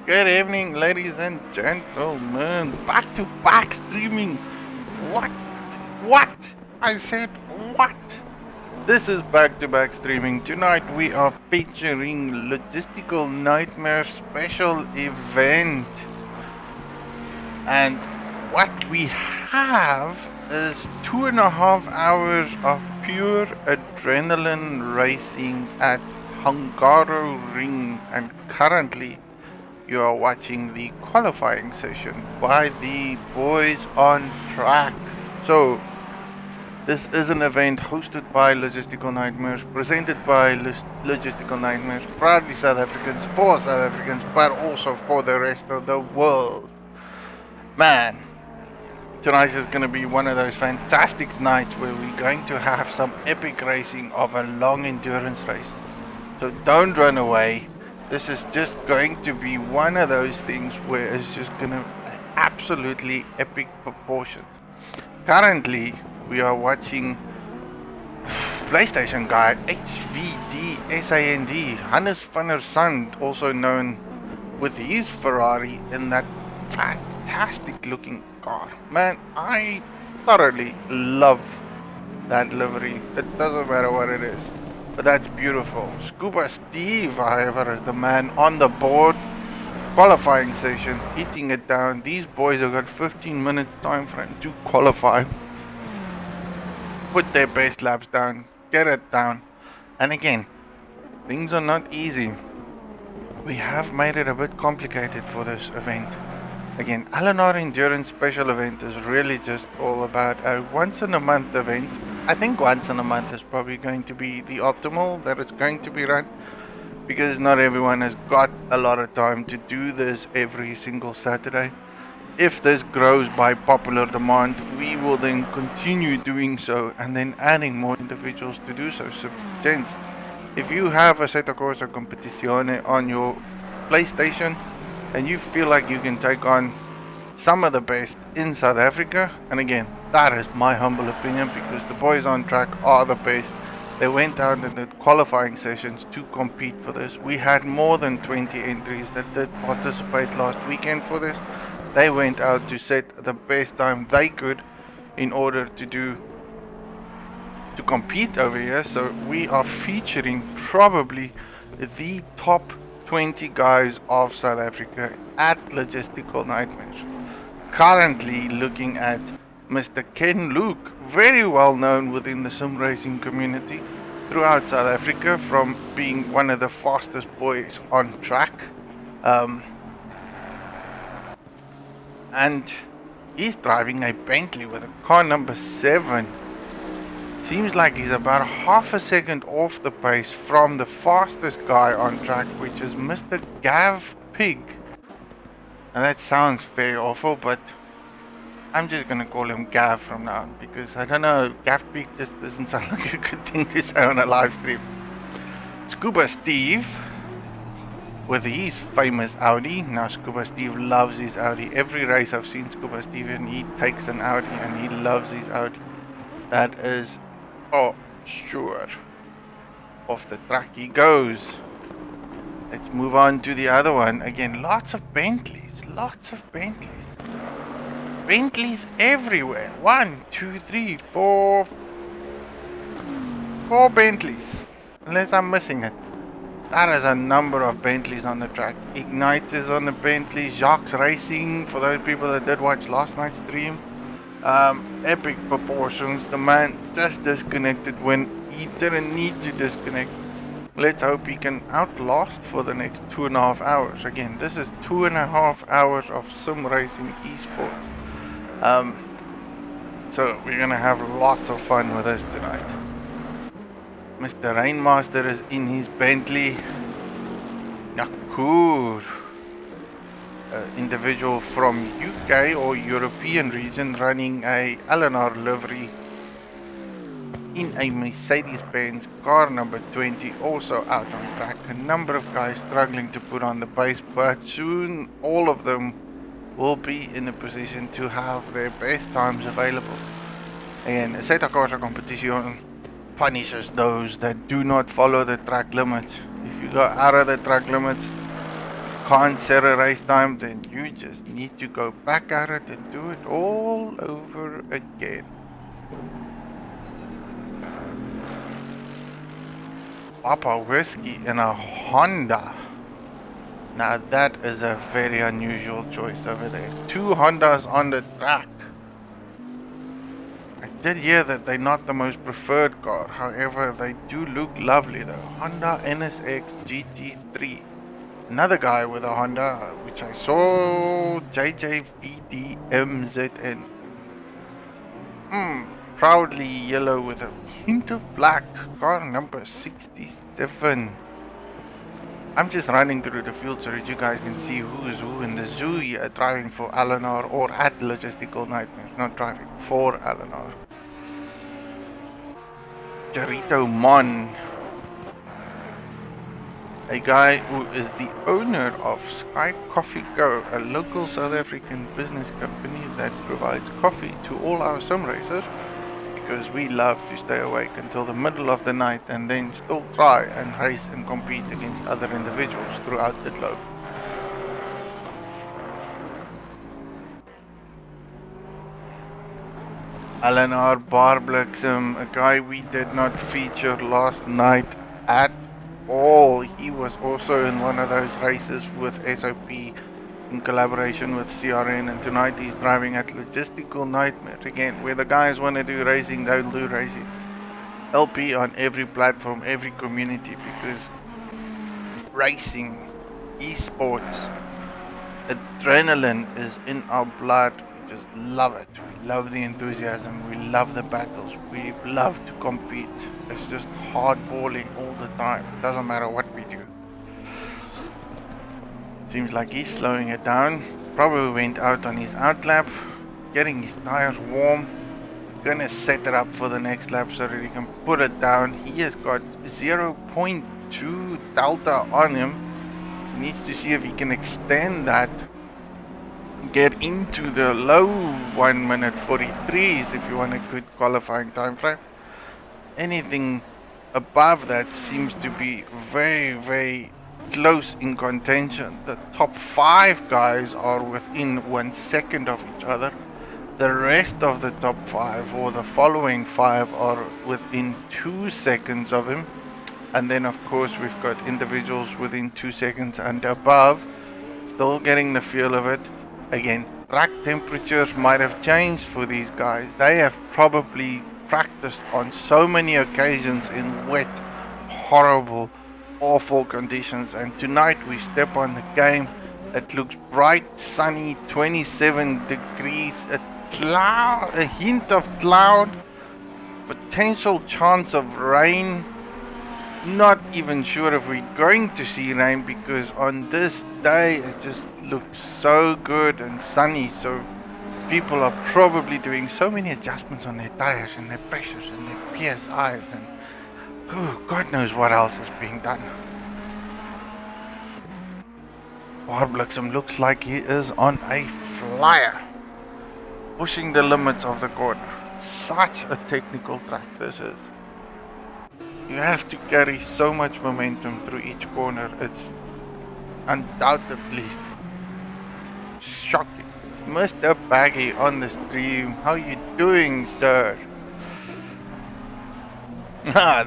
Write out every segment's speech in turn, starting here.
Good evening, ladies and gentlemen. Back to back streaming. What? What? I said what? This is back to back streaming. Tonight we are featuring Logistical Nightmare special event. And what we have is 2.5 hours of pure adrenaline racing at Hungaroring, and currently you are watching the qualifying session by the boys on track. So this is an event hosted by Logistical Nightmares, presented by Logistical Nightmares, proudly South Africans, for South Africans, but also for the rest of the world. Man, tonight is going to be one of those fantastic nights where we're going to have some epic racing of a long endurance race. So don't run away. This is just going to be one of those things where it's just going to absolutely epic proportions. Currently, we are watching PlayStation guy HVD Hannes van der Sand, also known with his Ferrari in that fantastic looking car. Man, I thoroughly love that livery. It doesn't matter what it is, but that's beautiful. Scuba Steve, however, is the man on the board. Qualifying session, hitting it down. These boys have got 15 minutes time frame to qualify. Put their best laps down, get it down. And again, things are not easy. We have made it a bit complicated for this event. Again, LNR Endurance Special Event is really just all about a once in a month event. I think once in a month is probably going to be the optimal that it's going to be run, because not everyone has got a lot of time to do this every single Saturday. If this grows by popular demand, we will then continue doing so and then adding more individuals to do so. So, gents, if you have Assetto Corsa Competizione on your PlayStation and you feel like you can take on some of the best in South Africa, and again, that is my humble opinion because the boys on track are the best. They went out in the qualifying sessions to compete for this. We had more than 20 entries that did participate last weekend for this. They went out to set the best time they could in order to compete over here. So we are featuring probably the top 20 guys of South Africa at Logistical Nightmares. Currently looking at Mr. Ken Luke, very well known within the sim racing community throughout South Africa, from being one of the fastest boys on track. And he's driving a Bentley with a car number 7. Seems like he's about half a second off the pace from the fastest guy on track, which is Mr. Gav Pig. And that sounds very awful, but I'm just gonna call him Gav from now on, because I don't know, Gav Pig just doesn't sound like a good thing to say on a live stream. Scuba Steve with his famous Audi. Now Scuba Steve loves his Audi. Every race I've seen Scuba Steve in, he takes an Audi and he loves his Audi. That is, oh sure, off the track he goes. Let's move on to the other one. Again, lots of Bentleys, Bentleys everywhere. 1, 2, 3, 4 Bentleys, unless I'm missing it. That is a number of Bentleys on the track. Ignite is on the Bentley. Jacques Racing, for those people that did watch last night's stream. Epic proportions. The man just disconnected when he didn't need to disconnect. Let's hope he can outlast for the next 2.5 hours. Again, this is 2.5 hours of sim racing esports. So we're gonna have lots of fun with this tonight. Mr. Rainmaster is in his Bentley. Nakur, individual from UK or European region, running a LNR livery in a Mercedes-Benz car number 20, also out on track. A number of guys struggling to put on the pace, but soon all of them will be in a position to have their best times available. Again, Assetto Corsa Competizione punishes those that do not follow the track limits. If you go out of the track limits, can't set a race time, then you just need to go back at it and do it all over again. Papa Whiskey in a Honda. Now that is a very unusual choice over there. 2 Hondas on the track. I did hear that they're not the most preferred car, however they do look lovely though. Honda NSX GT3. Another guy with a Honda, which I saw, JJVDMZN. Proudly yellow with a hint of black. Car number 67. I'm just running through the field so that you guys can see who is who in the zoo here, driving for LNR or at Logistical Nightmare, not driving for LNR. Jarito Mon, a guy who is the owner of Sky Coffee Co, a local South African business company that provides coffee to all our sim racers, because we love to stay awake until the middle of the night and then still try and race and compete against other individuals throughout the globe. LNR Barbliksem, a guy we did not feature last night at all. He was also in one of those races with SOP in collaboration with CRN, and tonight he's driving at Logistical Nightmare again, where the guys want to do racing, they'll do racing. LP on every platform, every community, because racing, esports, adrenaline is in our blood. We just love it. We love the enthusiasm, we love the battles, we love to compete. It's just hardballing all the time. It doesn't matter what we do. Seems like he's slowing it down. Probably went out on his out lap, getting his tires warm. Gonna set it up for the next lap so that he can put it down. He has got 0.2 delta on him. He needs to see if he can extend that. Get into the low 1 minute 43s if you want a good qualifying time frame. Anything above that seems to be very, very close in contention. The top 5 guys are within 1 second of each other. The rest of the top 5 or the following 5 are within 2 seconds of him. And then of course we've got individuals within 2 seconds and above. Still getting the feel of it. Again, track temperatures might have changed for these guys. They have probably practiced on so many occasions in wet, horrible, awful conditions, and tonight we step on the game. It looks bright, sunny, 27 degrees, a hint of cloud, potential chance of rain. Not even sure if we're going to see rain, because on this day it just looks so good and sunny, so people are probably doing so many adjustments on their tires and their pressures and their PSIs and God knows what else is being done. Barbliksem looks like he is on a flyer, pushing the limits of the corner. Such a technical track this is. You have to carry so much momentum through each corner. It's undoubtedly shocking. Mr. Baggy on the stream, how you doing, sir?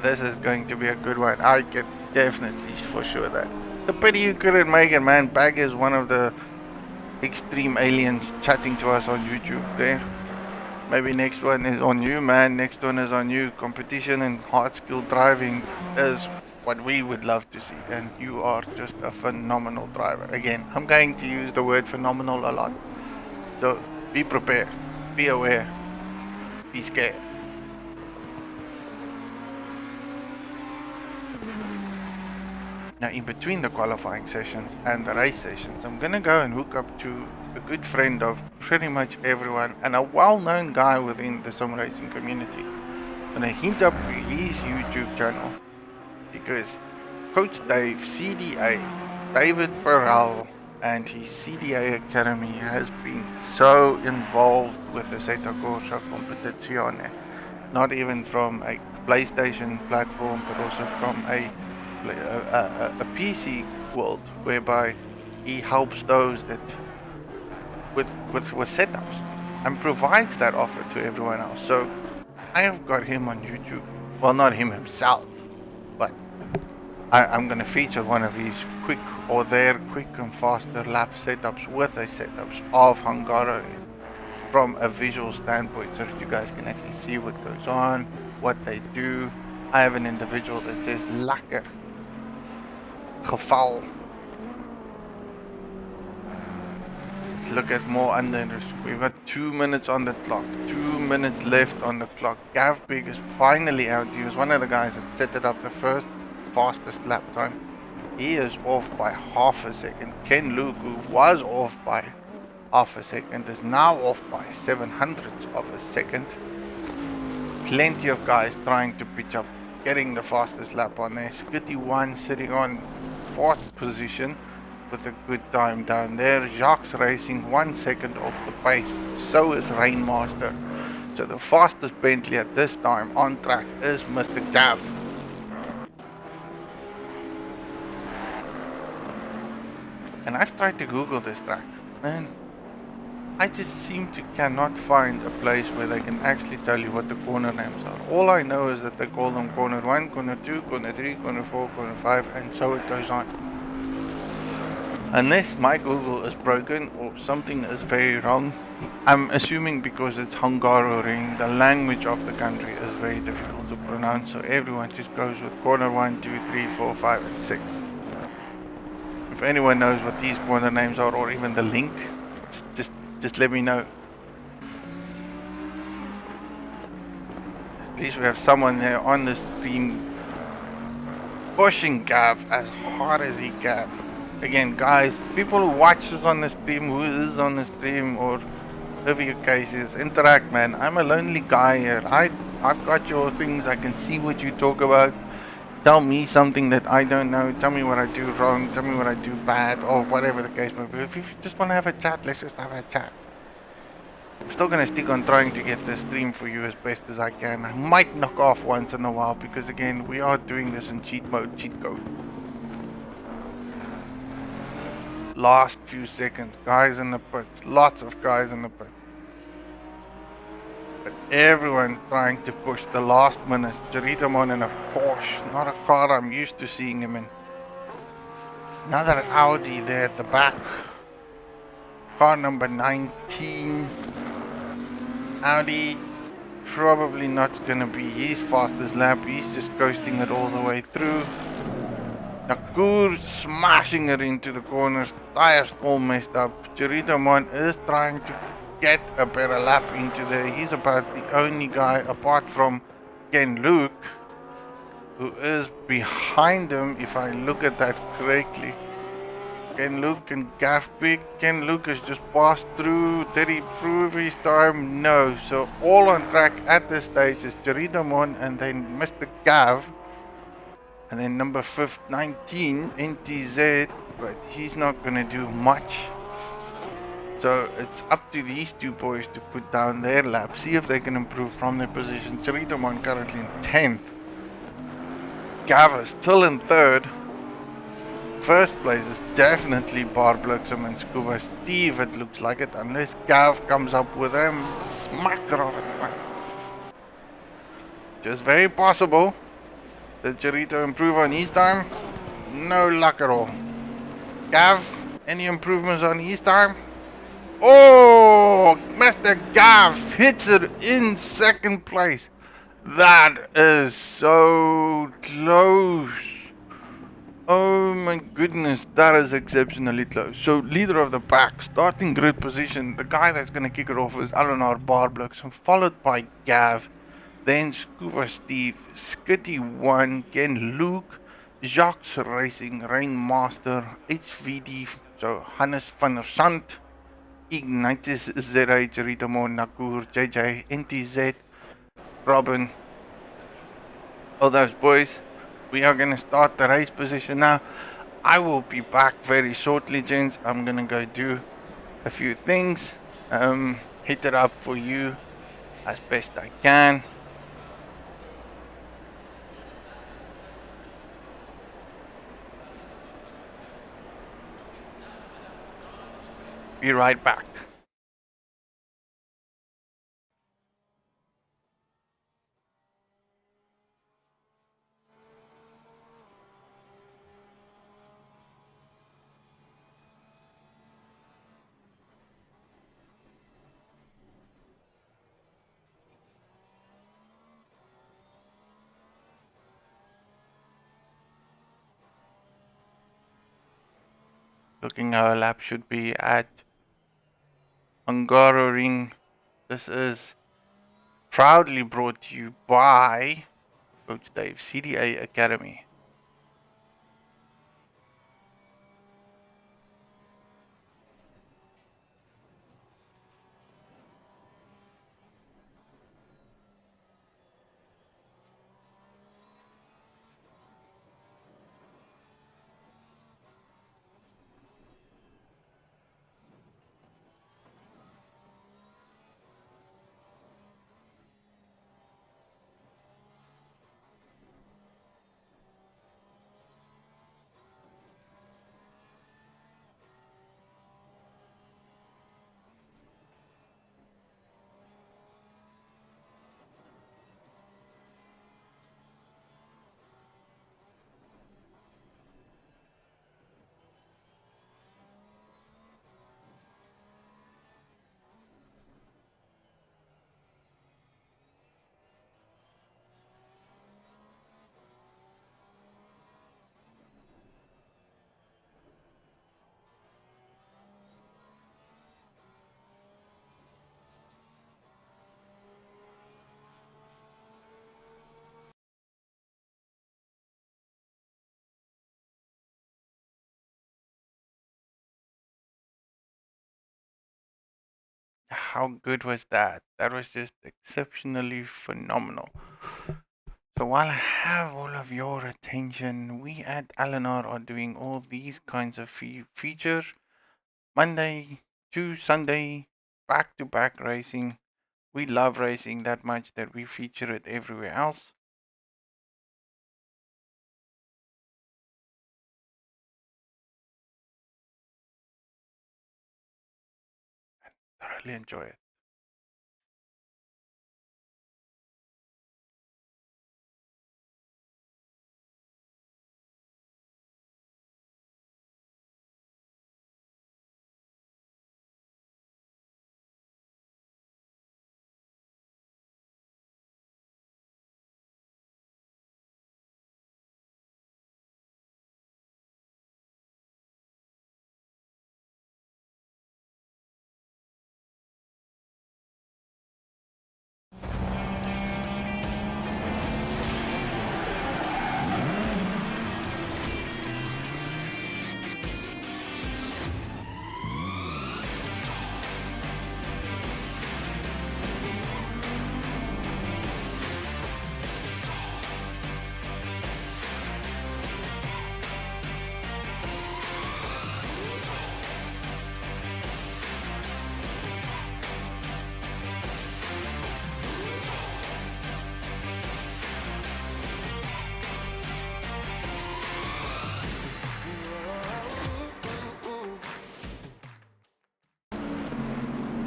This is going to be a good one. I can definitely for sure that. The pity you couldn't make it, man. Baggy is one of the extreme aliens chatting to us on YouTube there. Maybe next one is on you, man. Next one is on you. Competition and hard skill driving is what we would love to see. And you are just a phenomenal driver. Again, I'm going to use the word phenomenal a lot. So be prepared. Be aware. Be scared. Now, in between the qualifying sessions and the race sessions, I'm going to go and hook up to a good friend of pretty much everyone and a well-known guy within the sim racing community. I'm going to hint up to his YouTube channel because Coach Dave, CDA, David Burrell, and his CDA Academy has been so involved with Assetto Corsa Competizione. Not even from a PlayStation platform, but also from a PC world, whereby he helps those that with setups and provides that offer to everyone else. So I have got him on YouTube. Well, not him himself, but I'm going to feature one of his quick or their quick and faster lap setups with the setups of Hungaroring from a visual standpoint so that you guys can actually see what goes on, what they do. I have an individual that says lekker, geval. Let's look at more unders. We've got 2 minutes on the clock, 2 minutes left on the clock. Gav Big is finally out. He was one of the guys that set it up the first fastest lap time. He is off by half a second. Ken Luke, who was off by half a second, is now off by 700ths of a second. Plenty of guys trying to pitch up, getting the fastest lap on there. Skitty 1 sitting on 4th position with a good time down there. Jacques racing 1 second off the pace. So is Rainmaster. So the fastest Bentley at this time on track is Mr. Gav. And I've tried to Google this track, man. I just seem to cannot find a place where they can actually tell you what the corner names are. All I know is that they call them corner 1, corner 2, corner 3, corner 4, corner 5, and so it goes on. Unless my Google is broken or something is very wrong, I'm assuming because it's Hungaroring, the language of the country is very difficult to pronounce, so everyone just goes with corner 1, 2, 3, 4, 5, and 6. If anyone knows what these corner names are or even the link, just let me know. At least we have someone there on the stream pushing Gav as hard as he can. Again, guys, people who watch us on the stream, who is on the stream, or whatever your case is, interact, man. I'm a lonely guy here. I've got your things. I can see what you talk about. Tell me something that I don't know. Tell me what I do wrong. Tell me what I do bad, or whatever the case may be. If you just want to have a chat, let's just have a chat. I'm still going to stick on trying to get the stream for you as best as I can. I might knock off once in a while because, again, we are doing this in cheat mode, cheat code. Last few seconds, guys in the pits. Lots of guys in the pits. But everyone trying to push the last minute. Jaritamon in a Porsche, not a car I'm used to seeing him in. Another Audi there at the back. Car number 19. Audi probably not gonna be his fastest lap. He's just coasting it all the way through. Nakur smashing it into the corners. Tires all messed up. Jaritamon is trying to get a better lap into there. He's about the only guy apart from Ken Luke who is behind him, if I look at that correctly. Ken Luke and Gav Big. Ken Luke has just passed through. Did he prove his time? No. So all on track at this stage is Jaritamon and then Mr. Gav. And then number 19, NTZ, but he's not going to do much. So it's up to these two boys to put down their lap, see if they can improve from their position. Jaritamon currently in 10th. Gav is still in 3rd. First place is definitely Barblixum and Scuba Steve, it looks like it, unless Gav comes up with him. Smacker of it. Just very possible. Did Jarito improve on his time? No luck at all. Gav, any improvements on his time? Oh, Mr. Gav hits it in 2nd place. That is so close. Oh my goodness, that is exceptionally close. So leader of the pack, starting grid position, the guy that's going to kick it off is LNR Barblux, followed by Gav. Then Scuba Steve, Skitty 1, Ken Luke, Jacques Racing, Rainmaster, HVD, so Hannes van der Sant, Ignitis ZA, Jaritamon, Nakur, JJ, NTZ, Robin, all those boys. We are going to start the race position now. I will be back very shortly, gents. I'm going to go do a few things, hit it up for you as best I can. Be right back. Looking our lap should be at Hungaroring. This is proudly brought to you by Coach Dave, CDA Academy. How good was that? That was just exceptionally phenomenal. So while I have all of your attention, we at LNR are doing all these kinds of features Monday to Sunday, back to back racing. We love racing that much that we feature it everywhere else. Thoroughly enjoy it.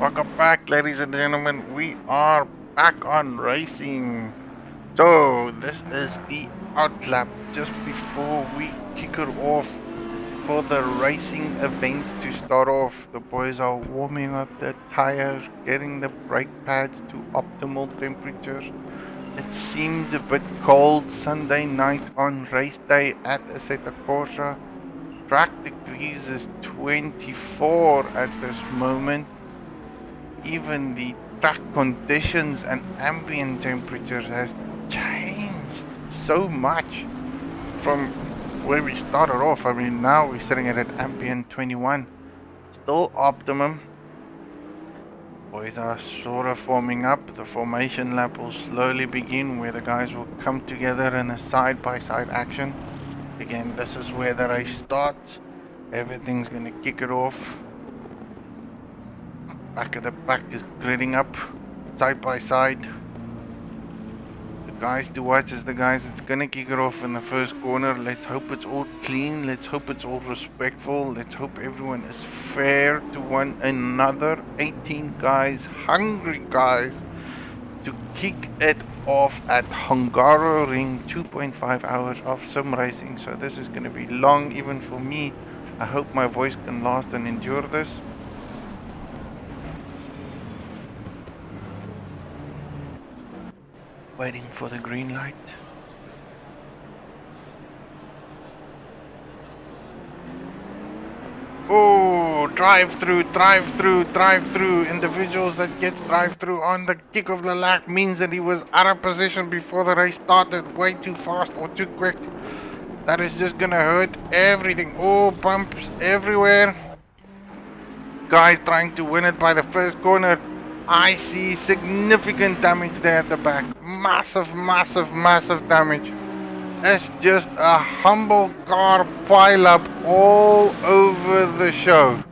Welcome back, ladies and gentlemen. We are back on racing. So, this is the outlap just before we kick it off for the racing event to start off. The boys are warming up the tires, getting the brake pads to optimal temperature. It seems a bit cold Sunday night on race day at Assetto Corsa. Track degrees is 24 at this moment. Even the track conditions and ambient temperatures has changed so much from where we started off. I mean, now we're sitting at ambient 21, still optimum. Boys are sort of forming up. The formation lap will slowly begin, where the guys will come together in a side-by-side action. Again, this is where the race starts. Everything's gonna kick it off. Back of the pack is gridding up, side by side. The guys to watch is the guys that's gonna kick it off in the first corner. Let's hope it's all clean. Let's hope it's all respectful. Let's hope everyone is fair to one another. 18 guys, hungry guys, to kick it off at Hungaroring. 2.5 hours of sim racing. So this is gonna be long even for me. I hope my voice can last and endure this. Waiting for the green light. Oh, drive through. Individuals that gets drive through on the kick of the lap means that he was out of position before the race started. Way too fast or too quick. That is just gonna hurt everything. Oh, bumps everywhere. Guys trying to win it by the first corner. I see significant damage there at the back. Massive damage. It's just a humble car pile-up all over the show.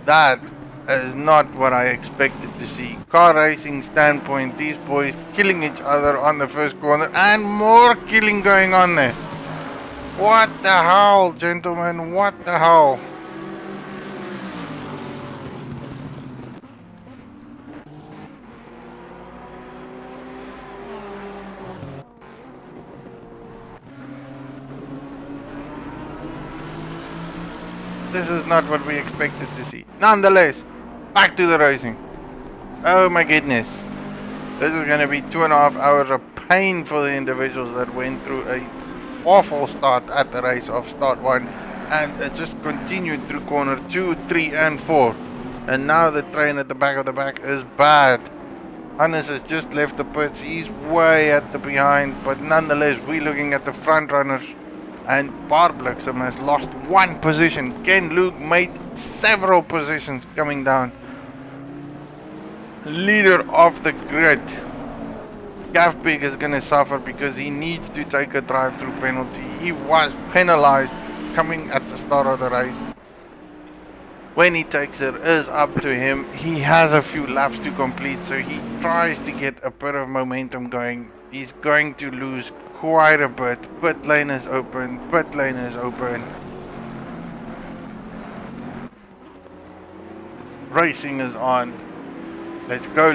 That is not what I expected to see. Car racing standpoint, these boys killing each other on the first corner and more killing going on there. What the hell, gentlemen? What the hell? This is not what we expected to see. Nonetheless, back to the racing. Oh my goodness. This is going to be 2.5 hours of pain for the individuals that went through a awful start at the race of start 1 and it just continued through corner 2, 3 and 4. And now the train at the back of the back is bad. Hannes has just left the pits. He's way at the behind, but nonetheless we're looking at the front runners. And Barblixum has lost 1 position. Ken Luke made several positions coming down. Leader of the grid. Gavpig is going to suffer because he needs to take a drive-through penalty. He was penalized coming at the start of the race. When he takes it is up to him. He has a few laps to complete, so he tries to get a bit of momentum going. He's going to lose quite a bit. Pit lane is open. Racing is on. Let's go.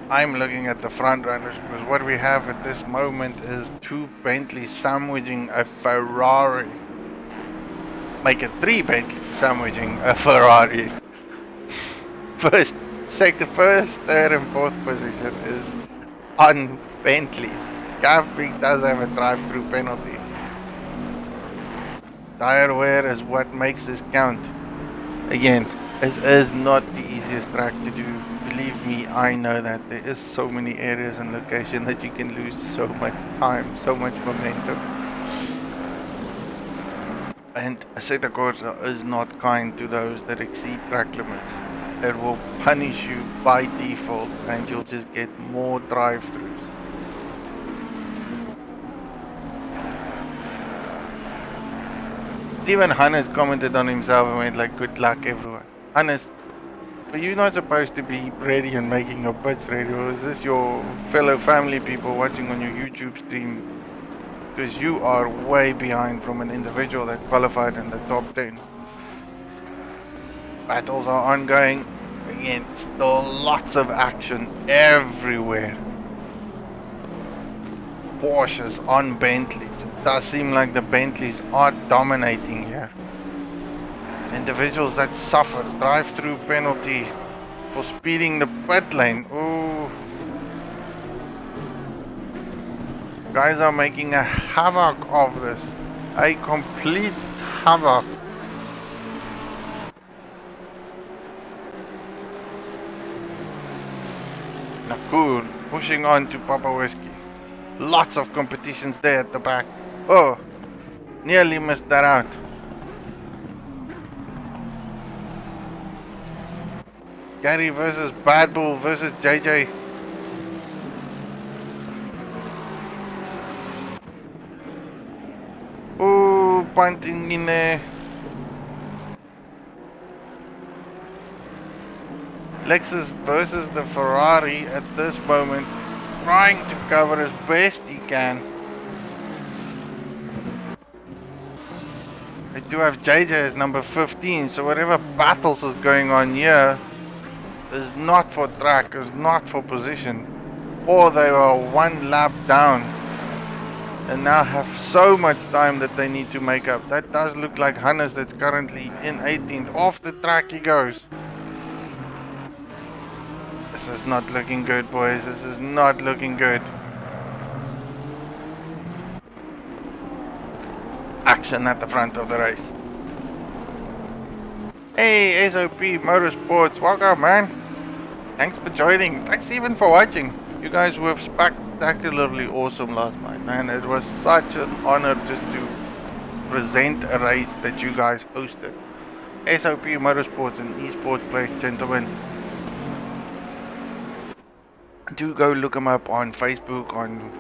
I'm looking at the front runners because what we have at this moment is 2 Bentleys sandwiching a Ferrari. Make it 3 Bentleys sandwiching a Ferrari. First, third and fourth position is on Bentleys. Gavpig does have a drive-through penalty. Tire wear is what makes this count. Again, this is not the easiest track to do. Believe me, I know that there is so many areas and locations that you can lose so much time, so much momentum. And Assetto Corsa is not kind to those that exceed track limits. It will punish you by default and you'll just get more drive-throughs. Even Hannes commented on himself and went like, good luck everyone. Hannes, are you not supposed to be ready and making your pits ready, or is this your fellow family people watching on your YouTube stream? Because you are way behind from an individual that qualified in the top 10. Battles are ongoing. Again, still lots of action everywhere. Porsches on Bentleys. It does seem like the Bentleys are dominating here. Individuals that suffer drive-through penalty for speeding the pit lane. Ooh. Guys are making a havoc of this. A complete havoc. Nakur pushing on to Papa Whiskey. Lots of competitions there at the back. Oh, nearly missed that out. Gary versus Bad Bull versus JJ. Oh, punting in there. Lexus versus the Ferrari at this moment, trying to cover as best he can. I do have JJ as number 15, so whatever battles is going on here is not for track, is not for position. Or they are one lap down and now have so much time that they need to make up. That does look like Hannes that's currently in 18th. Off the track he goes. This is not looking good, boys. This is not looking good. Action at the front of the race. Hey, SOP Motorsports, welcome, man. Thanks for joining. Thanks even for watching. You guys were spectacularly awesome last night, man. It was such an honor just to present a race that you guys hosted. SOP Motorsports and esports place, gentlemen. Do go look them up on Facebook, on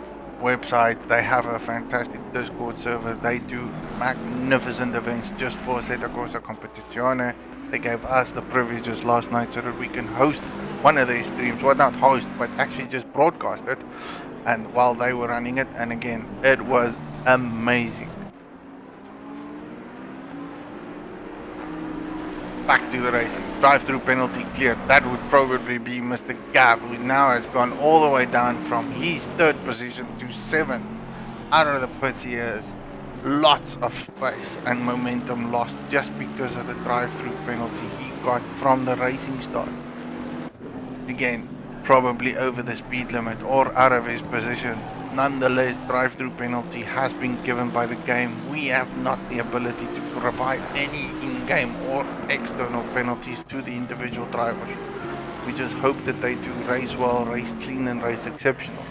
websites. They have a fantastic Discord server. They do magnificent events just for Assetto Corsa Competizione. They gave us the privileges last night so that we can host one of these streams. Well, not host, but actually just broadcast it. And while they were running it, and again, it was amazing. Back to the racing. Drive-through penalty cleared. That would probably be Mr. Gav, who now has gone all the way down from his 3rd position to 7th. Out of the pits he is. Lots of space and momentum lost just because of the drive-through penalty he got from the racing start. Again, probably over the speed limit or out of his position. Nonetheless, drive-through penalty has been given by the game. We have not the ability to provide any in-game or external penalties to the individual drivers. We just hope that they do race well, race clean and race exceptional.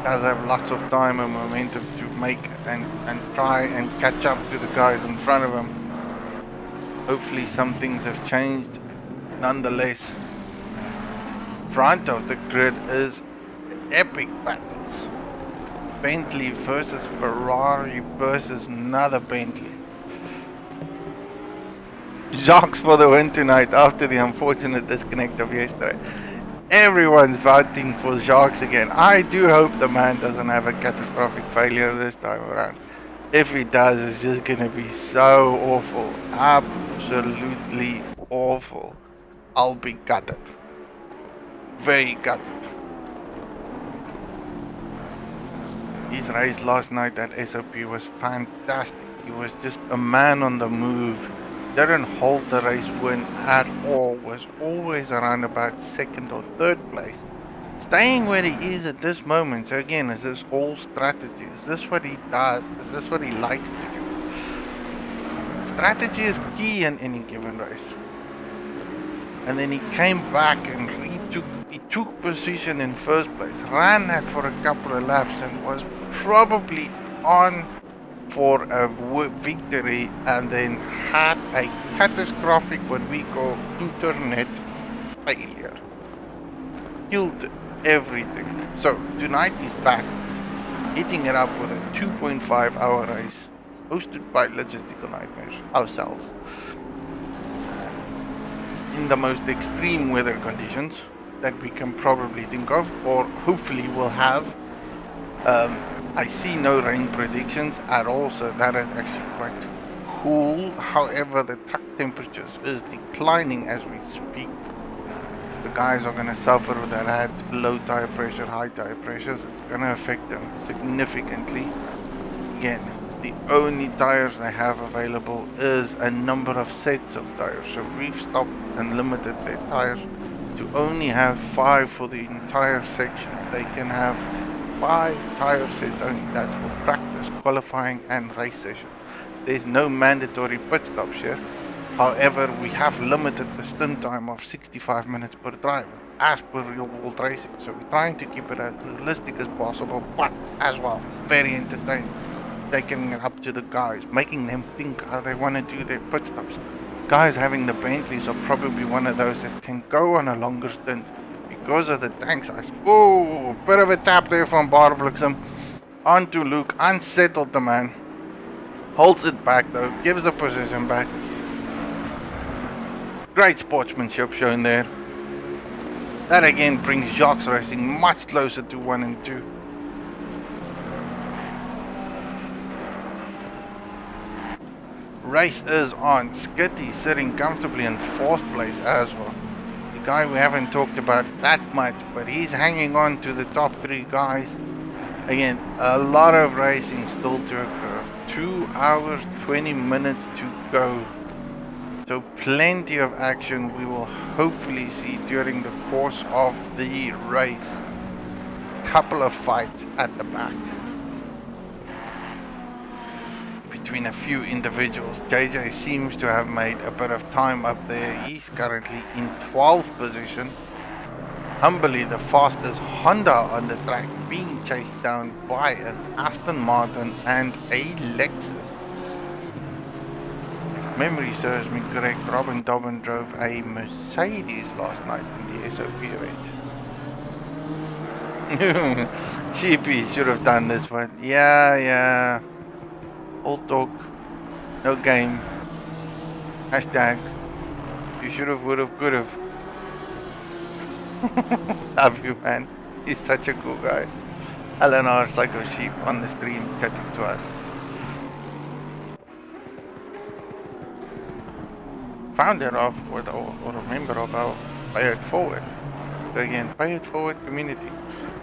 Does have lots of time and momentum to make and try and catch up to the guys in front of him. Hopefully some things have changed. Nonetheless, front of the grid is epic battles. Bentley versus Ferrari versus another Bentley. Jacques for the win tonight after the unfortunate disconnect of yesterday. Everyone's voting for Jacques again. I do hope the man doesn't have a catastrophic failure this time around. If he does, it's just gonna be so awful. Absolutely awful. I'll be gutted. Very gutted. His race last night at SOP was fantastic. He was just a man on the move. Didn't hold the race win at all. Was always around about 2nd or 3rd place. Staying where he is at this moment. So again, is this all strategy? Is this what he does? Is this what he likes to do? Strategy is key in any given race. And then he came back and he took position in 1st place, ran that for a couple of laps and was probably on for a victory, and then had a catastrophic, what we call internet failure. Killed everything. So tonight he's back, hitting it up with a 2.5 hour race, hosted by Logistical Nightmares, ourselves, in the most extreme weather conditions that we can probably think of, or hopefully will have. I see no rain predictions at all, so that is actually quite cool. However, the track temperatures is declining as we speak. The guys are going to suffer with that low tire pressure, high tire pressures. It's going to affect them significantly. Again, the only tires they have available is a number of sets of tires. So we've stopped and limited their tires to only have 5 for the entire sections. They can have 5 tire sets only. That's for practice, qualifying and race session. There's no mandatory pit stops here. However, we have limited the stint time of 65 minutes per driver as per real world racing. So we're trying to keep it as realistic as possible, but as well very entertaining. Taking it up to the guys, making them think how they want to do their pit stops. Guys having the Bentleys are probably one of those that can go on a longer stint because of the tank size. Oh, bit of a tap there from Barblixum onto Luke, unsettled the man. Holds it back though, gives the position back. Great sportsmanship shown there. That again brings Jacques Racing much closer to 1 and 2. Race is on. Skitty sitting comfortably in 4th place as well. The guy we haven't talked about that much, but he's hanging on to the top 3 guys. Again, a lot of racing still to occur. 2 hours, 20 minutes to go. So plenty of action we will hopefully see during the course of the race. Couple of fights at the back between a few individuals. JJ seems to have made a bit of time up there. He's currently in 12th position. Humbly the fastest Honda on the track, being chased down by an Aston Martin and a Lexus. If memory serves me correct, Robin Dobbin drove a Mercedes last night in the SOP event. Sheepy should have done this one. Yeah. All talk, no game. Hashtag, you should have, would have, could have. Love you, man. He's such a cool guy. LNR Psycho Sheep on the stream chatting to us. Founder of, or a member of our Pay It Forward. So again, Pay It Forward community.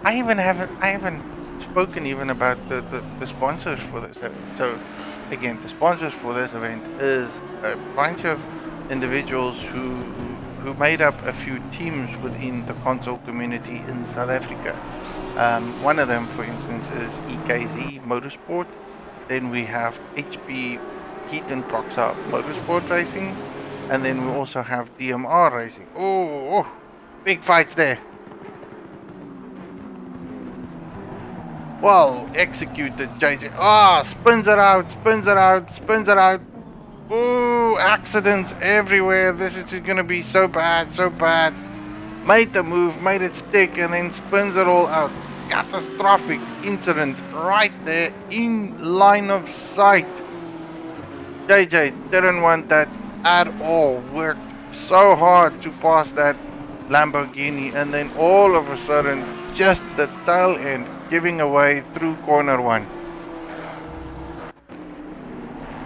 I haven't spoken even about the sponsors for this event. So again, the sponsors for this event is a bunch of individuals who made up a few teams within the console community in South Africa. One of them, for instance, is EKZ Motorsport. Then we have HP Heat and Proxa Motorsport Racing, and then we also have DMR Racing. Oh, big fights there. Well executed, JJ. Spins it out. Ooh, accidents everywhere. This is gonna be so bad. Made the move, made it stick, and then spins it all out. Catastrophic incident right there in line of sight. JJ didn't want that at all. Worked so hard to pass that Lamborghini, and then all of a sudden, just the tail end giving away through corner 1.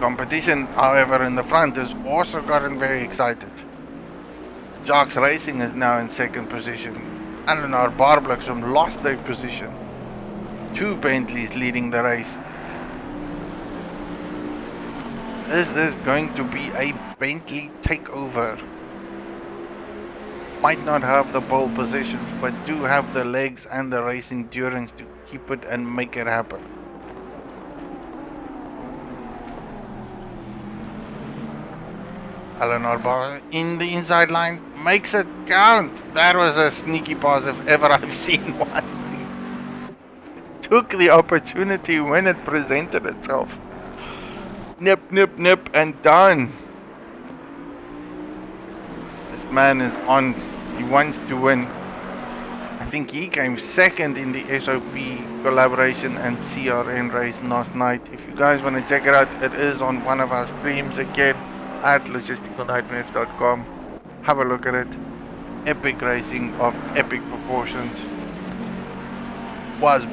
Competition, however, in the front has also gotten very excited. Jacques Racing is now in 2nd position. LNR Barblexum lost their position. 2 Bentleys leading the race. Is this going to be a Bentley takeover? Might not have the pole positions, but do have the legs and the race endurance to keep it and make it happen. LNR Bar in the inside line makes it count. That was a sneaky pass if ever I've seen one. Took the opportunity when it presented itself. Nip, and done. This man is on. He wants to win. I think he came 2nd in the SOP collaboration and CRN race last night. If you guys want to check it out, it is on one of our streams again at LOGISTICALNIGHTMARE.com. Have a look at it. Epic racing of epic proportions. Was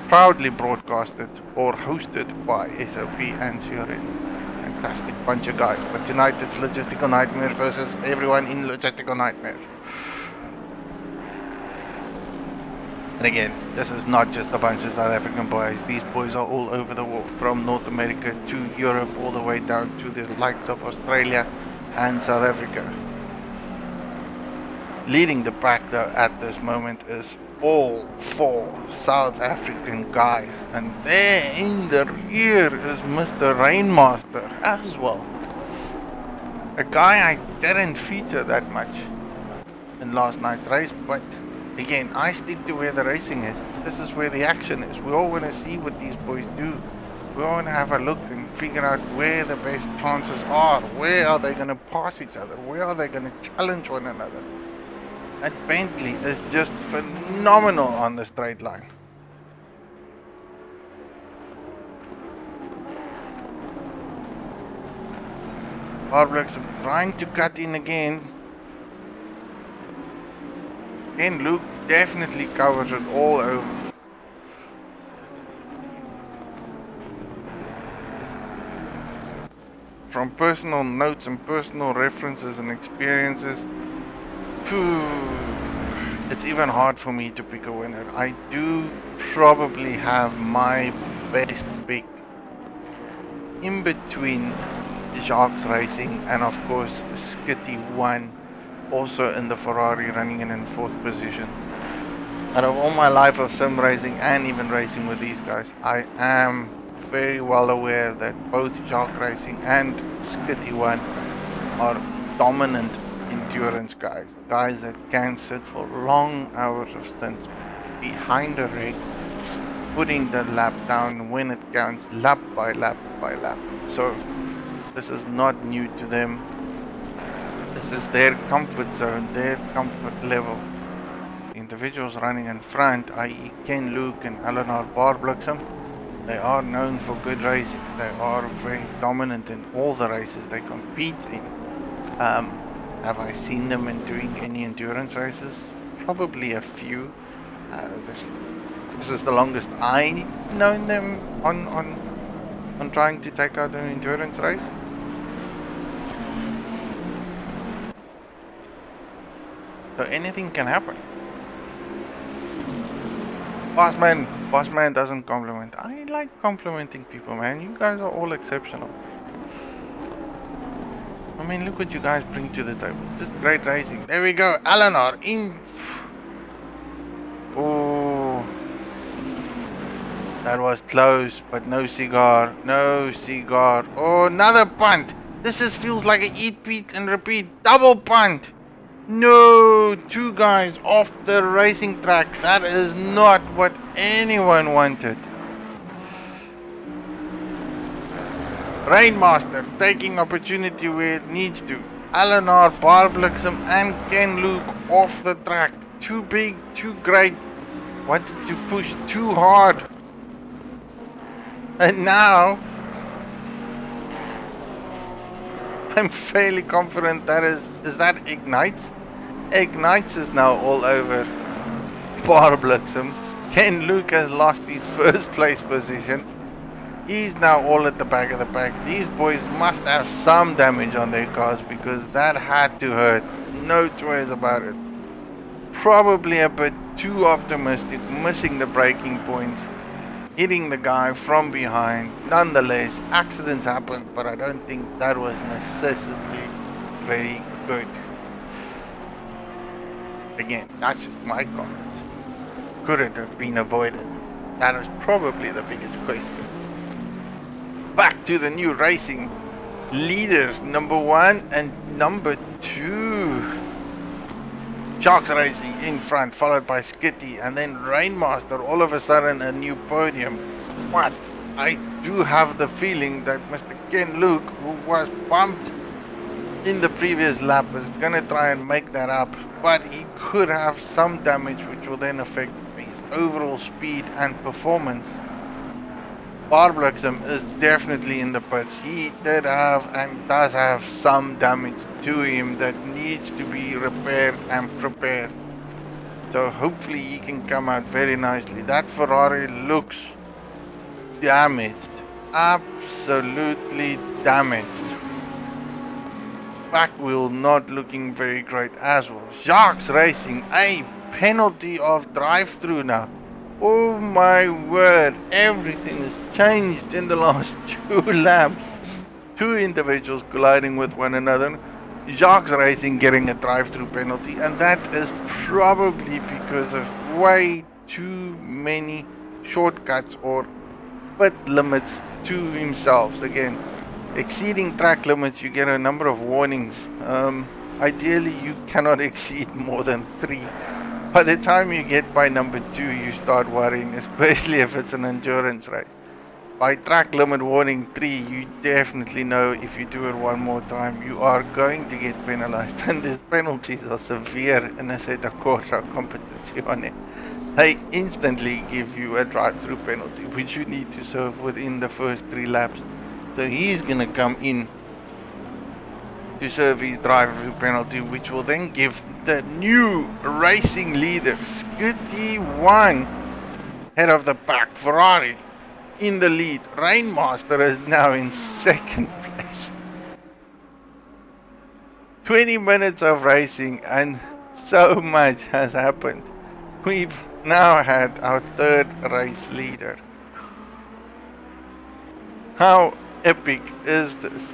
proudly broadcasted or hosted by SOP and CRN. Fantastic bunch of guys. But tonight it's Logistical Nightmare versus everyone in Logistical Nightmare. And again, this is not just a bunch of South African boys. These boys are all over the world, from North America to Europe, all the way down to the likes of Australia and South Africa. Leading the pack though at this moment is all 4 South African guys. And there in the rear is Mr. Rainmaster as well. A guy I didn't feature that much in last night's race, but again, I stick to where the racing is. This is where the action is. We all want to see what these boys do. We all want to have a look and figure out where the best chances are. Where are they going to pass each other? Where are they going to challenge one another? That Bentley is just phenomenal on the straight line. Barblex trying to cut in again. And Luke definitely covers it all over. From personal notes and personal references and experiences, it's even hard for me to pick a winner. I do probably have my best pick in between Jacques Racing and of course Skitty 1, also in the Ferrari, running in 4th position. Out of all my life of sim racing and even racing with these guys, I am very well aware that both Jacques Racing and Skitty 1 are dominant endurance guys that can sit for long hours of stints behind a rig, putting the lap down when it counts, lap by lap by lap. So this is not new to them. This is their comfort zone, their comfort level. The individuals running in front, i.e. Ken Luke and LNR Barbluxem, they are known for good racing. They are very dominant in all the races they compete in. Have I seen them in doing any endurance races? Probably a few. This is the longest I've known them on trying to take out an endurance race. So anything can happen. Bossman doesn't compliment. I like complimenting people, man. You guys are all exceptional. I mean, look what you guys bring to the table. Just great racing. There we go. Eleanor in. Oh, that was close, but no cigar. No cigar. Oh, another punt. This just feels like a eat, beat, and repeat. Double punt. No, 2 guys off the racing track. That is not what anyone wanted. Rainmaster taking opportunity where it needs to. LNR, Barbluxem and Ken Luke off the track. Too big, too great. Wanted to push too hard. And now I'm fairly confident that is that Ignites? Ignites is now all over Barbluxem. Ken Luke has lost his first place position. He's now all at the back of the pack. These boys must have some damage on their cars because that had to hurt. No two ways about it. Probably a bit too optimistic, missing the braking points, hitting the guy from behind. Nonetheless, accidents happen, but I don't think that was necessarily very good. Again, that's just my comments. Could it have been avoided? That is probably the biggest question. Back to the new racing leaders, number 1 and number 2. Sharks Racing in front, followed by Skitty, and then Rainmaster, all of a sudden a new podium. What? I do have the feeling that Mr. Ken Luke, who was bumped in the previous lap, is gonna try and make that up, but he could have some damage which will then affect his overall speed and performance. Barbluxem is definitely in the pits. He did have and does have some damage to him that needs to be repaired and prepared. So hopefully he can come out very nicely. That Ferrari looks damaged. Absolutely damaged. Back wheel not looking very great as well. Sharks Racing, a penalty of drive-through now. Oh my word, everything has changed in the last 2 laps. 2 individuals colliding with one another. Jacques Racing getting a drive-through penalty, and that is probably because of way too many shortcuts or pit limits to himself. Again, exceeding track limits, you get a number of warnings. Ideally, you cannot exceed more than 3. By the time you get by number 2, you start worrying, especially if it's an endurance race. By track limit warning 3, you definitely know if you do it one more time, you are going to get penalized. And these penalties are severe in Assetto Corsa Competizione. They instantly give you a drive-through penalty, which you need to serve within the first 3 laps. So he's going to come in to serve his driver penalty, which will then give the new racing leader, Scooty 1, head of the pack, Ferrari, in the lead. Rainmaster is now in second place. 20 minutes of racing and so much has happened. We've now had our third race leader. How epic is this?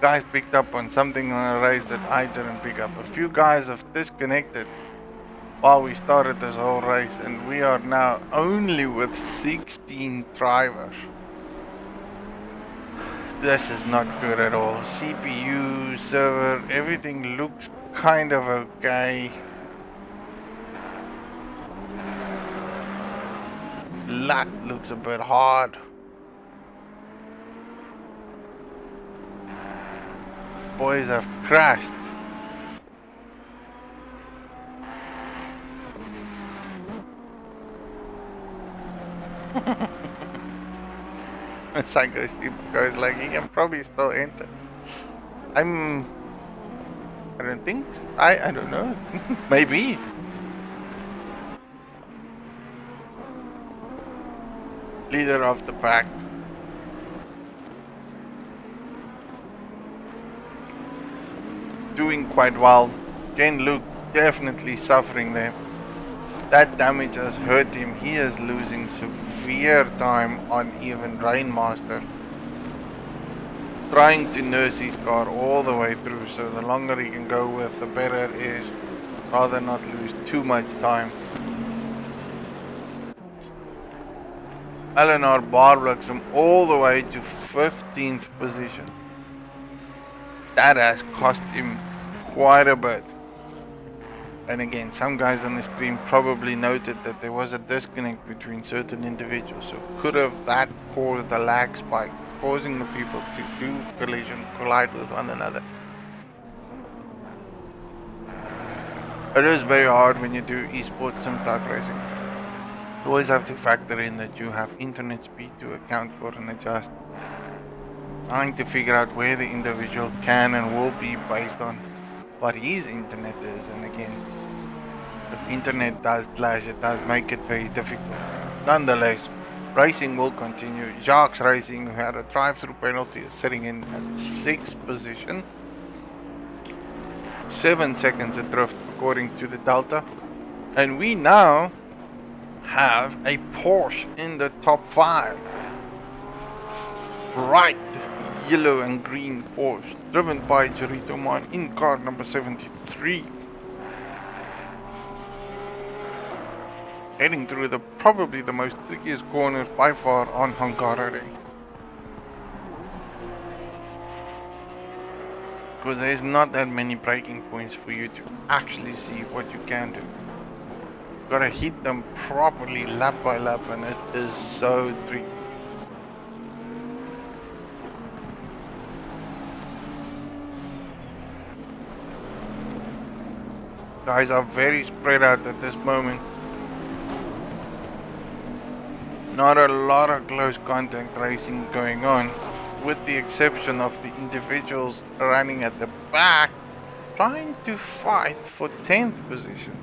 Guys picked up on something on a race that I didn't pick up. A few guys have disconnected while we started this whole race, and we are now only with 16 drivers. This is not good at all. CPU, server, everything looks kind of okay. Lat looks a bit hard. Boys have crashed. Psycho Sheep goes like, he can probably still enter. I don't think so. I don't know. Maybe. Leader of the pack. Doing quite well. Again, Luke definitely suffering there. That damage has hurt him. He is losing severe time on even Rainmaster. Trying to nurse his car all the way through, so the longer he can go with, the better it is. Rather not lose too much time. LNR bar blocks him all the way to 15th position. That has cost him quite a bit. And again, some guys on the stream probably noted that there was a disconnect between certain individuals. So could have that caused a lag spike, causing the people to do collide with one another. It is very hard when you do esports sim type racing. You always have to factor in that you have internet speed to account for and adjust. Trying to figure out where the individual can and will be based on what his internet is, and again, if internet does clash, it does make it very difficult. Nonetheless, racing will continue. Jacques Racing, who had a drive-through penalty, is sitting in at 6th position. 7 seconds adrift according to the Delta. And we now have a Porsche in the top 5. Right, yellow and green Porsche, driven by Jarito Man in car number 73. Heading through probably the most trickiest corners by far on Hungaroring. Because there's not that many braking points for you to actually see what you can do. Gotta hit them properly lap by lap, and it is so tricky. Guys are very spread out at this moment. Not a lot of close contact racing going on, with the exception of the individuals running at the back, trying to fight for 10th position.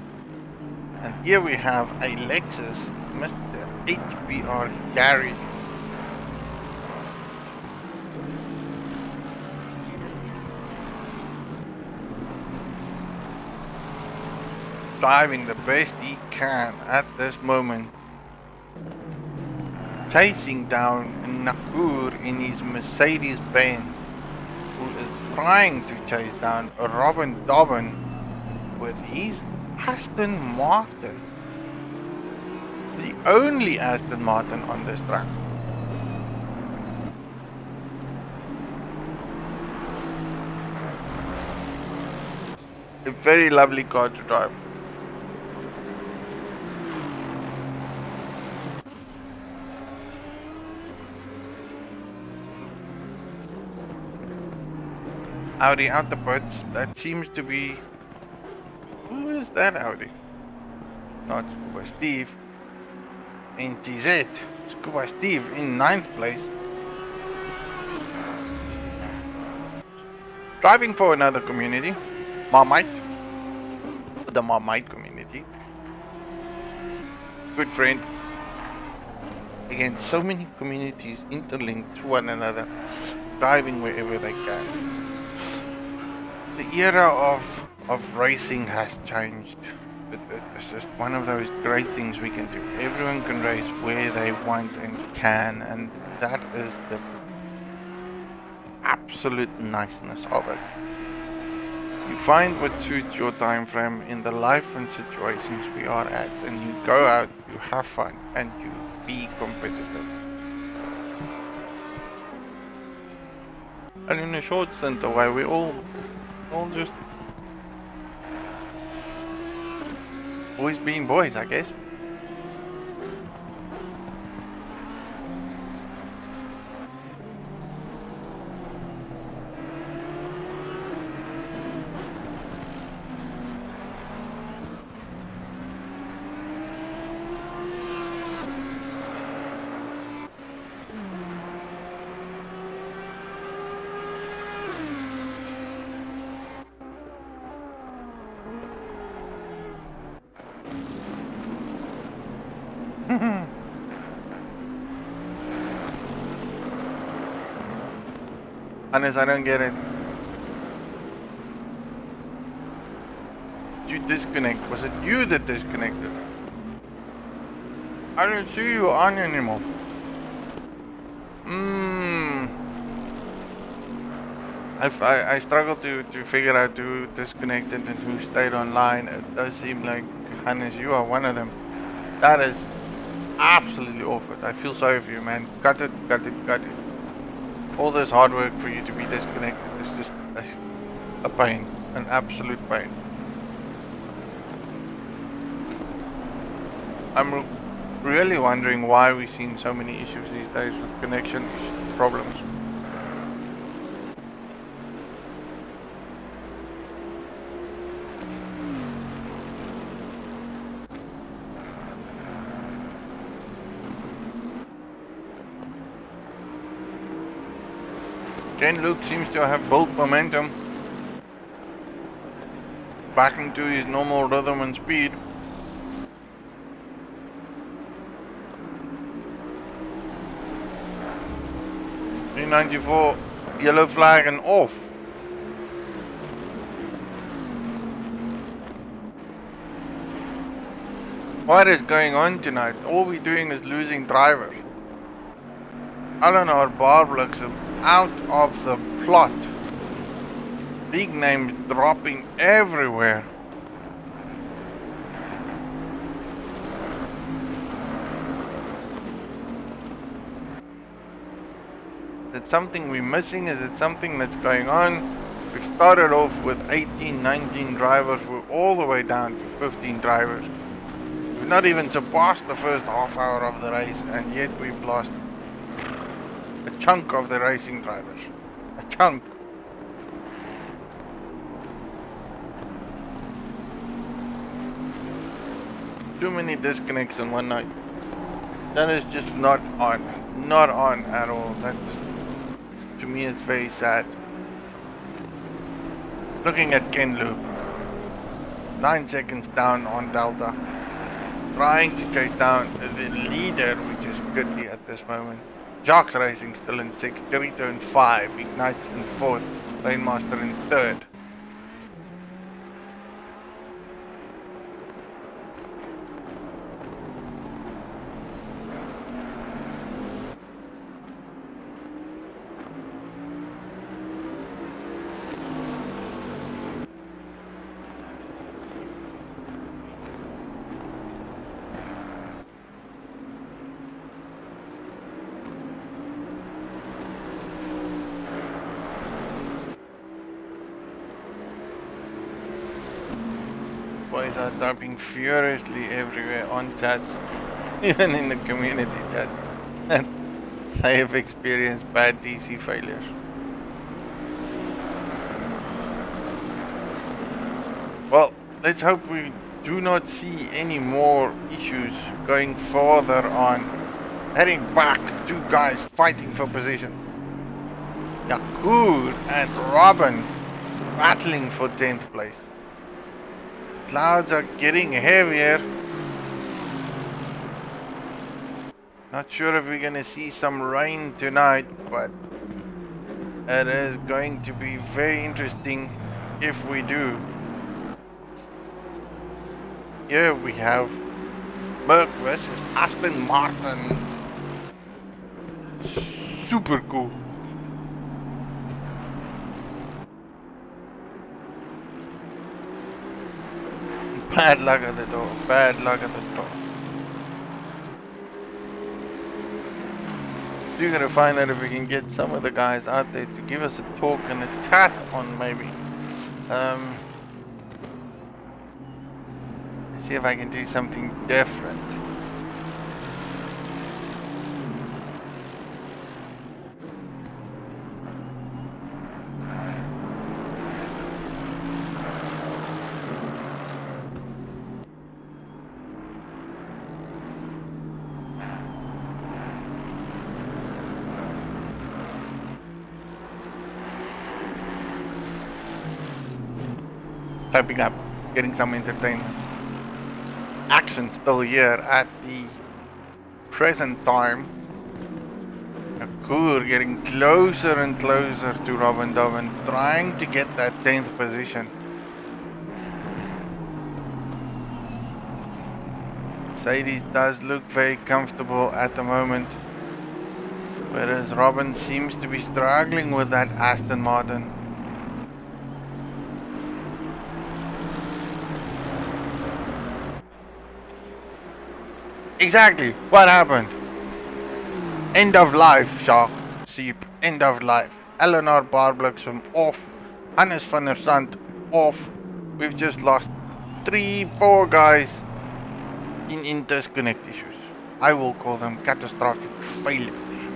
And here we have a Lexus, Mr. HBR Gary. Driving the best he can at this moment. Chasing down Nakur in his Mercedes-Benz, who is trying to chase down Robin Dobbin with his Aston Martin. The only Aston Martin on this track. A very lovely car to drive. Audi out the pits. That seems to be... Who is that Audi? Not Scuba Steve. NTZ. Scuba Steve in 9th place. Driving for another community. Marmite. The Marmite community. Good friend. Again, so many communities interlinked to one another. Driving wherever they can. The era of racing has changed. It's just one of those great things we can do. Everyone can race where they want and can, and that is the absolute niceness of it. You find what suits your time frame in the life and situations we are at, and you go out, you have fun, and you be competitive. And in a short stint away, we all just boys being boys, I guess. Unless I don't get it. Did you disconnect? Was it you that disconnected? I don't see you on anymore. I struggle to figure out who disconnected and who stayed online. It does seem like, Hannes, you are one of them. That is absolutely awful. I feel sorry for you, man. Cut it. All this hard work for you to be disconnected is just a pain, an absolute pain. I'm really wondering why we're seeing so many issues these days with connection problems. Luke seems to have built momentum back into his normal rhythm and speed. E94, yellow flag and off. What is going on tonight? All we're doing is losing drivers. LNR Barblocks out of the plot. Big names dropping everywhere. Is it something we're missing? Is it something that's going on? We've started off with 18, 19 drivers. We're all the way down to 15 drivers. We've not even surpassed the first half hour of the race, and yet we've lost a chunk of the racing drivers. A chunk. Too many disconnects in one night. That is just not on. Not on at all. That just, to me, it's very sad. Looking at Ken Loop. 9 seconds down on Delta. Trying to chase down the leader, which is Goodley at this moment. Jocks Racing still in 6th, Dorito in 5, Ignites in 4th, Rainmaster in 3rd. Boys are typing furiously everywhere on chats, even in the community chats. They have experienced bad DC failures. let's hope we do not see any more issues going further on. Heading back, two guys fighting for position. Yakur and Robin battling for 10th place. Clouds are getting heavier. Not sure if we're gonna see some rain tonight, but it is going to be very interesting if we do. Here we have Merc versus Aston Martin. Super cool. Bad luck at the door. Bad luck at the door. We're gonna find out if we can get some of the guys out there to give us a talk and a chat on maybe. See if I can do something different. Typing up, getting some entertainment. Action still here at the present time. Akur getting closer and closer to Robin Doven, trying to get that 10th position. Mercedes does look very comfortable at the moment, whereas Robin seems to be struggling with that Aston Martin. Exactly, what happened? End of life, Shark. Seep, end of life. LNR Barbliksem off. Hannes van der Sand off. We've just lost 3-4 guys in interconnect issues. I will call them catastrophic failures.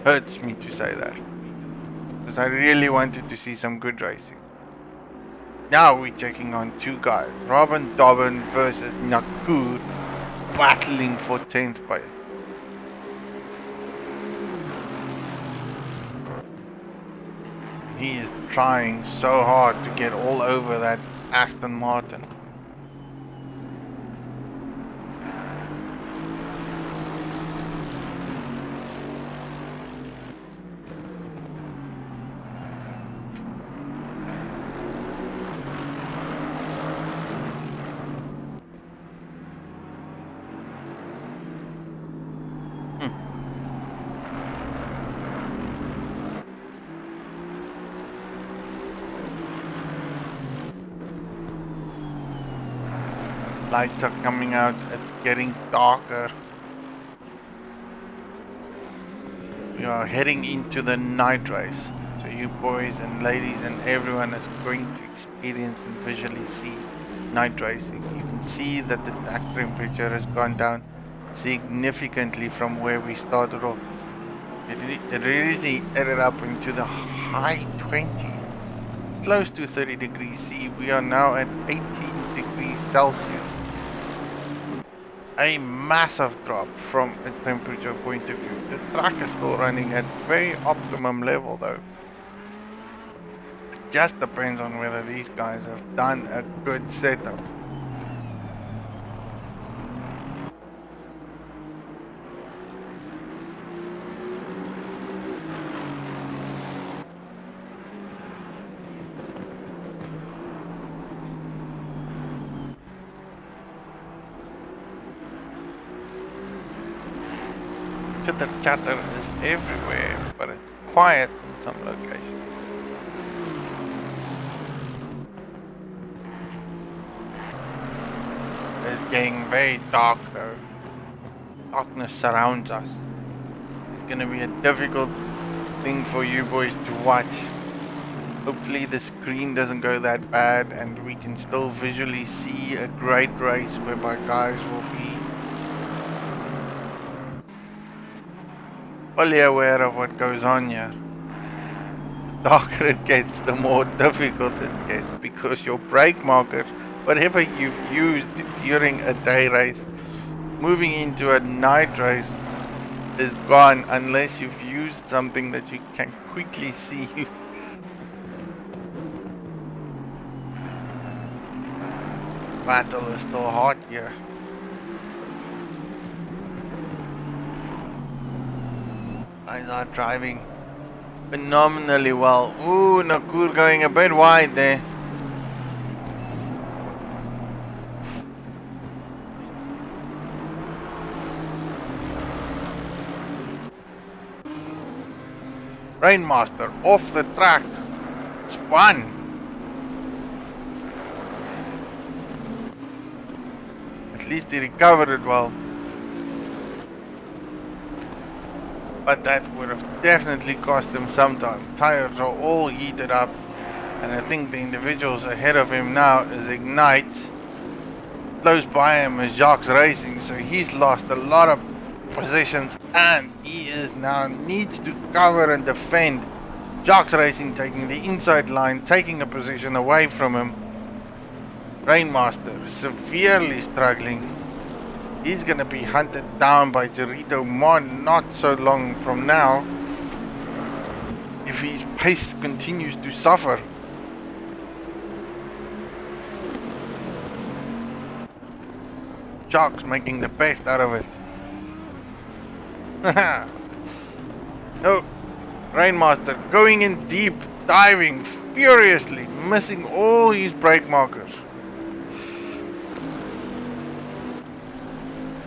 Hurts me to say that, because I really wanted to see some good racing. Now we're checking on two guys. Robin Dobbin versus Nakur, battling for 10th place. He is trying so hard to get all over that Aston Martin. Lights are coming out, it's getting darker. We are heading into the night race. So you boys and ladies and everyone is going to experience and visually see night racing. You can see that the track temperature has gone down significantly from where we started off. It really ended up into the high 20s, close to 30 degrees C. We are now at 18 degrees Celsius. A massive drop from a temperature point of view. The track is still running at very optimum level though. It just depends on whether these guys have done a good setup. Chitter chatter is everywhere, but it's quiet in some locations. It's getting very dark though. Darkness surrounds us. It's gonna be a difficult thing for you boys to watch. Hopefully the screen doesn't go that bad and we can still visually see a great race whereby guys will be fully aware of what goes on here. darker it gets, the more difficult it gets, because your brake markers, whatever you've used during a day race, moving into a night race is gone unless you've used something that you can quickly see. Battle is still hot here. Guys are driving phenomenally well. Ooh, Nakur going a bit wide there. Rainmaster off the track. Spun. At least he recovered it well. But that would have definitely cost him some time. Tires are all heated up. And I think the individuals ahead of him now is Ignite. Close by him is Jacques Racing. So he's lost a lot of positions. And he is now needs to cover and defend. Jacques Racing taking the inside line. Taking a position away from him. Rainmaster severely struggling. He's going to be hunted down by Gerito Mon not so long from now if his pace continues to suffer. Sharks making the best out of it. No, Rainmaster going in deep, diving furiously, missing all his brake markers.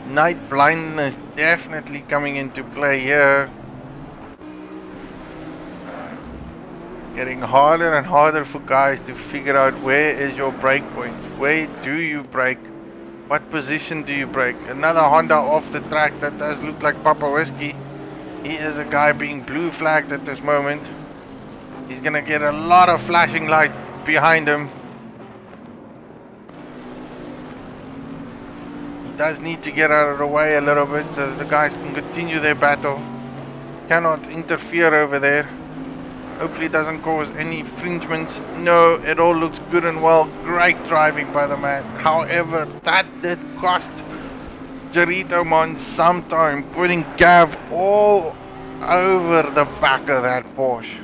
Night blindness definitely coming into play here. Getting harder and harder for guys to figure out where is your brake point. Where do you brake? What position do you brake? Another Honda off the track. That does look like Papa Whiskey. He is a guy being blue flagged at this moment. He's gonna get a lot of flashing lights behind him. Does need to get out of the way a little bit so that the guys can continue their battle. Cannot interfere over there. Hopefully it doesn't cause any infringements. No, it all looks good and well. Great driving by the man. However, that did cost Gerito Mon some time, putting Gav all over the back of that Porsche.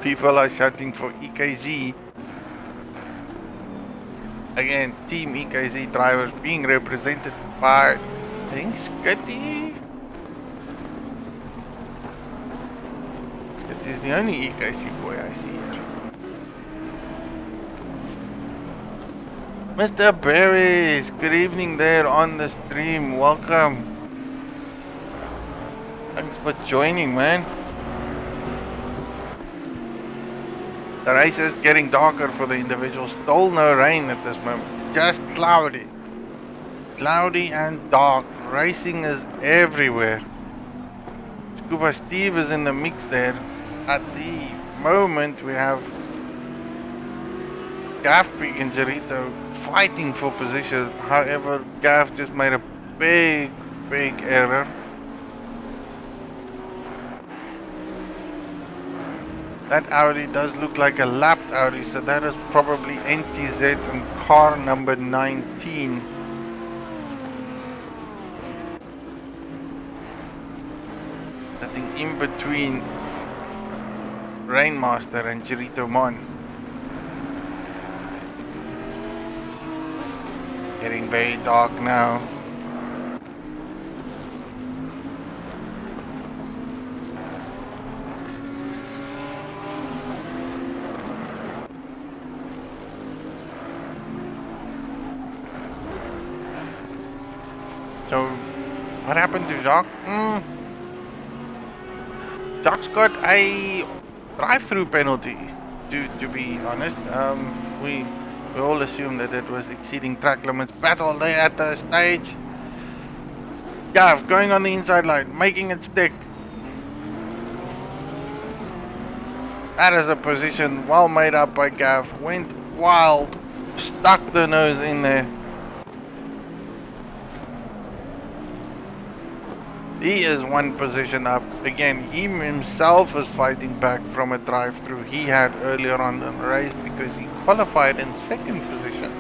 People are shouting for EKZ. Again, Team EKZ drivers being represented by, I think, Skitty. Skitty is the only EKZ boy I see here. Mr. Berries, good evening there on the stream. Welcome. Thanks for joining, man. The race is getting darker for the individuals. Still no rain at this moment. Just cloudy. Cloudy and dark. Racing is everywhere. Scuba Steve is in the mix there. At the moment we have Gaffbeak and Gerito fighting for position. However, Gaff just made a big error. That Audi does look like a lapped Audi, so that is probably NTZ and car number 19. Sitting in between Rainmaster and Gerito Mon. Getting very dark now. So, what happened to Jacques? Jacques got a drive-through penalty, to be honest. We all assumed that it was exceeding track limits. Battle there at the stage. Gav going on the inside line, making it stick. That is a position well made up by Gav. Went wild, stuck the nose in there. He is one position up. Again, he himself is fighting back from a drive-through he had earlier on in the race because he qualified in second position.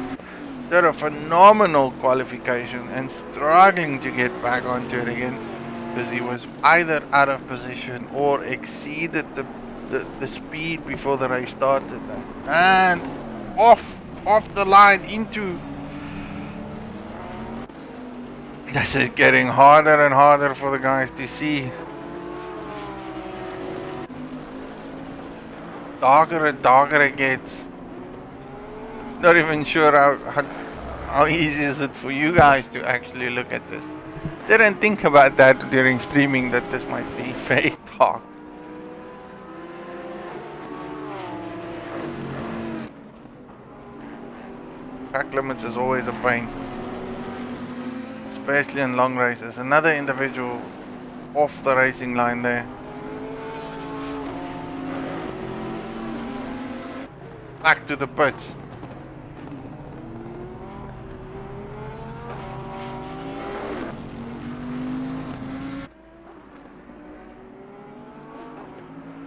Did a phenomenal qualification and struggling to get back onto it again because he was either out of position or exceeded the speed before the race started, and off the line into. This is getting harder and harder for the guys to see. Darker and darker it gets. Not even sure how easy is it for you guys to actually look at this. Didn't think about that during streaming, that this might be very dark. Track limits is always a pain, especially in long races. Another individual off the racing line there. Back to the pits.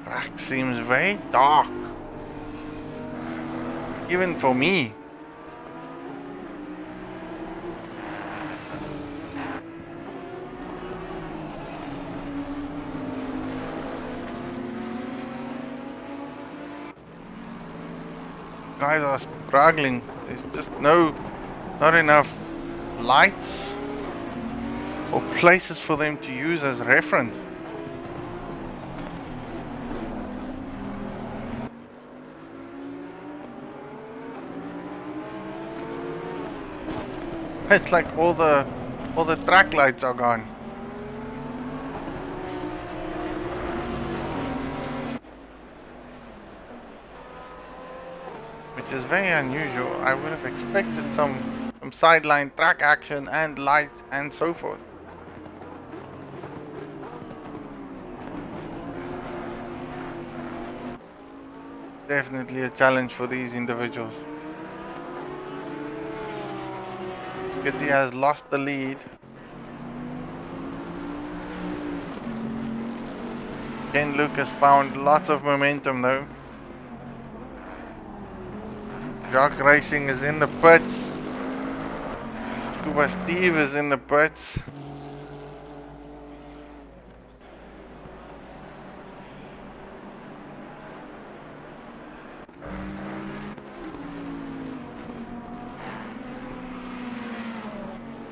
Track seems very dark, even for me. Guys are struggling. There's just not enough lights or places for them to use as reference. It's like all the track lights are gone. Which is very unusual. I would have expected some sideline track action and lights and so forth. Definitely a challenge for these individuals. Skitty has lost the lead. Ken Lucas found lots of momentum though. Jacques Racing is in the pits. Scuba Steve is in the pits.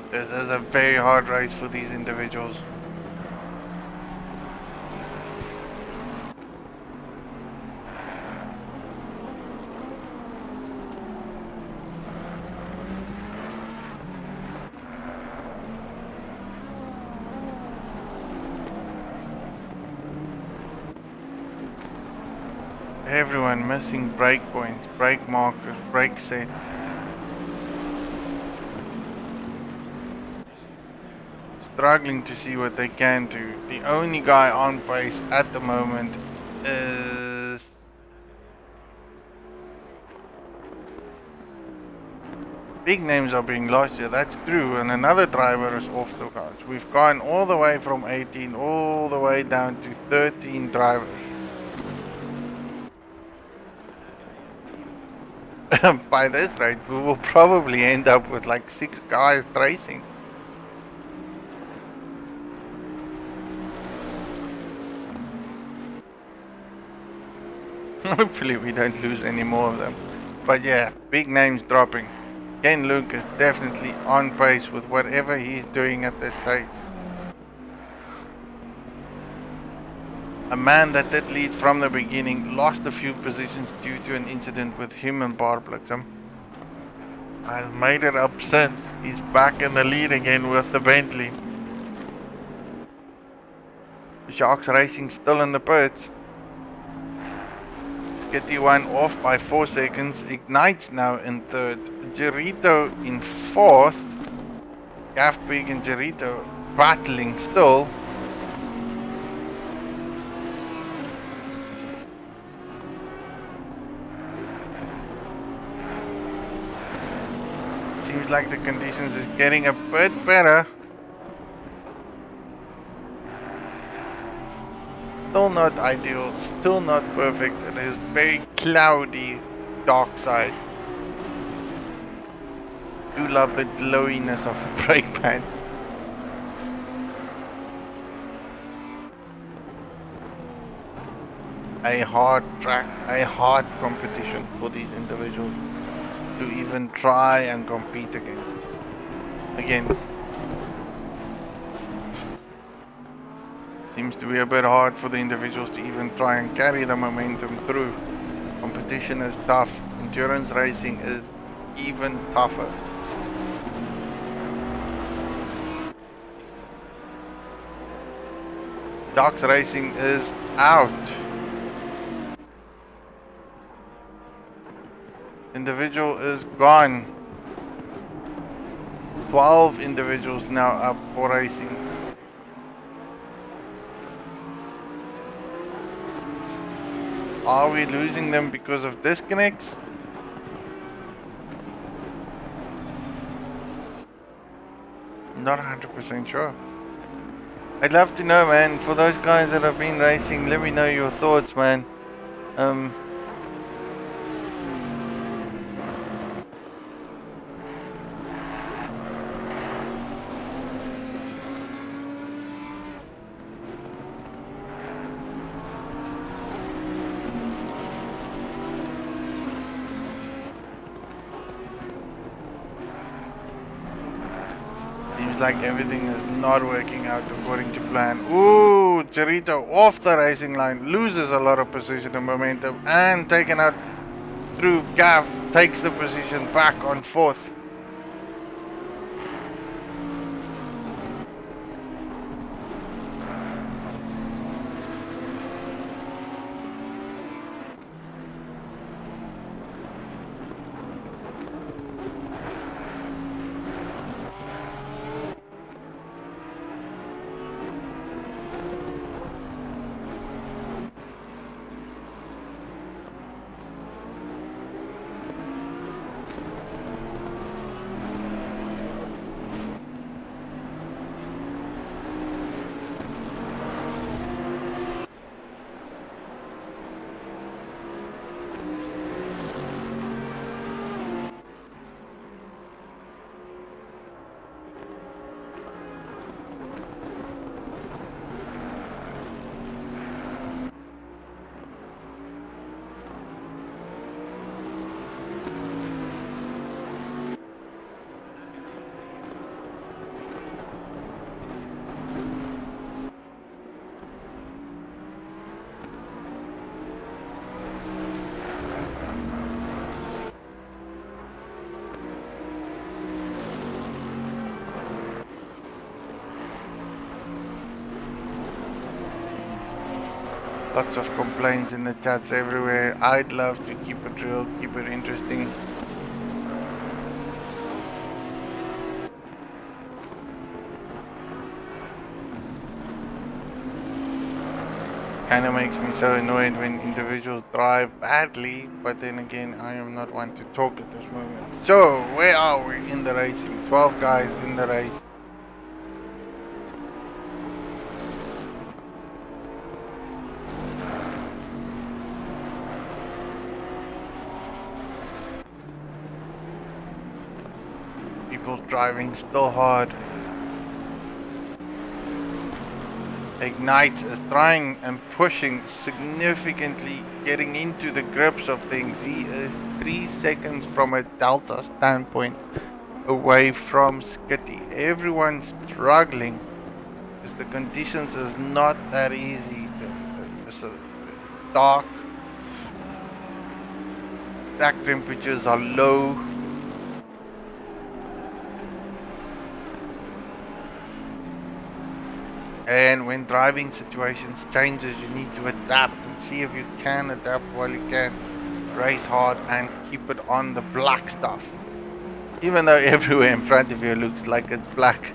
This is a very hard race for these individuals. Everyone missing brake points, brake markers, brake sets. Struggling to see what they can do. The only guy on pace at the moment is big names are being lost here, that's true, and another driver is off the cards. We've gone all the way from 18 all the way down to 13 drivers. By this rate, we will probably end up with like 6 guys racing. Hopefully we don't lose any more of them. But yeah, big names dropping. Ken Lucas definitely on pace with whatever he's doing at this stage. A man that did lead from the beginning lost a few positions due to an incident with him and Barbliksem. Has made it up since. He's back in the lead again with the Bentley. Sharks Racing still in the pits. Skitty one off by 4 seconds. Ignites now in third. Gerito in fourth. Gaff Pig and Gerito battling still. Seems like the conditions is getting a bit better. still not ideal, still not perfect. It is very cloudy, dark side. Do love the glowiness of the brake pads. A hard track, a hard competition for these individuals to even try and compete against. Again, seems to be a bit hard for the individuals to even try and carry the momentum through. Competition is tough. Endurance racing is even tougher. Docks racing is out. Individual is gone. 12 individuals now up for racing. Are we losing them because of disconnects? Not 100% sure. I'd love to know, man. For those guys that have been racing, let me know your thoughts, man. Like everything is not working out according to plan. Ooh, Chirito off the racing line, loses a lot of position and momentum, and taken out through Gav, takes the position back on fourth. Lots of complaints in the chats everywhere. I'd love to keep it real, keep it interesting. Kinda makes me so annoyed when individuals drive badly, but then again, I am not one to talk at this moment. So, where are we in the racing? 12 guys in the race. Driving still hard. Ignite is trying and pushing significantly, getting into the grips of things. He is 3 seconds from a Delta standpoint away from Skitty. Everyone's struggling because the conditions is not that easy. It's dark. Track temperatures are low. And when driving situations changes, you need to adapt and see if you can adapt while you can. Race hard and keep it on the black stuff. Even though everywhere in front of you looks like it's black.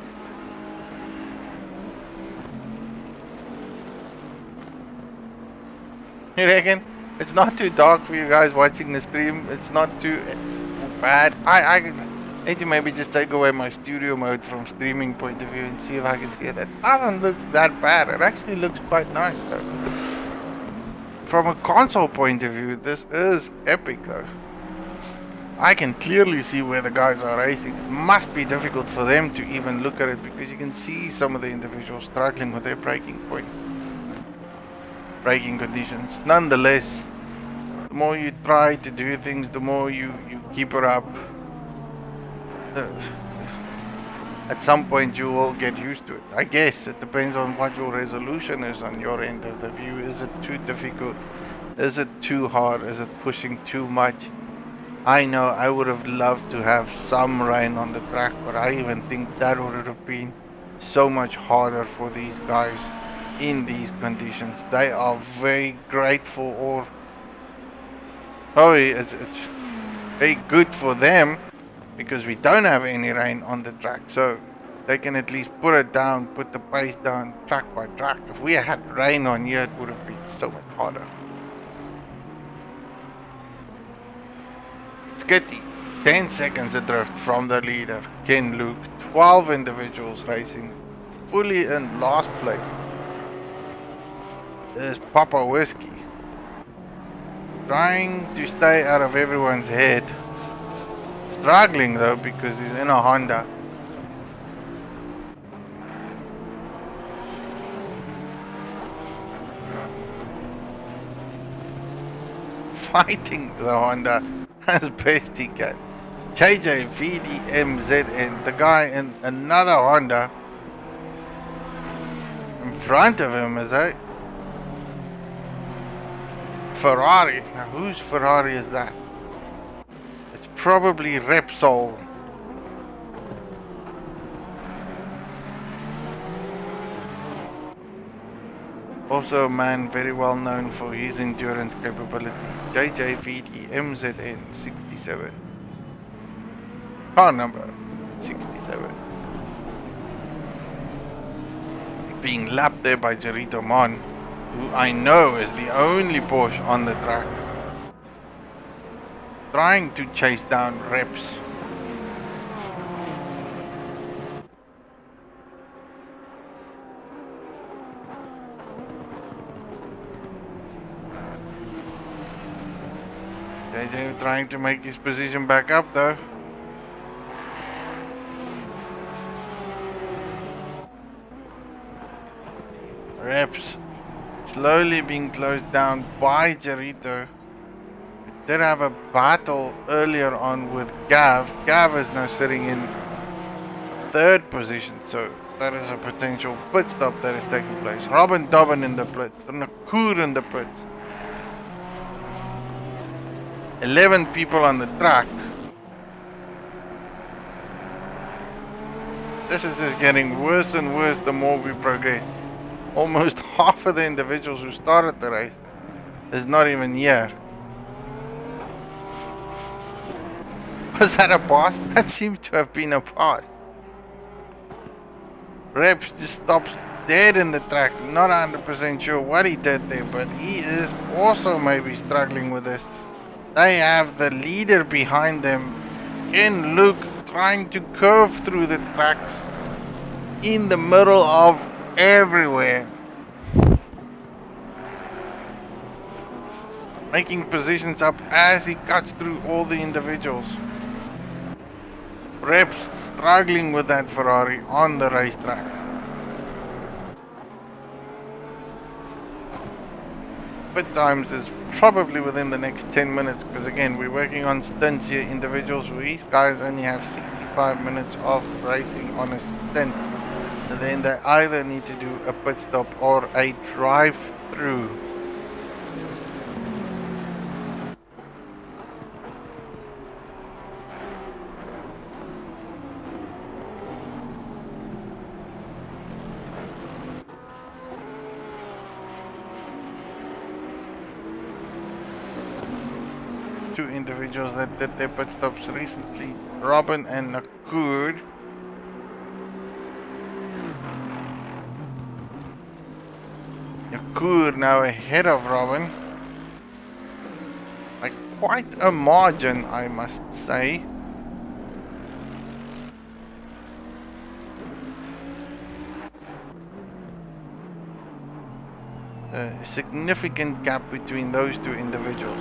You reckon? It's not too dark for you guys watching the stream. It's not too bad. I need to maybe just take away my studio mode from streaming point of view and see if I can see it. It doesn't look that bad. It actually looks quite nice though. from a console point of view, this is epic though. I can clearly see where the guys are racing. It must be difficult for them to even look at it because you can see some of the individuals struggling with their braking points, braking conditions. Nonetheless, the more you try to do things, the more you keep it up. At some point you will get used to it. I guess it depends on what your resolution is on your end of the view. Is it too difficult? Is it too hard? Is it pushing too much? I know I would have loved to have some rain on the track, but I even think that would have been so much harder for these guys in these conditions. They are very grateful, or probably it's very good for them because we don't have any rain on the track, so they can at least put it down, put the pace down track by track. If we had rain on here, it would have been so much harder. Skitty, 10 seconds adrift from the leader, Ken Luke. 12 individuals racing, fully in last place. There's Papa Whiskey, trying to stay out of everyone's head. Struggling though because he's in a Honda. Fighting the Honda as best he can. JJ VDMZN, the guy in another Honda in front of him is a Ferrari. Now whose Ferrari is that? It's probably Repsol. Also a man very well known for his endurance capabilities. JJVD MZN 67. Car number 67. Being lapped there by Jerito Mon, who I know is the only Porsche on the track. Trying to chase down Reps. JJ trying to make his position back up though. Reps slowly being closed down by Jerito. We did have a battle earlier on with Gav. Gav is now sitting in third position, so that is a potential pit stop that is taking place. Robin Dobbin in the pits, Nakur in the pits. 11 people on the track. This is just getting worse and worse the more we progress. Almost half of the individuals who started the race is not even here. Was that a pass? That seems to have been a pass. Reps just stops dead in the track. Not 100% sure what he did there, but he is also maybe struggling with this. They have the leader behind them, Ken Luke, trying to curve through the tracks in the middle of everywhere. Making positions up as he cuts through all the individuals. Reps struggling with that Ferrari on the racetrack. Pit times is probably within the next 10 minutes because again we're working on stints here. Individuals, these guys only have 65 minutes of racing on a stint, and then they either need to do a pit stop or a drive through. Two individuals that did their pit stops recently, Robin and Nakur. Nakur now ahead of Robin by quite a margin, I must say. a significant gap between those two individuals.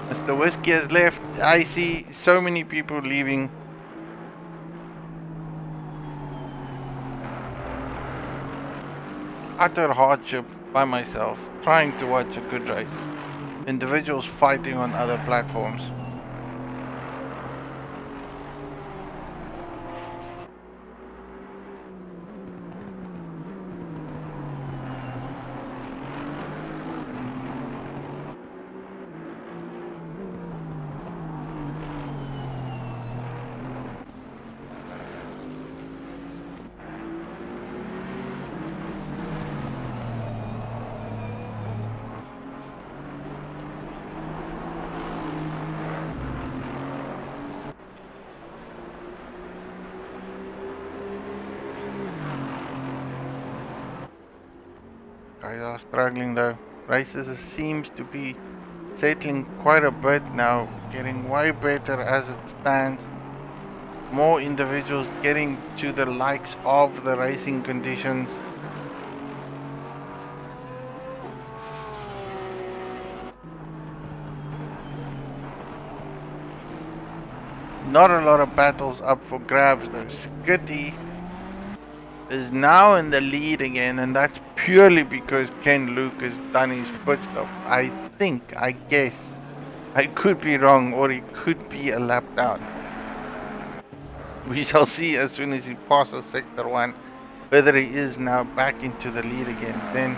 Mr. Whiskey has left. I see so many people leaving. Utter hardship by myself, trying to watch a good race. Individuals fighting on other platforms. Guys are struggling though. Races seems to be settling quite a bit now, getting way better as it stands. More individuals getting to the likes of the racing conditions. Not a lot of battles up for grabs though. Skitty is now in the lead again, and that's purely because Ken Luke has done his pit stop. I guess, I could be wrong, or he could be a lap down. We shall see as soon as he passes sector 1 whether he is now back into the lead again.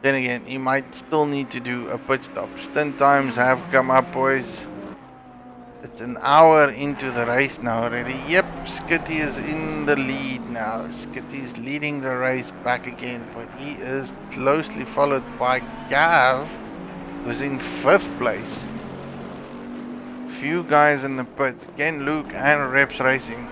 Then again, he might still need to do a pit stop. Stint times have come up, boys. It's an hour into the race now already. Yep, Skitty is in the lead now. Skitty is leading the race back again, but he is closely followed by Gav, who's in 5th place. Few guys in the pit, Ken Luke and Reps Racing.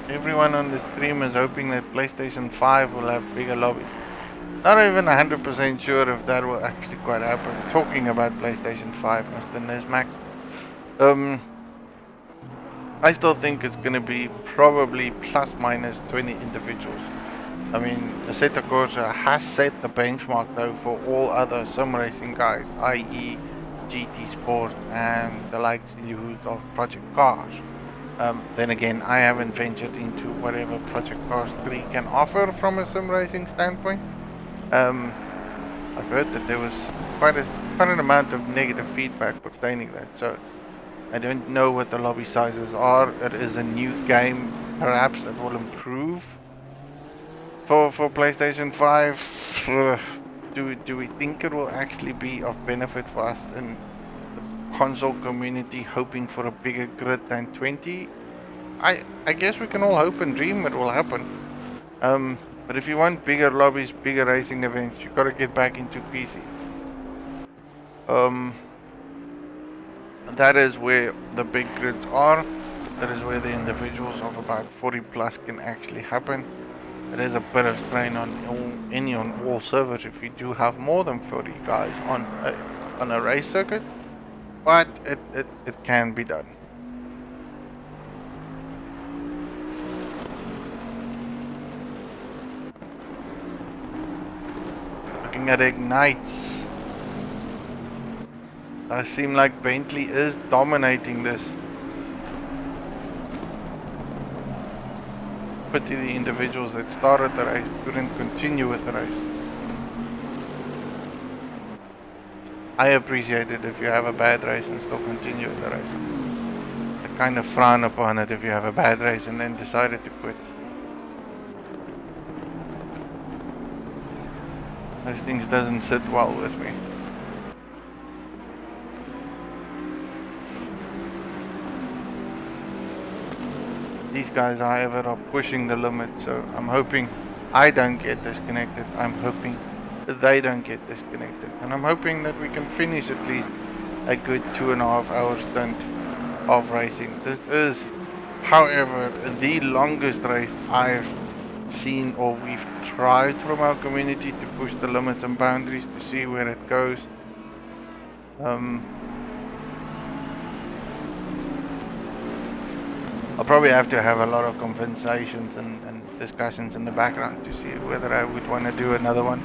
Everyone on the stream is hoping that PlayStation 5 will have bigger lobbies. Not even 100% sure if that will actually quite happen. Talking about PlayStation 5, Mr. Nesmax. I still think it's going to be probably plus minus 20 individuals. I mean, Assetto Corsa has set the benchmark though for all other sim racing guys, i.e. GT Sport and the likes of Project Cars. Then again, I haven't ventured into whatever Project Cars 3 can offer from a sim racing standpoint. I've heard that there was quite an amount of negative feedback pertaining that, so I don't know what the lobby sizes are. It is a new game, perhaps that will improve for PlayStation 5. Do we think it will actually be of benefit for us in the console community, hoping for a bigger grid than 20? I guess we can all hope and dream it will happen. But if you want bigger lobbies, bigger racing events, you gotta get back into PC. That is where the big grids are. That is where the individuals of about 40 plus can actually happen. It is a bit of strain on all servers if you do have more than 40 guys on a race circuit, but it can be done. Looking at Ignites, does seem like Bentley is dominating this. Pity the individuals that started the race couldn't continue with the race. I appreciate it if you have a bad race and still continue with the race. I kind of frown upon it if you have a bad race and then decided to quit. Those things doesn't sit well with me. These guys, however, are pushing the limit, so I'm hoping I don't get disconnected. I'm hoping they don't get disconnected. And I'm hoping that we can finish at least a good 2.5 hour stint of racing. This is, however, the longest race I've seen, or we've tried from our community to push the limits and boundaries to see where it goes. Um, I'll probably have to have a lot of conversations and discussions in the background to see whether I would want to do another one.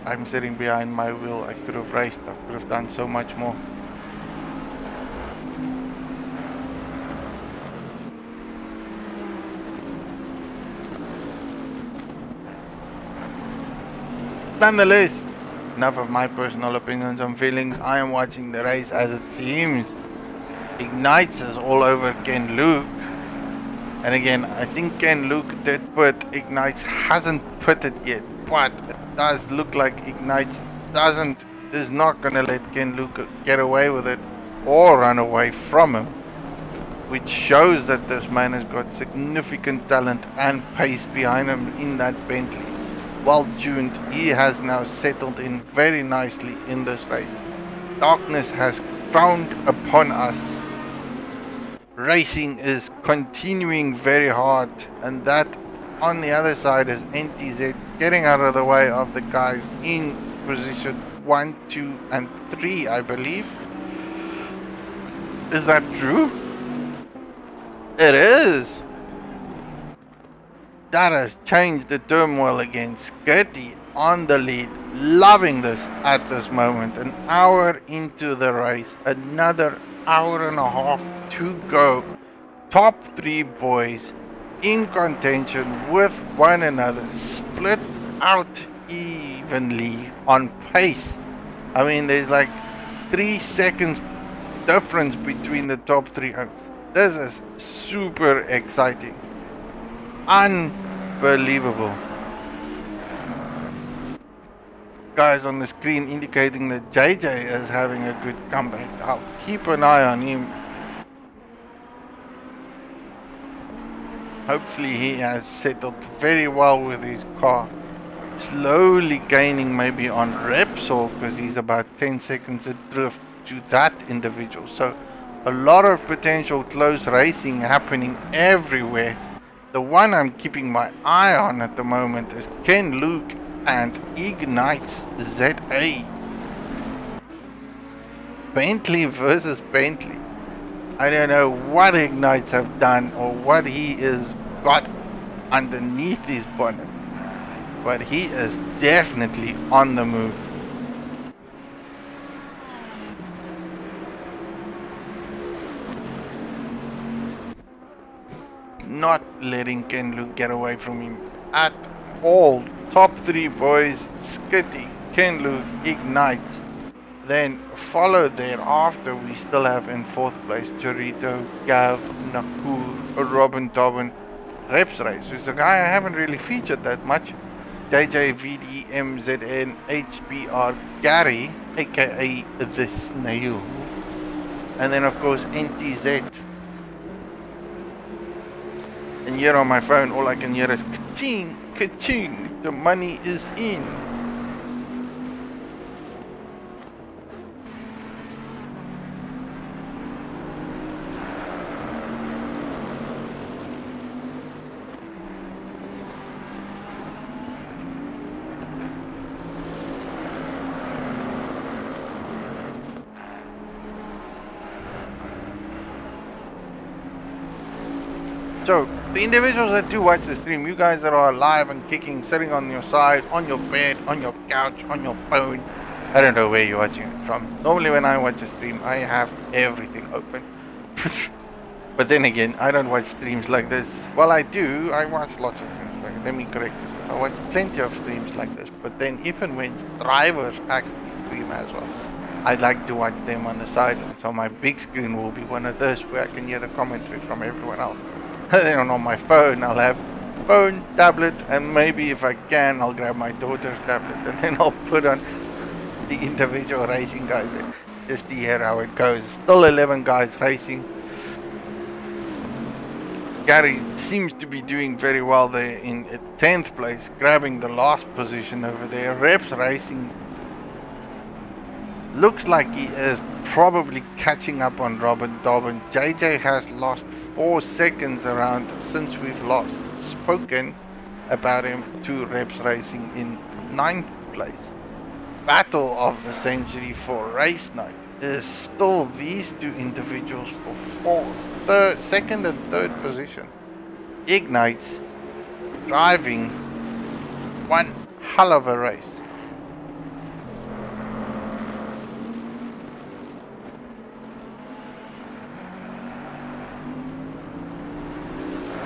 I'm sitting behind my wheel. I could have raced. I could have done so much more. Nonetheless, enough of my personal opinions and feelings. I am watching the race as it seems. Ignites is all over Ken Luke. And again, I think Ken Luke did put. Ignites hasn't put it yet. But it does look like Ignites is not going to let Ken Luke get away with it or run away from him. Which shows that this man has got significant talent and pace behind him in that Bentley. Well tuned, he has now settled in very nicely in this race. Darkness has frowned upon us. Racing is continuing very hard, and that on the other side is NTZ getting out of the way of the guys in position 1, 2 and 3, I believe. Is that true? It is. That has changed the turmoil again. Skitty on the lead, loving this at this moment. An hour into the race, another hour and a half to go. Top 3 boys in contention with one another, split out evenly on pace. I mean, there's like 3 seconds difference between the top 3 oaks. This is super exciting. Unbelievable. Guys on the screen indicating that JJ is having a good comeback. I'll keep an eye on him. Hopefully he has settled very well with his car. Slowly gaining maybe on Repsol because he's about 10 seconds adrift to that individual. So a lot of potential close racing happening everywhere. The one I'm keeping my eye on at the moment is Ken Luke and Ignites ZA. Bentley versus Bentley. I don't know what Ignites have done or what he is got underneath his bonnet, but he is definitely on the move. Not letting Ken Luke get away from him at all. Top 3 boys, Skitty, Ken Luke, Ignite. Then followed thereafter, we still have in 4th place Chorito, Gav, Nakur, Robin Tobin, Reps Race, who's a guy I haven't really featured that much. JJ, VD, MZN, HBR, Gary, aka The Snail. And then of course NTZ. And here on my phone, all I can hear is ka-ching, ka-ching, the money is in. So, the individuals that do watch the stream, you guys that are alive and kicking, sitting on your side, on your bed, on your couch, on your phone. I don't know where you're watching it from. Normally when I watch a stream, I have everything open. But then again, I don't watch streams like this. Well, I do. I watch lots of streams like this. Let me correct this. I watch plenty of streams like this. But then even when drivers actually stream as well, I'd like to watch them on the sideline. So my big screen will be one of those where I can hear the commentary from everyone else. Then on my phone, I'll have phone, tablet, and maybe if I can, I'll grab my daughter's tablet and then I'll put on the individual racing guys and just to hear how it goes. Still 11 guys racing. Gary seems to be doing very well there in 10th place, grabbing the last position over there. Reps Racing looks like he is probably catching up on Robin Dobbin. JJ has lost 4 seconds around since we've last spoken about him to Reps Racing in 9th place. Battle of the century for race night is still these two individuals for second and third position. Ignites driving one hell of a race.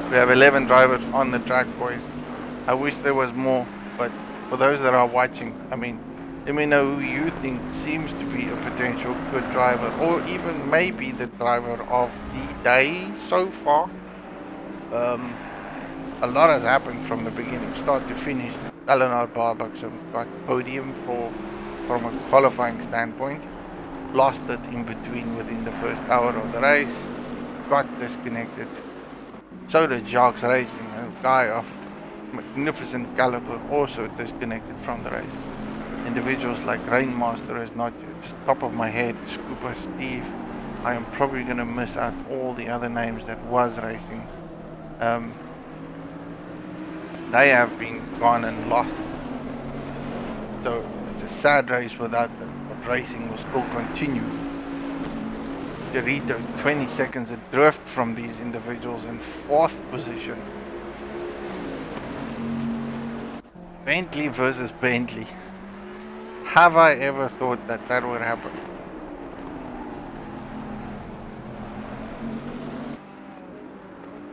We have 11 drivers on the track, boys. I wish there was more, but for those that are watching, I mean, let me know who you think seems to be a potential good driver, or even maybe the driver of the day so far. A lot has happened from the beginning, start to finish. LNR Barbucks got podium from a qualifying standpoint. Lost it in between within the first hour of the race. Got disconnected. So did Jacques Racing, a guy of magnificent caliber, also disconnected from the race. Individuals like Rainmaster is not just top of my head, Scooper Steve. I am probably going to miss out all the other names that was racing. They have been gone and lost. So it's a sad race without them, but racing will still continue. Dorito 20 seconds adrift from these individuals in 4th position. Bentley versus Bentley. Have I ever thought that that would happen?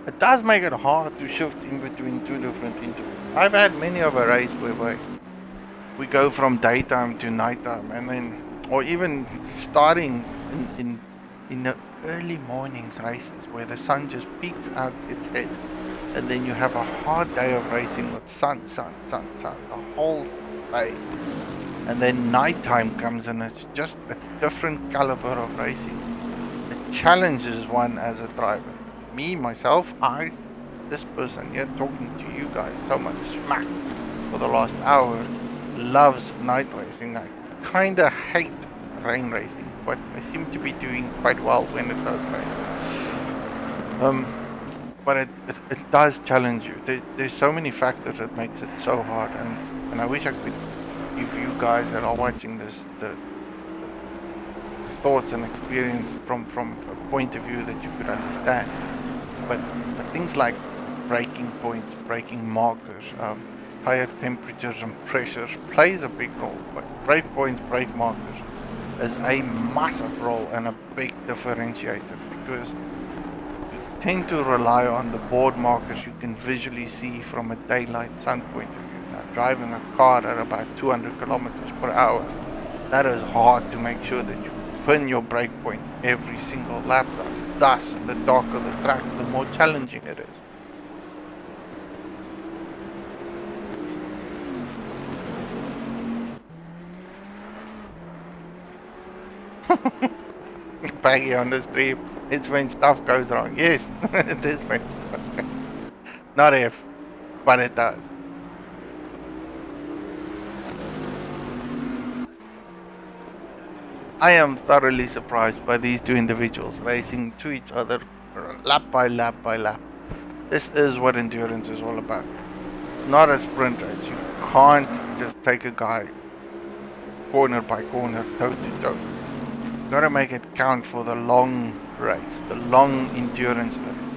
It does make it hard to shift in between two different intervals. I've had many of a race where we go from daytime to nighttime, and then, or even starting in the early mornings races where the sun just peeks out its head, and then you have a hard day of racing with sun the whole day, and then nighttime comes and it's just a different caliber of racing. It challenges one as a driver. Me, myself, this person here talking to you guys so much smack for the last hour, loves night racing. I kinda hate rain racing, but I seem to be doing quite well when it does rain. But it does challenge you. There's so many factors that makes it so hard, and I wish I could give you guys that are watching this the thoughts and experience from a point of view that you could understand. But things like braking points, braking markers, higher temperatures and pressures plays a big role. But brake points, brake markers is a massive role and a big differentiator, because you tend to rely on the board markers you can visually see from a daylight sun point of view. Now, driving a car at about 200 kilometers per hour, that is hard to make sure that you pin your brake point every single lap time. Thus, the darker the track, the more challenging it is. Baggy on the street. It's when stuff goes wrong. Yes, it is when stuff goes wrong. Not if, but it does. I am thoroughly surprised by these two individuals racing to each other lap by lap by lap. This is what endurance is all about. It's not a sprint race. You can't just take a guy corner by corner, toe to toe. You gotta make it count for the long race, the long endurance race.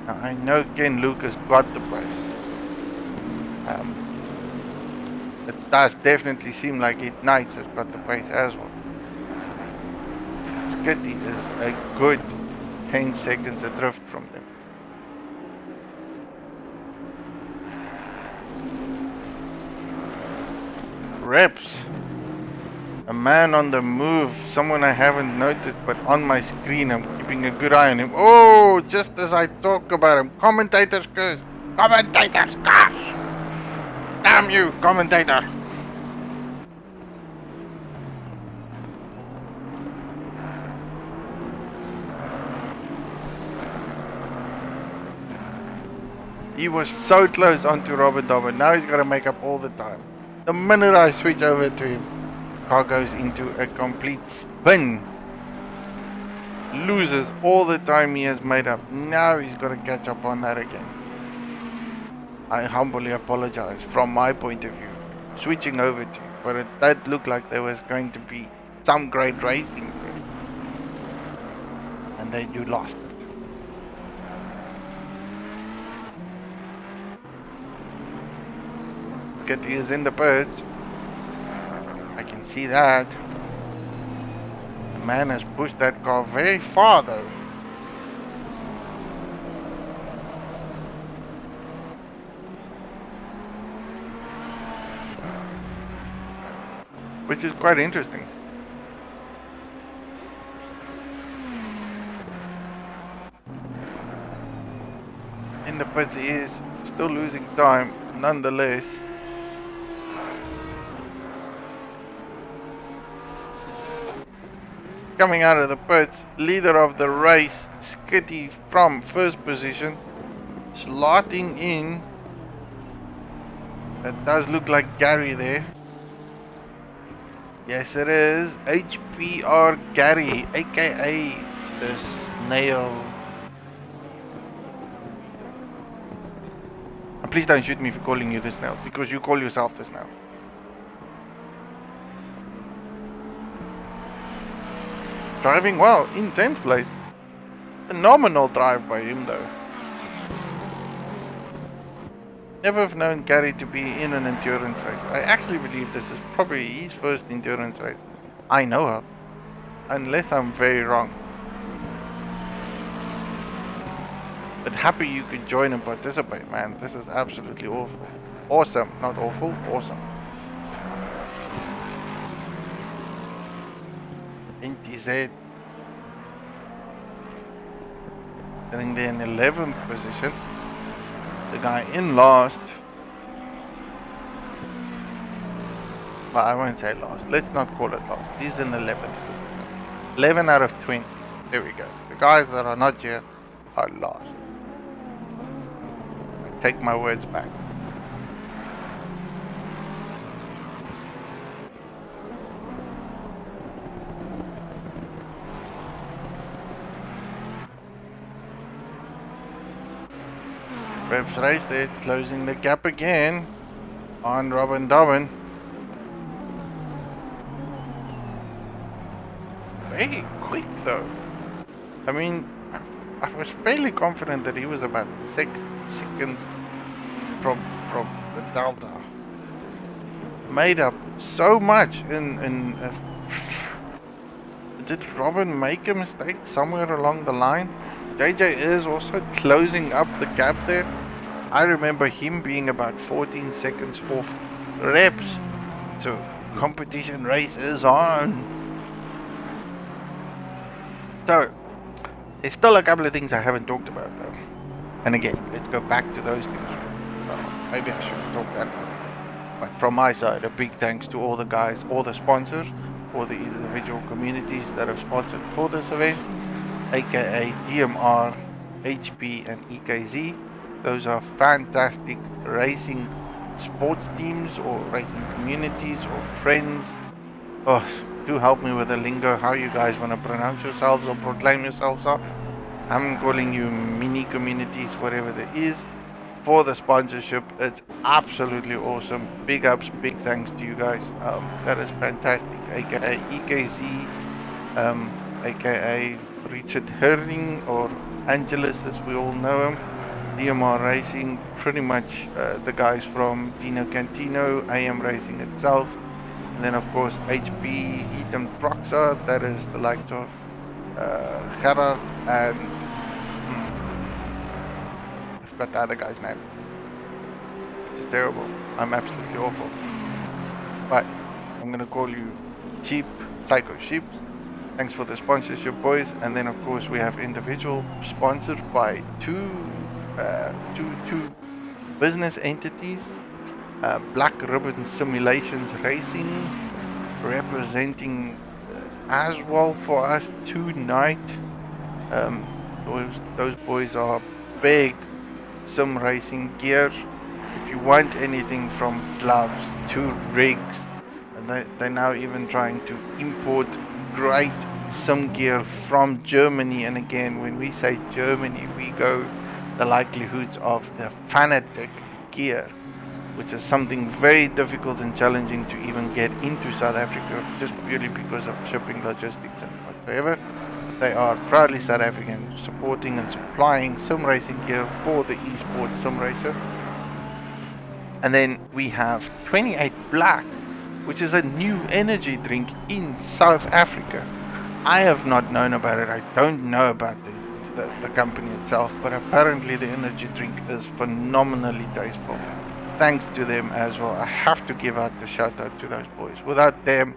Now, I know Ken Lucas got the pace. It does definitely seem like Ignites has got the pace as well. Skitty is a good 10 seconds adrift from them. Reps. A man on the move. Someone I haven't noted, but on my screen I'm keeping a good eye on him. Oh, just as I talk about him. Commentators curse. Commentators curse. Damn you, commentator! He was so close onto Robert Dobber. Now he's got to make up all the time. The minute I switch over to him, car goes into a complete spin. Loses all the time he has made up. Now he's got to catch up on that again. I humbly apologize from my point of view, switching over to you, but it did look like there was going to be some great racing there. And then you lost it. Skitty is in the pits. I can see that. The man has pushed that car very far though. Which is quite interesting. In the pits he is still losing time nonetheless. Coming out of the pits, leader of the race, Skitty from first position, slotting in. That does look like Gary there. Yes, it is. HPR Gary, aka the snail. And please don't shoot me for calling you the snail, because you call yourself the snail. Driving well, in 10th place. Phenomenal drive by him though. Never have known Gary to be in an endurance race. I actually believe this is probably his first endurance race I know of. Unless I'm very wrong. But happy you could join and participate, man. This is absolutely awful. Awesome. Not awful, awesome. NTZ sitting there in 11th position. The guy in last. Well, I won't say last. Let's not call it last. He's in 11th position. 11 out of 20. There we go. The guys that are not here are last. I take my words back. Reps race there, closing the gap again on Robin Dobbin. Very quick though. I mean, I was fairly confident that he was about 6 seconds from the Delta. Made up so much in did Robin make a mistake somewhere along the line? JJ is also closing up the gap there. I remember him being about 14 seconds off reps. So competition race is on. So there's still a couple of things I haven't talked about though. And again, let's go back to those things. Well, maybe I shouldn't talk that much. But from my side, a big thanks to all the guys, all the sponsors, all the individual communities that have sponsored for this event. AKA DMR, HP and EKZ. Those are fantastic racing sports teams or racing communities or friends. Oh, do help me with the lingo, how you guys want to pronounce yourselves or proclaim yourselves are. I'm calling you mini communities, whatever there is, for the sponsorship. It's absolutely awesome. Big ups, big thanks to you guys. That is fantastic. AKA EKZ, AKA Richard Herring, or Angelus as we all know him. DMR Racing, pretty much the guys from Dino Cantino, AM Racing itself. And then of course HP, Heat and Proxa, that is the likes of Gerard and I forgot the other guy's name. It's terrible. I'm absolutely awful. But I'm gonna call you Cheap Psycho Sheeps. Thanks for the sponsorship, boys. And then of course we have individual sponsors by two business entities. Black Ribbon Simulations Racing representing as well for us tonight. Those boys are big sim racing gear. If you want anything from gloves to rigs, and they're now even trying to import great sim gear from Germany. And again, when we say Germany, we go the likelihoods of the Fanatic gear, which is something very difficult and challenging to even get into South Africa, just purely because of shipping logistics and whatsoever. They are proudly South African, supporting and supplying sim racing gear for the esports sim racer. And then we have 28 Black, which is a new energy drink in South Africa. I have not known about it. I don't know about the company itself, but apparently the energy drink is phenomenally tasteful. Thanks to them as well. I have to give out the shout out to those boys. Without them,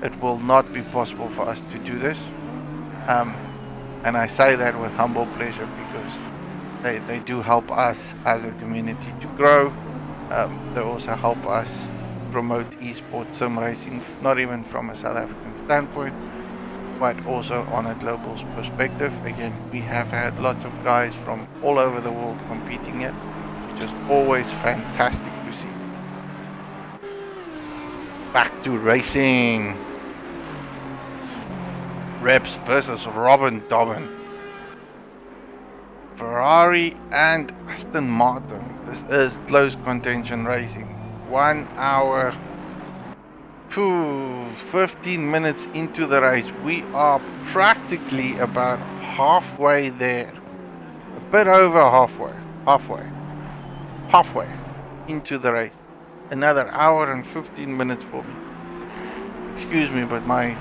it will not be possible for us to do this. And I say that with humble pleasure because they do help us as a community to grow. They also help us promote esports sim racing, not even from a South African standpoint, but also on a global perspective. Again, we have had lots of guys from all over the world competing here, which is always fantastic to see. Back to racing. Reps versus Robin Dobbin. Ferrari and Aston Martin. This is close contention racing. 1 hour, 15 minutes into the race. We are practically about halfway there. A bit over halfway into the race. Another hour and 15 minutes for me. Excuse me, but my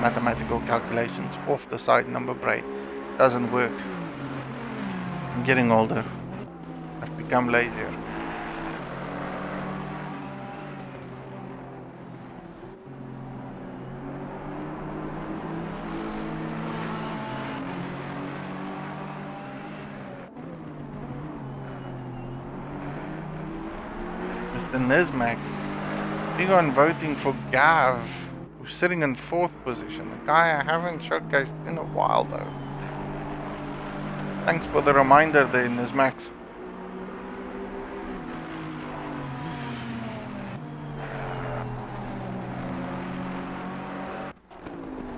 mathematical calculations off the side number brain doesn't work. I'm getting older. I've become lazier. Mr. Nismax, big on voting for Gav, who's sitting in 4th position. A guy I haven't showcased in a while though. Thanks for the reminder there, Nismax.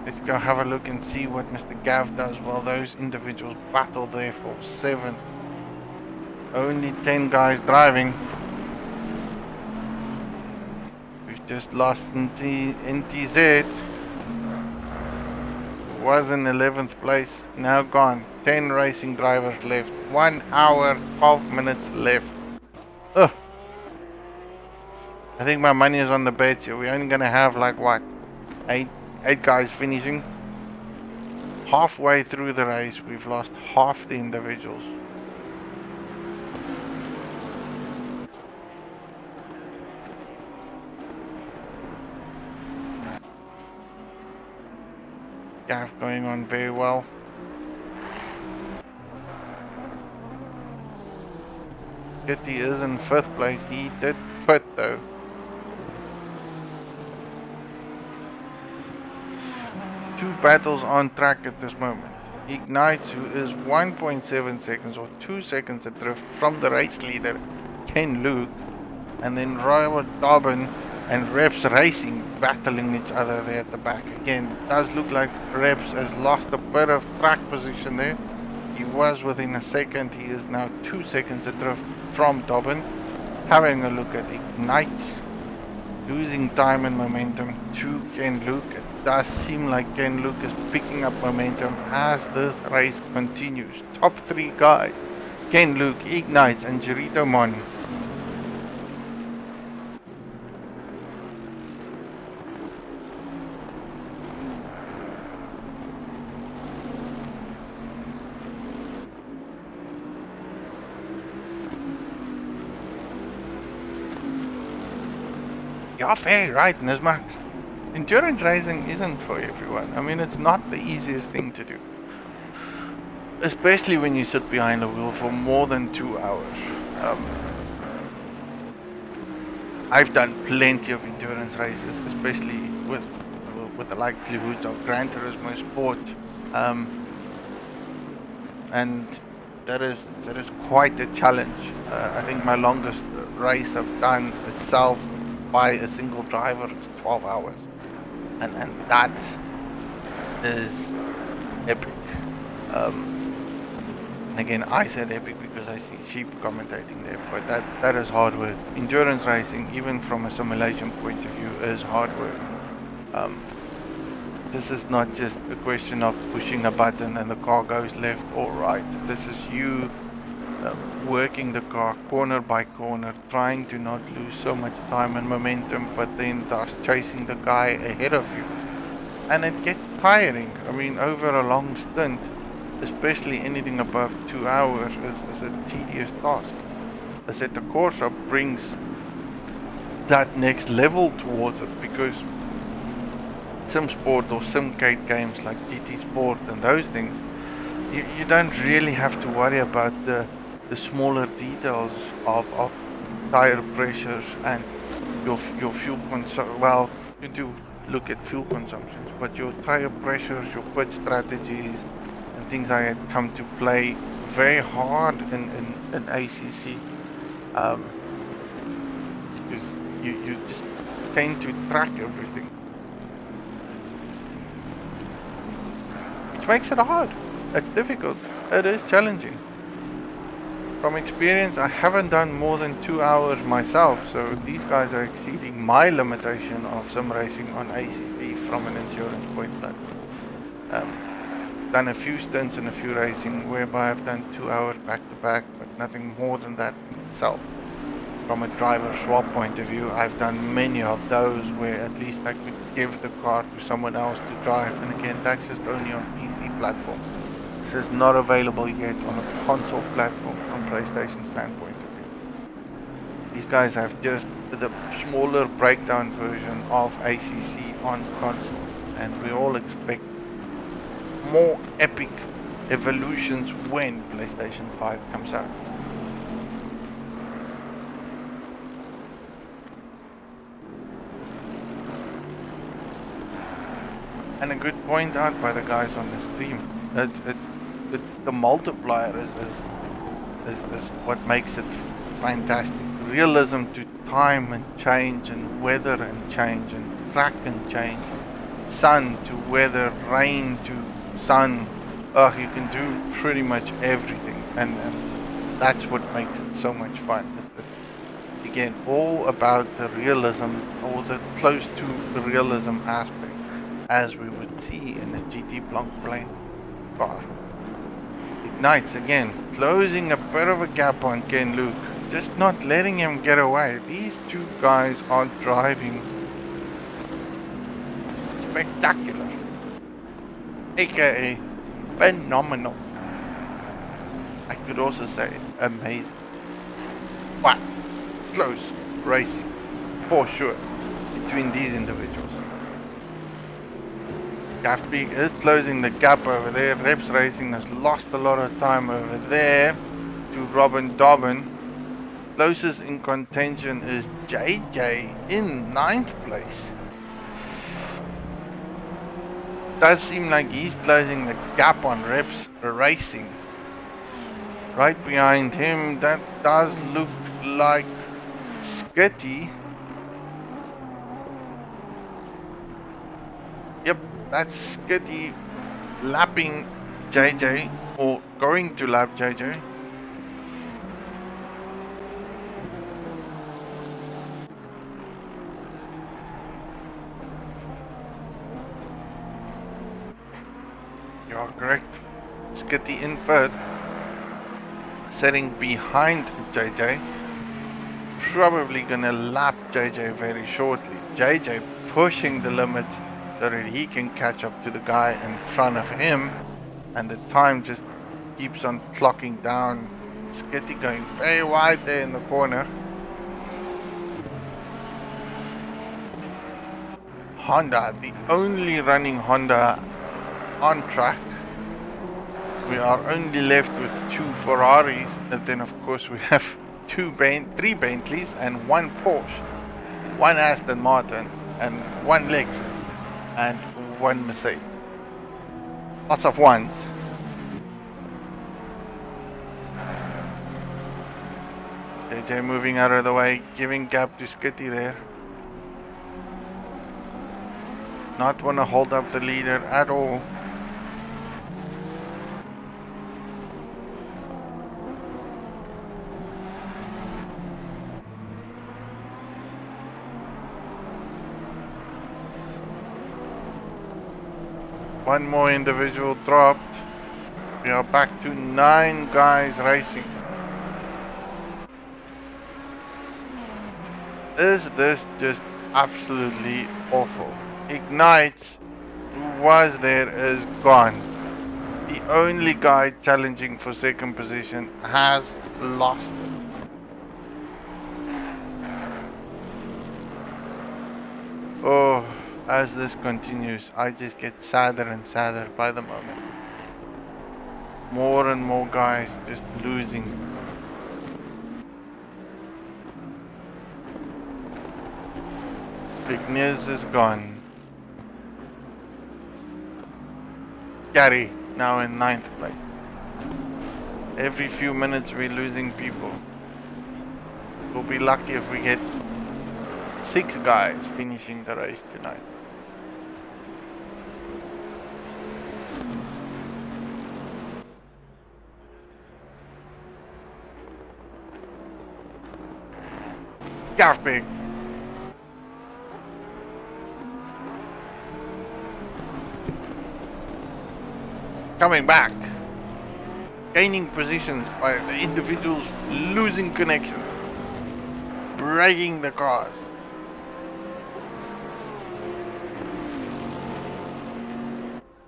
Let's go have a look and see what Mr. Gav does while those individuals battle there for 7th. Only 10 guys driving. We've just lost NTZ. Was in 11th place, now gone. 10 racing drivers left. 1 hour, 12 minutes left. Ugh. I think my money is on the bet here. We're only gonna have like what? 8 guys finishing. Halfway through the race, we've lost half the individuals. Gav going on very well. Skitty is in 5th place. He did quit though. Two battles on track at this moment. Ignites, who is 1.7 seconds or 2 seconds adrift from the race leader, Ken Luke, and then Robert Dobbin and Reps Racing battling each other there at the back. Again, it does look like Reps has lost a bit of track position there. He was within a second. He is now 2 seconds adrift from Dobbin. Having a look at Ignites, losing time and momentum to Ken Luke. It does seem like Ken Luke is picking up momentum as this race continues. Top 3 guys, Ken Luke, Ignites, and Jerito Mon. You're very right, Nismax. Endurance racing isn't for everyone. I mean, it's not the easiest thing to do. Especially when you sit behind the wheel for more than 2 hours. I've done plenty of endurance races, especially with the likelihoods of Gran Turismo Sport. And that is quite a challenge. I think my longest race I've done itself by a single driver is 12 hours. And that is epic. And again, I said epic because I see sheep commentating there, but that is hard work. Endurance racing, even from a simulation point of view, is hard work. This is not just a question of pushing a button and the car goes left or right. This is you working the car corner by corner, trying to not lose so much time and momentum, but then thus chasing the guy ahead of you. And it gets tiring. I mean, over a long stint, especially anything above 2 hours, is a tedious task. Assetto Corsa brings that next level towards it, because sim sport or simcade games like GT Sport and those things, you don't really have to worry about the smaller details of tire pressures and your fuel consumption. Well, you do look at fuel consumptions, but your tire pressures, your pit strategies, and things like that come to play very hard in ACC, because you just tend to track everything, which makes it hard. It's difficult. It is challenging. From experience, I haven't done more than 2 hours myself, so these guys are exceeding my limitation of sim racing on ACC from an endurance point platform. I've done a few stints and a few racing whereby I've done 2 hours back to back, but nothing more than that in itself. From a driver swap point of view, I've done many of those where at least I could give the car to someone else to drive, and again, that's just only on PC platform. This is not available yet on a console platform from PlayStation standpoint of view. These guys have just the smaller breakdown version of ACC on console, and we all expect more epic evolutions when PlayStation 5 comes out. And a good point out by the guys on the stream, the multiplier is what makes it fantastic. Realism to time and change, and weather and change, and track and change, sun to weather, rain to sun. You can do pretty much everything, and that's what makes it so much fun. It's again all about the realism, or the close to the realism aspect, as we would see in a GT Blanc plane car. Ignites again, closing a bit of a gap on Ken Luke, just not letting him get away. These two guys are driving spectacular, aka phenomenal. I could also say amazing. But close racing for sure between these individuals. Gaffbeek is closing the gap over there. Reps Racing has lost a lot of time over there to Robin Dobbin. Closest in contention is JJ in 9th place. Does seem like he's closing the gap on Reps Racing. Right behind him, that does look like Skitty. Yep, that's Skitty lapping JJ, or going to lap JJ. You are correct. Skitty in 3rd, sitting behind JJ. Probably gonna lap JJ very shortly. JJ pushing the limit so that he can catch up to the guy in front of him, and the time just keeps on clocking down. Skitty going very wide there in the corner. Honda, the only running Honda on track. We are only left with 2 Ferraris, and then of course we have 3 Bentleys and 1 Porsche, 1 Aston Martin and 1 Lexus and 1 Mercedes. Lots of ones. JJ moving out of the way, giving gap to Skitty there. Not want to hold up the leader at all. One more individual dropped. We are back to 9 guys racing. Is this just absolutely awful? Ignite, who was there, is gone. The only guy challenging for second position has lost it. Oh, as this continues, I just get sadder and sadder by the moment. More and more guys just losing. Igniz is gone. Gary now in 9th place. Every few minutes we're losing people. We'll be lucky if we get 6 guys finishing the race tonight. Gaffbig. Coming back. Gaining positions by the individuals losing connection. Breaking the cars.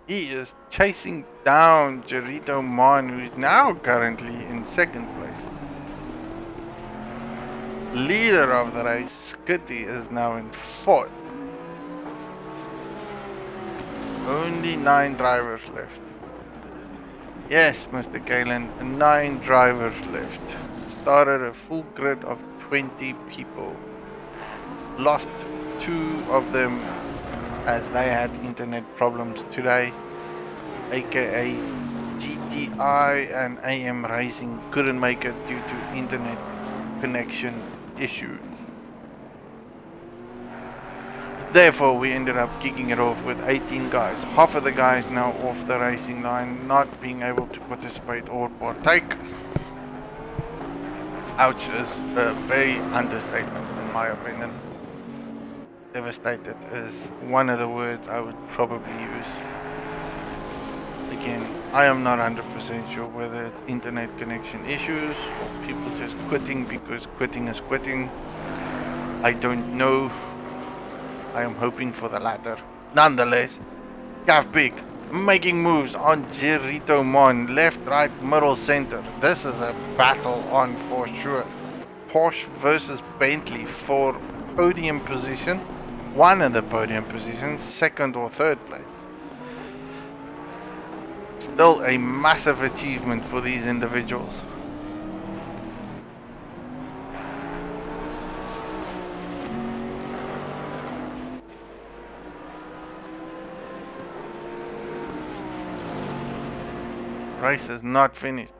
He is chasing down Gerito Mon, who is now currently in 2nd place. Leader of the race, Skitty, is now in 4th. Only 9 drivers left. Yes, Mr. Kalen, 9 drivers left. Started a full grid of 20 people. Lost 2 of them as they had internet problems today, aka GTI and AM Racing couldn't make it due to internet connection issues. Therefore, we ended up kicking it off with 18 guys. Half of the guys now off the racing line, not being able to participate or partake. Ouch is a very understatement in my opinion. Devastated is one of the words I would probably use. Again, I am not 100% sure whether it's internet connection issues or people just quitting because quitting is quitting. I don't know. I am hoping for the latter. Nonetheless, Gav Big making moves on Gerito Mon, left, right, middle, center. This is a battle on for sure. Porsche versus Bentley for podium position. One of the podium positions, 2nd or 3rd place. Still a massive achievement for these individuals. Race is not finished.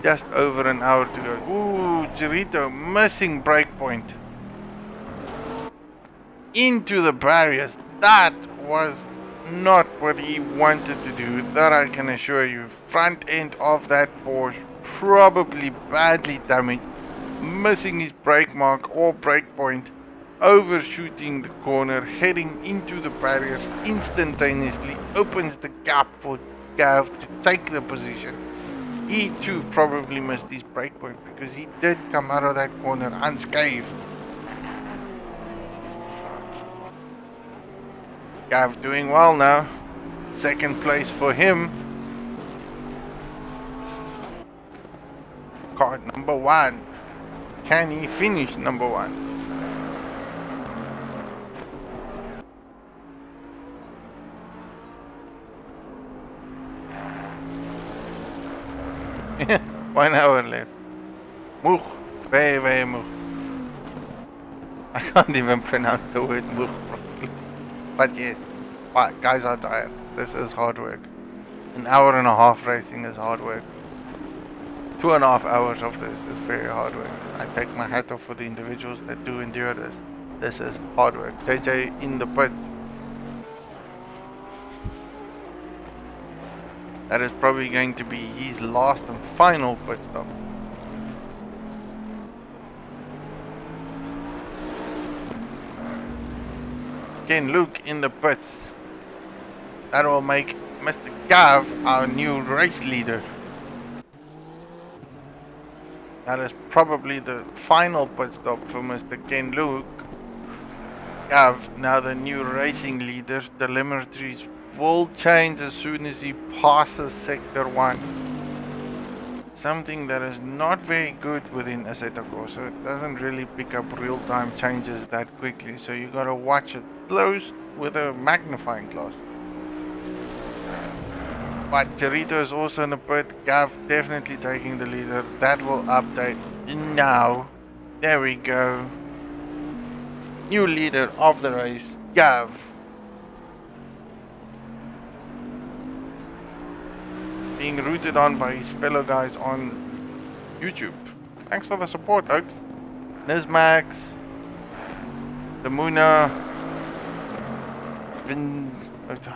Just over an hour to go. Ooh, Gerito missing breakpoint. Into the barriers. That was not what he wanted to do, that I can assure you. Front end of that Porsche probably badly damaged. Missing his brake mark or breakpoint. Overshooting the corner, heading into the barriers instantaneously. Opens the gap for Gav to take the position. He too probably missed his breakpoint because he did come out of that corner unscathed. Gav doing well now. 2nd place for him. Card number 1. Can he finish number 1? One hour left. Moeg. Very, very moeg. I can't even pronounce the word moeg properly. But yes, guys are tired. This is hard work. An hour and a half racing is hard work. 2.5 hours of this is very hard work. I take my hat off for the individuals that do endure this. This is hard work. JJ in the pits. That is probably going to be his last and final pit stop. Ken Luke in the pits. That will make Mr. Gav our new race leader. That is probably the final pit stop for Mr. Ken Luke. Gav, now the new racing leader. Telemetries will change as soon as he passes Sector 1. Something that is not very good within Assetto Corsa. It doesn't really pick up real-time changes that quickly, so you gotta watch it close with a magnifying glass. But Charito is also in the pit. Gav definitely taking the leader. That will update now. There we go. New leader of the race, Gav. Being rooted on by his fellow guys on YouTube. Thanks for the support, Oaks. Nizmax, Damuna,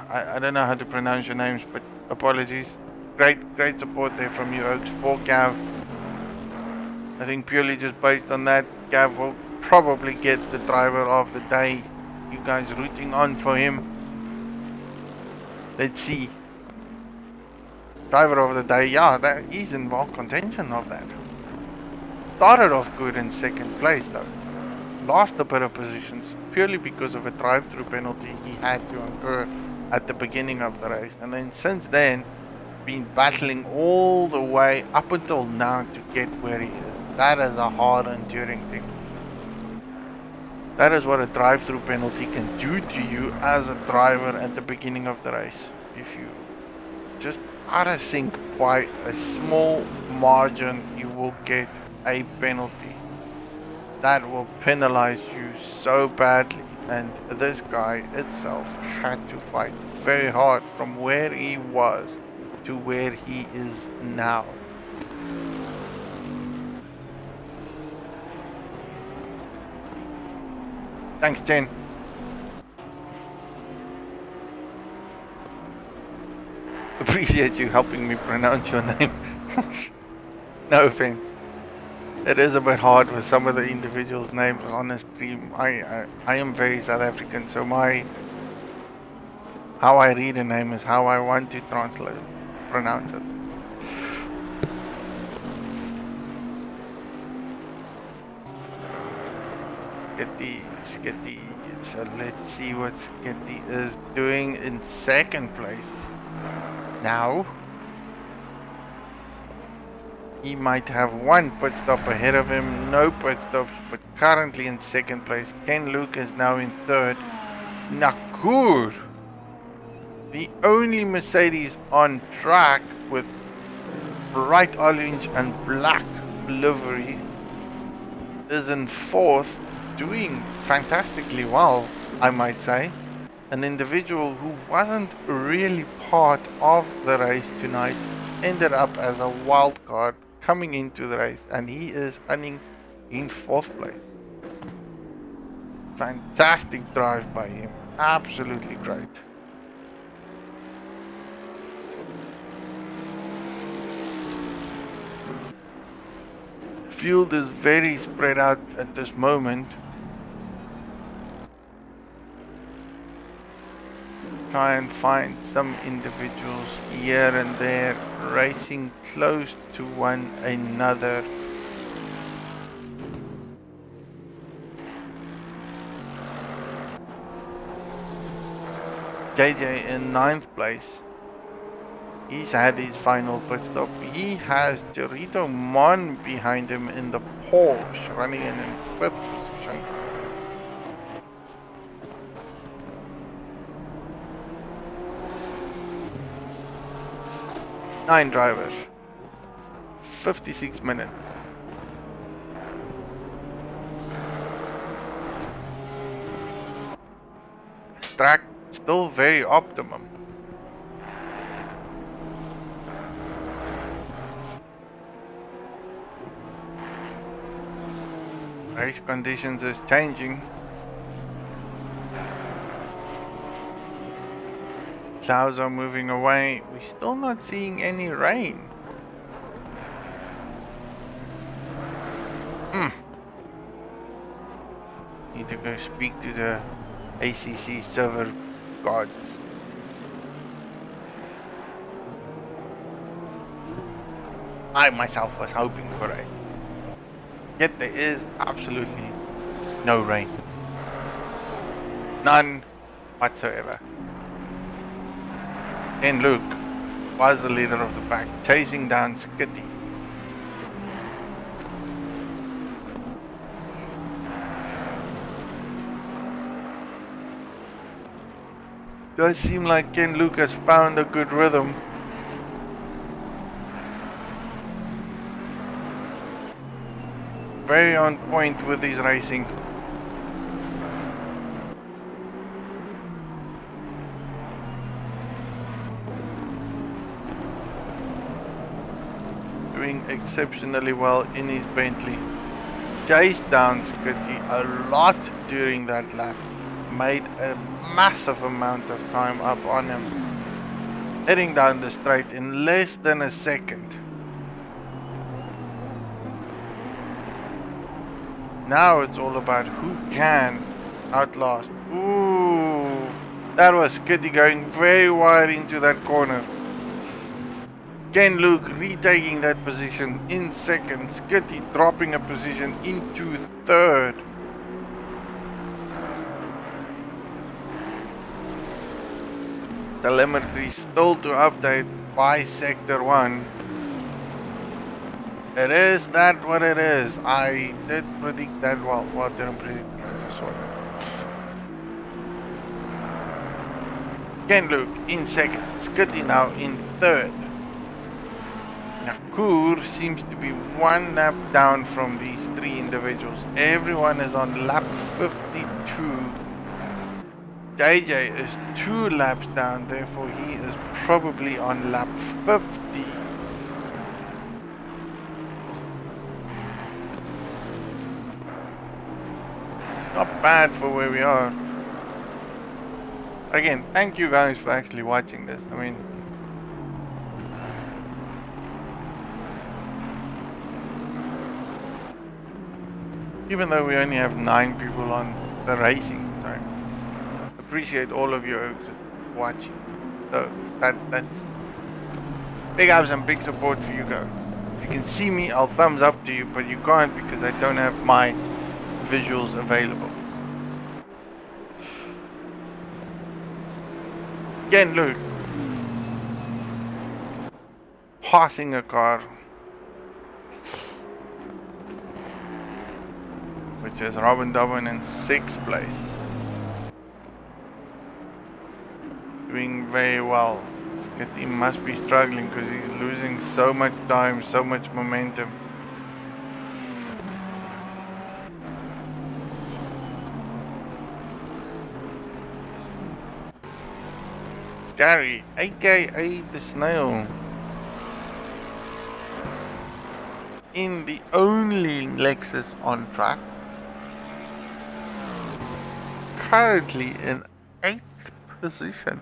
I don't know how to pronounce your names, but apologies. Great support there from you, Oaks, for Gav. I think purely just based on that, Gav will probably get the driver of the day. You guys rooting on for him. Let's see. Driver of the day, yeah, that he's in well contention of that. Started off good in second place though. Lost a bit of positions purely because of a drive-through penalty he had to incur at the beginning of the race, and then since then been battling all the way up until now to get where he is. That is a hard enduring thing. That is what a drive-through penalty can do to you as a driver at the beginning of the race. If you just out of sync by a small margin, you will get a penalty. That will penalize you so badly, and this guy itself had to fight very hard from where he was to where he is now. Thanks, Jen. Appreciate you helping me pronounce your name. No offense. It is a bit hard with some of the individuals' names on the stream. I am very South African, so how I read a name is how I want to pronounce it. Skitty. So let's see what Skitty is doing in second place. Now, he might have one pit stop ahead of him, no pit stops, but currently in second place. Ken Luke is now in third. Nakur, the only Mercedes on track with bright orange and black livery, is in fourth, doing fantastically well, I might say. An individual who wasn't really part of the race tonight ended up as a wild card coming into the race, and he is running in fourth place. Fantastic drive by him, absolutely great. Field is very spread out at this moment. Try and find some individuals here and there racing close to one another. JJ in 9th place. He's had his final pit stop. He has Dorito Mon behind him in the Porsche, running in 5th position. Nine drivers, 56 minutes. Track still very optimum. Race conditions is changing. Clouds are moving away. We're still not seeing any rain. Need to go speak to the ACC server gods. I myself was hoping for rain. Yet there is absolutely no rain. None whatsoever. And Luke was the leader of the pack, chasing down Skitty. Does seem like Ken Luke has found a good rhythm. Very on point with his racing. Doing exceptionally well in his Bentley. Chased down Skitty a lot during that lap. Made a massive amount of time up on him. Heading down the straight in less than a second. Now it's all about who can outlast. Ooh, that was Skitty going very wide into that corner. Ken Luke retaking that position in second. Skitty dropping a position into third. Telemetry still to update by sector 1. It is that what it is. I did predict that. Well, didn't predict it. I just saw it. Ken Luke in second. Skitty now in third. Nakur seems to be one lap down from these three individuals. Everyone is on lap 52. JJ is 2 laps down, therefore he is probably on lap 50. Not bad for where we are. Again, thank you guys for actually watching this. I mean, even though we only have 9 people on the racing time, appreciate all of you watching. So that's big ups and big support for you guys. If you can see me, I'll thumbs up to you, but you can't because I don't have my visuals available. Again, Luke passing a car which is Robin Dobbin in 6th place. Doing very well. Skitty must be struggling because he's losing so much time, so much momentum. Gary, aka the Snail, in the only Lexus on track, currently in 8th position.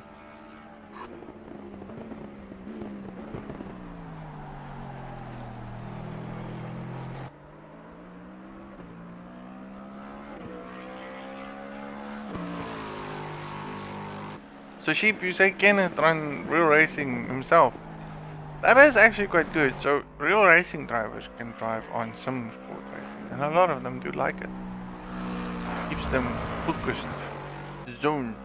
So Sheep, you say Kenneth run real racing himself. That is actually quite good. So real racing drivers can drive on some sport racing, and a lot of them do like it. Keeps them focused, zoned.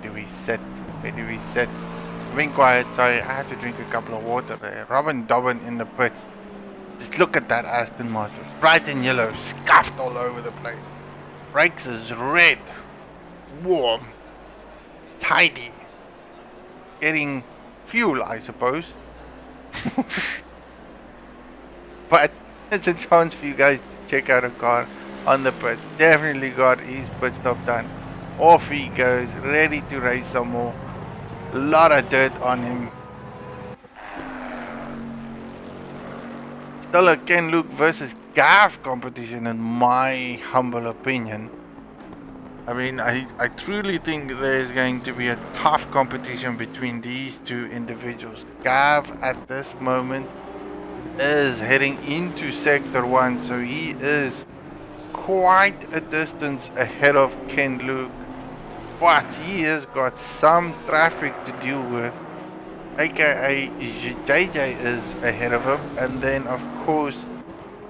do we sit? Where do we sit? Being quiet, sorry, I had to drink a couple of water there. Robin Dobbin in the pits. Just look at that Aston Martin. Bright and yellow, scuffed all over the place. Brakes is red. Warm. Tidy. Getting fuel, I suppose. But it's a chance for you guys to check out a car on the pits. Definitely got his pit stop done. Off he goes, ready to race some more. A lot of dirt on him. Still a Ken Luke versus Gav competition in my humble opinion. I mean, I truly think there's going to be a tough competition between these two individuals. Gav at this moment is heading into Sector 1, so he is quite a distance ahead of Ken Luke. But he has got some traffic to deal with, aka JJ is ahead of him, and then of course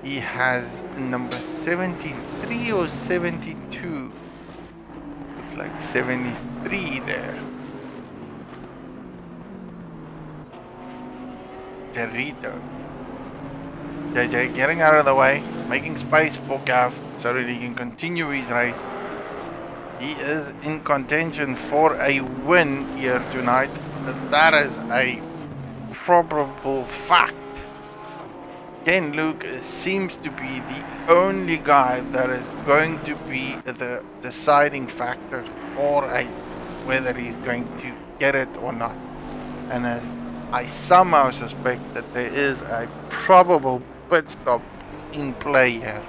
he has number 73 or 72, looks like 73 there. Jarito. JJ getting out of the way, making space for Gav so that he can continue his race. He is in contention for a win here tonight. That is a probable fact. Ken Luke seems to be the only guy that is going to be the deciding factor, or whether he's going to get it or not. And I somehow suspect that there is a probable pit stop in play here.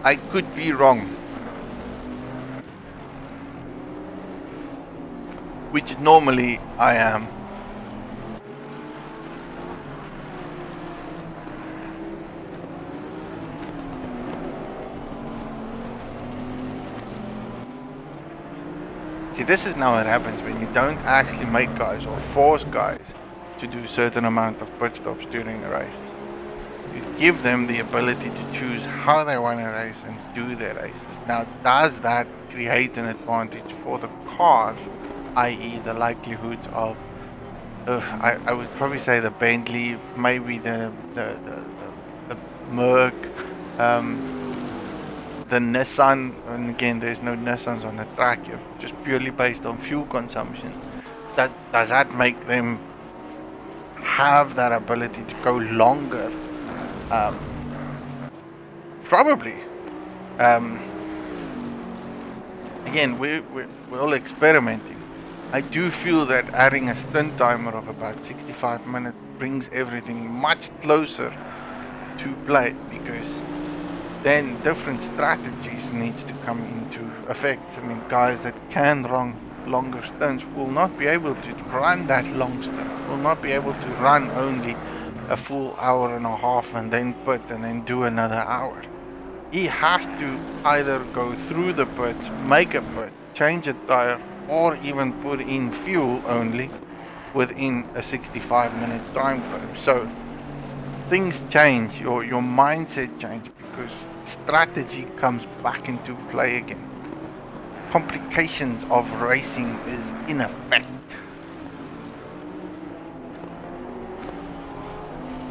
I could be wrong, which normally I am. See, this is now what happens when you don't actually make guys or force guys to do a certain amount of pit stops during a race. You give them the ability to choose how they want to race and do their races. Now, does that create an advantage for the cars, i.e. the likelihood of, I would probably say the Bentley, maybe the Merc, the Nissan, and again there's no Nissans on the track here, just purely based on fuel consumption. Does that make them have that ability to go longer? Probably. Again, we're all experimenting. I do feel that adding a stint timer of about 65 minutes brings everything much closer to play, because then different strategies needs to come into effect. I mean, guys that can run longer stunts will not be able to run that long stunt, will not be able to run only a full hour and a half and then pit and then do another hour. He has to either go through the pits, make a pit, change a tire, or even put in fuel only within a 65-minute time frame. So things change, your mindset change, because strategy comes back into play again. Complications of racing is in effect.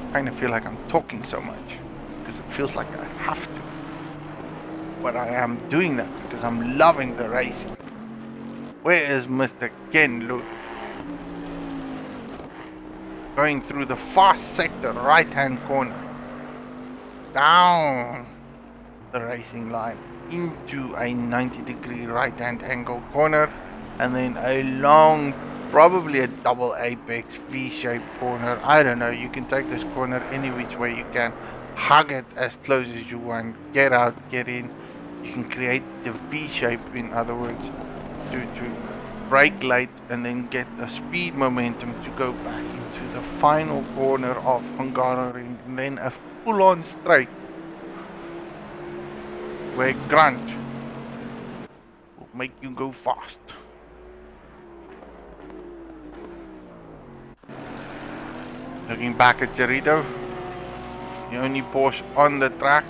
I kind of feel like I'm talking so much because it feels like I have to, but I am doing that because I'm loving the racing. Where is Mr. Ken Luke? Going through the fast sector, right hand corner, down the racing line into a 90-degree right hand angle corner, and then a long, probably a double apex V-shaped corner. I don't know, you can take this corner any which way you can, hug it as close as you want, get out, get in. You can create the V-shape, in other words, to brake late and then get the speed momentum to go back into the final corner of Hungaroring, and then a full-on straight where Gran will make you go fast. Looking back at Jarito, the only Porsche on the track,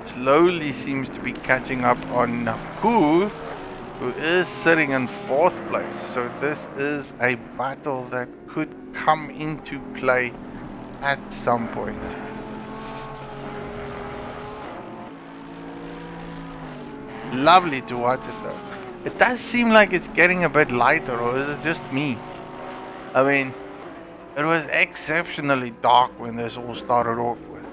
slowly seems to be catching up on Naku, who is sitting in 4th place. So this is a battle that could come into play at some point. Lovely to watch it though. It does seem like it's getting a bit lighter, or is it just me? I mean, it was exceptionally dark when this all started off with.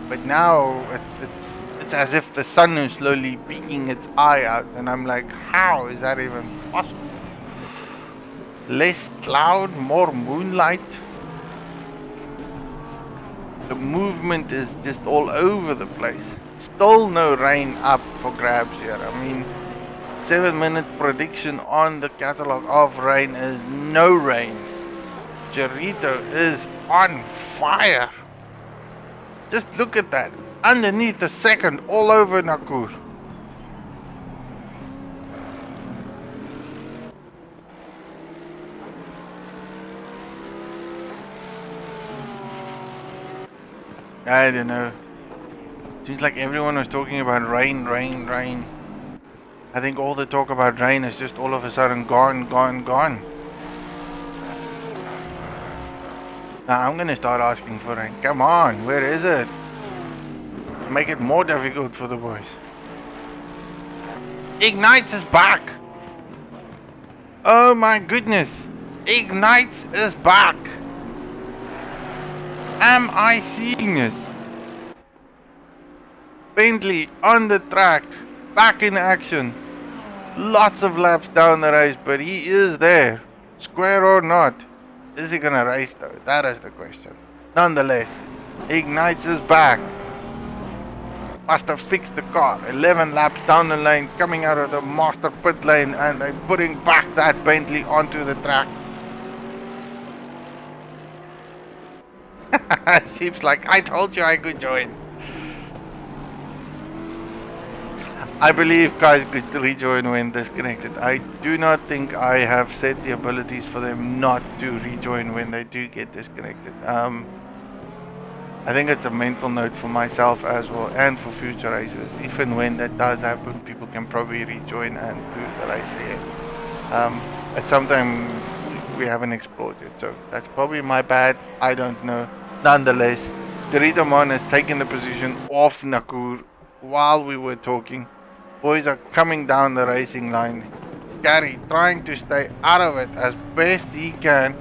But now it's as if the sun is slowly peeking its eye out, and I'm like, how is that even possible? Less cloud, more moonlight. The movement is just all over the place. Still no rain up for grabs here. I mean, 7-minute prediction on the catalog of rain is no rain. Gerito is on fire. Just look at that. Underneath the second, all over Nakur. I don't know. Seems like everyone was talking about rain, rain, rain. I think all the talk about rain is just all of a sudden gone, gone, gone. Now I'm gonna start asking for rain. Come on, where is it? Make it more difficult for the boys. Ignites is back! Oh my goodness! Ignites is back! Am I seeing this? Bentley on the track, back in action. Lots of laps down the race, but he is there. Square or not. Is he gonna race though? That is the question. Nonetheless, Ignites is back. Must have fixed the car. 11 laps down the lane, coming out of the master pit lane, and they're putting back that Bentley onto the track. Sheep's like, I told you I could join. I believe guys could rejoin when disconnected. I do not think I have set the abilities for them not to rejoin when they do get disconnected. I think it's a mental note for myself as well, and for future races. If and when that does happen, people can probably rejoin and do the race again. It's something we haven't explored yet, so that's probably my bad. I don't know. Nonetheless, Dorito Mon has taken the position off Nakur while we were talking. Boys are coming down the racing line. Gary trying to stay out of it as best he can.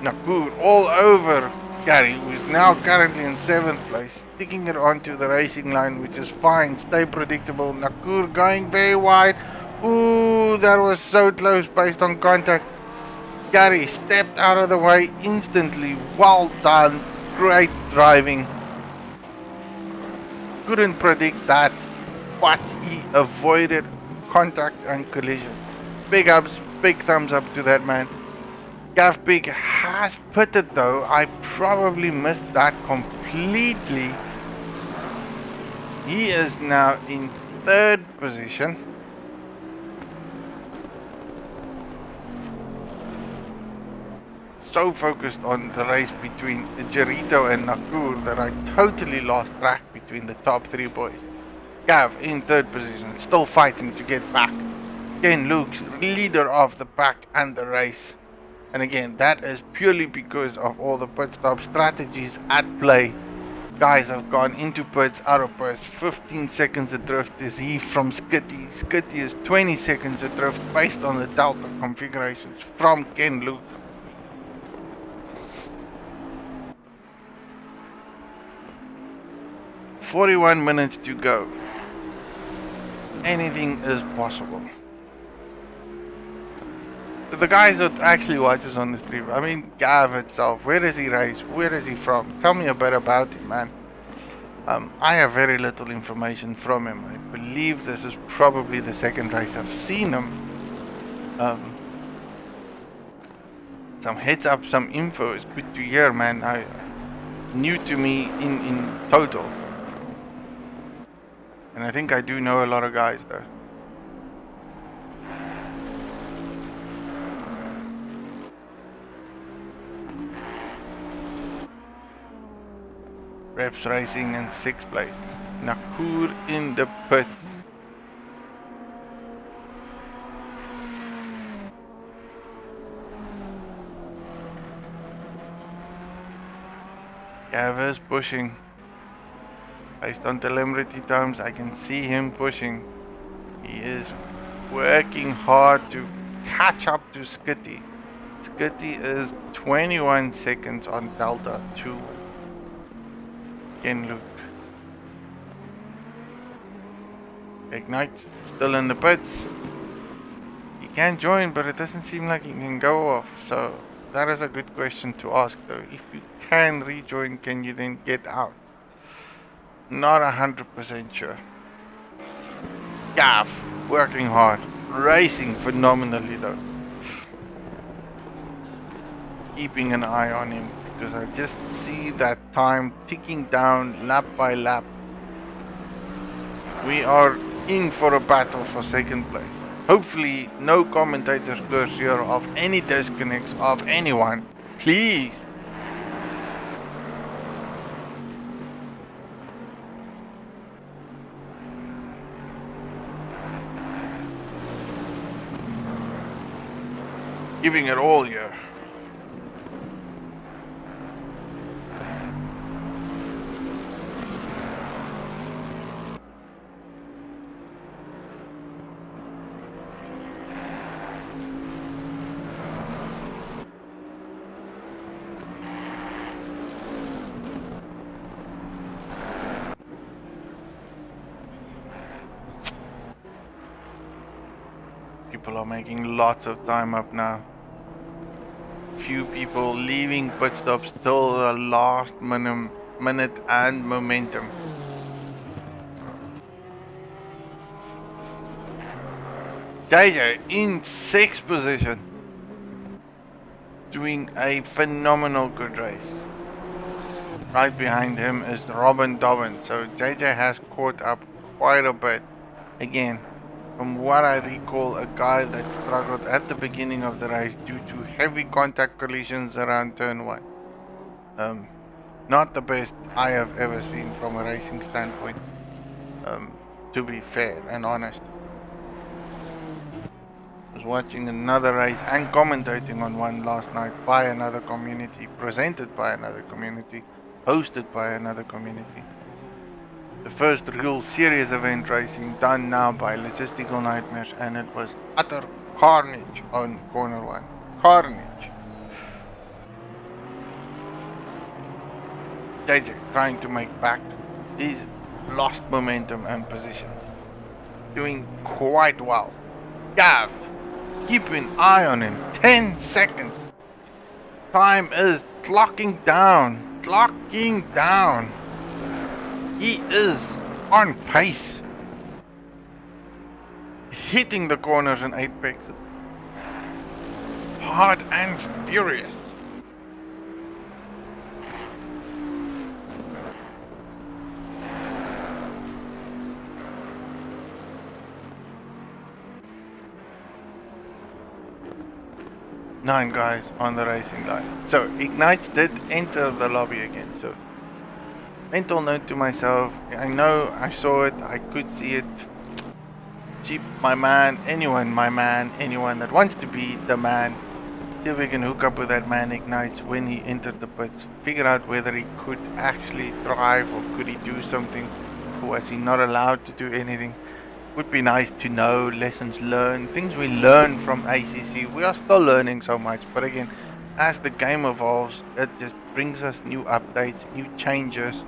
Nakur all over Gary, who is now currently in 7th place, sticking it onto the racing line, which is fine. Stay predictable. Nakur going very wide. Ooh, that was so close based on contact. Gary stepped out of the way instantly. Well done. Great driving. Couldn't predict that, but he avoided contact and collision. Big ups, big thumbs up to that man. Gav Big has pitted though. I probably missed that completely. He is now in 3rd position. So focused on the race between Gerito and Nakur that I totally lost track between the top 3 boys. Gav in 3rd position, still fighting to get back. Ken Luke's leader of the pack and the race. And again, that is purely because of all the pit stop strategies at play. Guys have gone into pits, out of pits. 15 seconds adrift is he from Skitty. Skitty is 20 seconds adrift based on the Delta configurations from Ken Luke. "41 minutes to go. Anything is possible." The guys that actually watch us on the stream, I mean, Gav itself, where does he race? Where is he from? Tell me a bit about him, man. I have very little information from him. I believe this is probably the 2nd race I've seen him. Some heads up, some info is good to hear, man. New to me in total. And I think I do know a lot of guys though. Reps Racing in 6th place. Nakur in the pits. Gav is pushing. Based on telemetry times, I can see him pushing. He is working hard to catch up to Skitty. Skitty is 21 seconds on Delta 2. Again, Luke. Ignite still in the pits. He can join, but it doesn't seem like he can go off. So that is a good question to ask, though. If you can rejoin, can you then get out? Not 100% sure. Gav, working hard, racing phenomenally though. Keeping an eye on him because I just see that time ticking down lap by lap. We are in for a battle for 2nd place. Hopefully no commentators curse here of any disconnects of anyone. Please. Giving it all here. People are making lots of time up now. Few people leaving pit stops till the last minute and momentum. JJ in 6th position, doing a phenomenal good race. Right behind him is Robin Dobbin, so JJ has caught up quite a bit. Again, from what I recall, a guy that struggled at the beginning of the race due to heavy contact collisions around turn 1. Not the best I have ever seen from a racing standpoint, to be fair and honest. I was watching another race and commentating on one last night by another community, presented by another community, hosted by another community. The first real serious event racing done now by Logistical Nightmares, and it was utter carnage on corner 1. Carnage. JJ trying to make back his lost momentum and position. Doing quite well. Gav, keep an eye on him. 10 seconds. Time is clocking down. Clocking down. He is on pace. Hitting the corners in apexes. Hard and furious. Nine guys on the racing line. So Ignite did enter the lobby again. So mental note to myself, I know I saw it, I could see it. Jeep, my man, anyone that wants to be the man, see if we can hook up with that man Ignite when he entered the pits. Figure out whether he could actually drive or could he do something, or was he not allowed to do anything. Would be nice to know, lessons learned, things we learn from ACC. We are still learning so much, but again, as the game evolves, it just brings us new updates, new changes.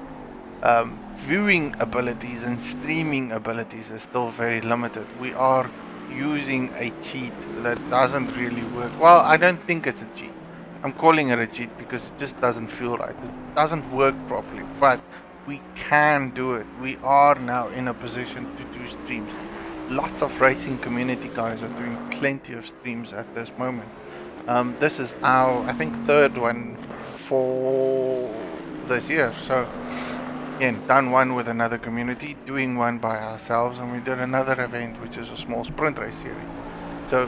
Viewing abilities and streaming abilities is still very limited. We are using a cheat that doesn't really work. Well, I don't think it's a cheat. I'm calling it a cheat because it just doesn't feel right. It doesn't work properly, but we can do it. We are now in a position to do streams. Lots of racing community guys are doing plenty of streams at this moment. This is our, I think, 3rd one for this year. So again, done one with another community, doing one by ourselves, and we did another event which is a small sprint race series. So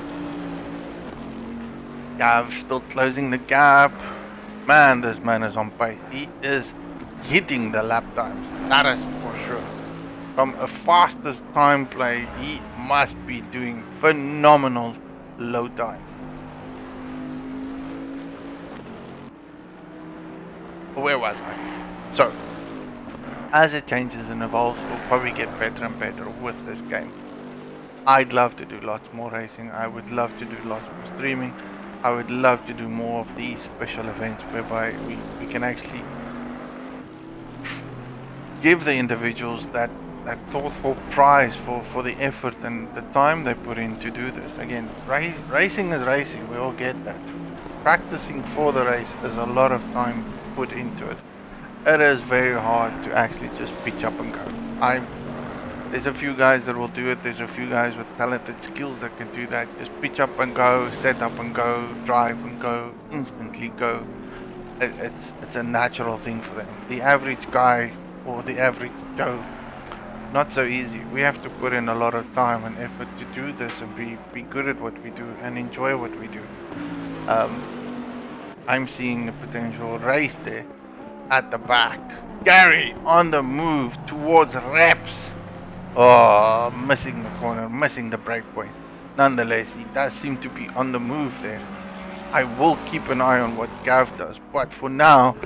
yeah, I'm still closing the gap. Man, this man is on pace. He is hitting the lap times. That is for sure. From a fastest time play, he must be doing phenomenal low times. Where was I? So, as it changes and evolves, we'll probably get better and better with this game. I'd love to do lots more racing. I would love to do lots more streaming. I would love to do more of these special events whereby we can actually give the individuals that thoughtful prize for the effort and the time they put in to do this. Again, racing is racing, we all get that. Practicing for the race is a lot of time put into it. It is very hard to actually just pitch up and go. There's a few guys that will do it, there's a few guys with talented skills that can do that. Just pitch up and go, set up and go, drive and go, instantly go. It's a natural thing for them. The average guy or the average Joe, not so easy. We have to put in a lot of time and effort to do this and be good at what we do and enjoy what we do. I'm seeing a potential race there at the back. Gary on the move towards reps. Oh, missing the corner, missing the break point. Nonetheless, he does seem to be on the move there. I will keep an eye on what Gav does, but for now,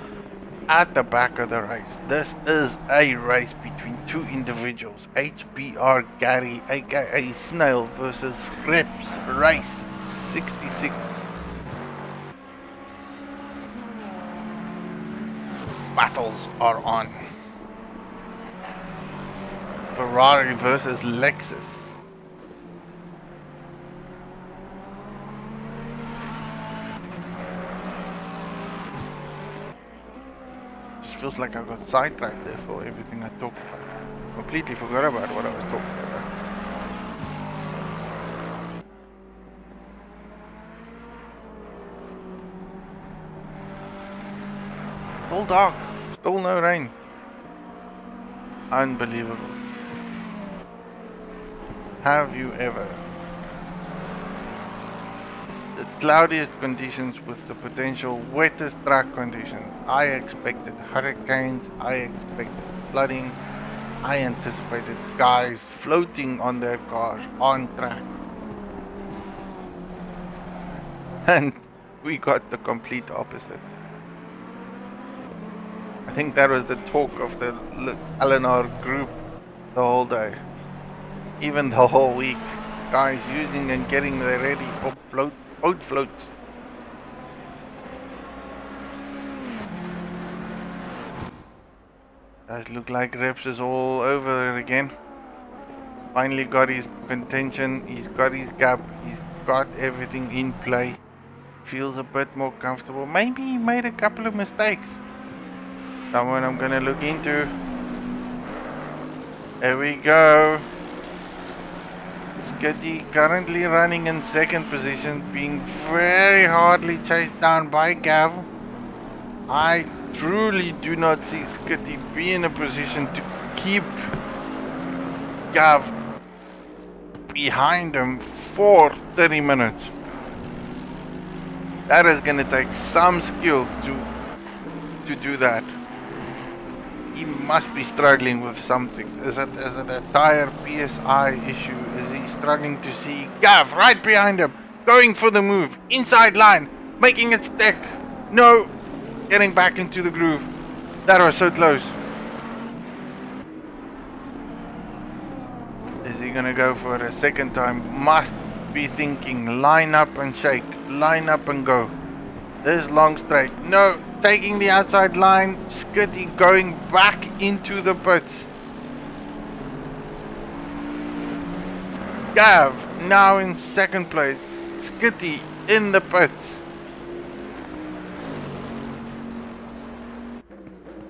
at the back of the race, this is a race between two individuals. HBR Gary, aka Snail, versus Reps Race 66. Battles are on. Ferrari versus Lexus. Just feels like I got sidetracked there for everything I talked about. Completely forgot about what I was talking about. Still dark, still no rain. Unbelievable. Have you ever? The cloudiest conditions with the potential wettest track conditions. I expected hurricanes, I expected flooding, I anticipated guys floating on their cars on track. And we got the complete opposite. I think that was the talk of the LNR group the whole day. Even the whole week, guys using and getting ready for boat floats. Does look like Reps is all over it again. Finally got his contention, he's got his gap, he's got everything in play. Feels a bit more comfortable. Maybe he made a couple of mistakes. Someone I'm gonna look into. There we go. Skitty currently running in second position, being very hardly chased down by Gav. I truly do not see Skitty be in a position to keep Gav behind him for 30 minutes. That is going to take some skill to do that. He must be struggling with something. Is it a tire PSI issue? Is he struggling to see Gav right behind him, going for the move, inside line, making it stick? No, getting back into the groove. That was so close. Is he gonna go for it a second time? Must be thinking line up and shake, line up and go. This long straight. No, taking the outside line. Skitty going back into the pits. Gav now in second place. Skitty in the pits.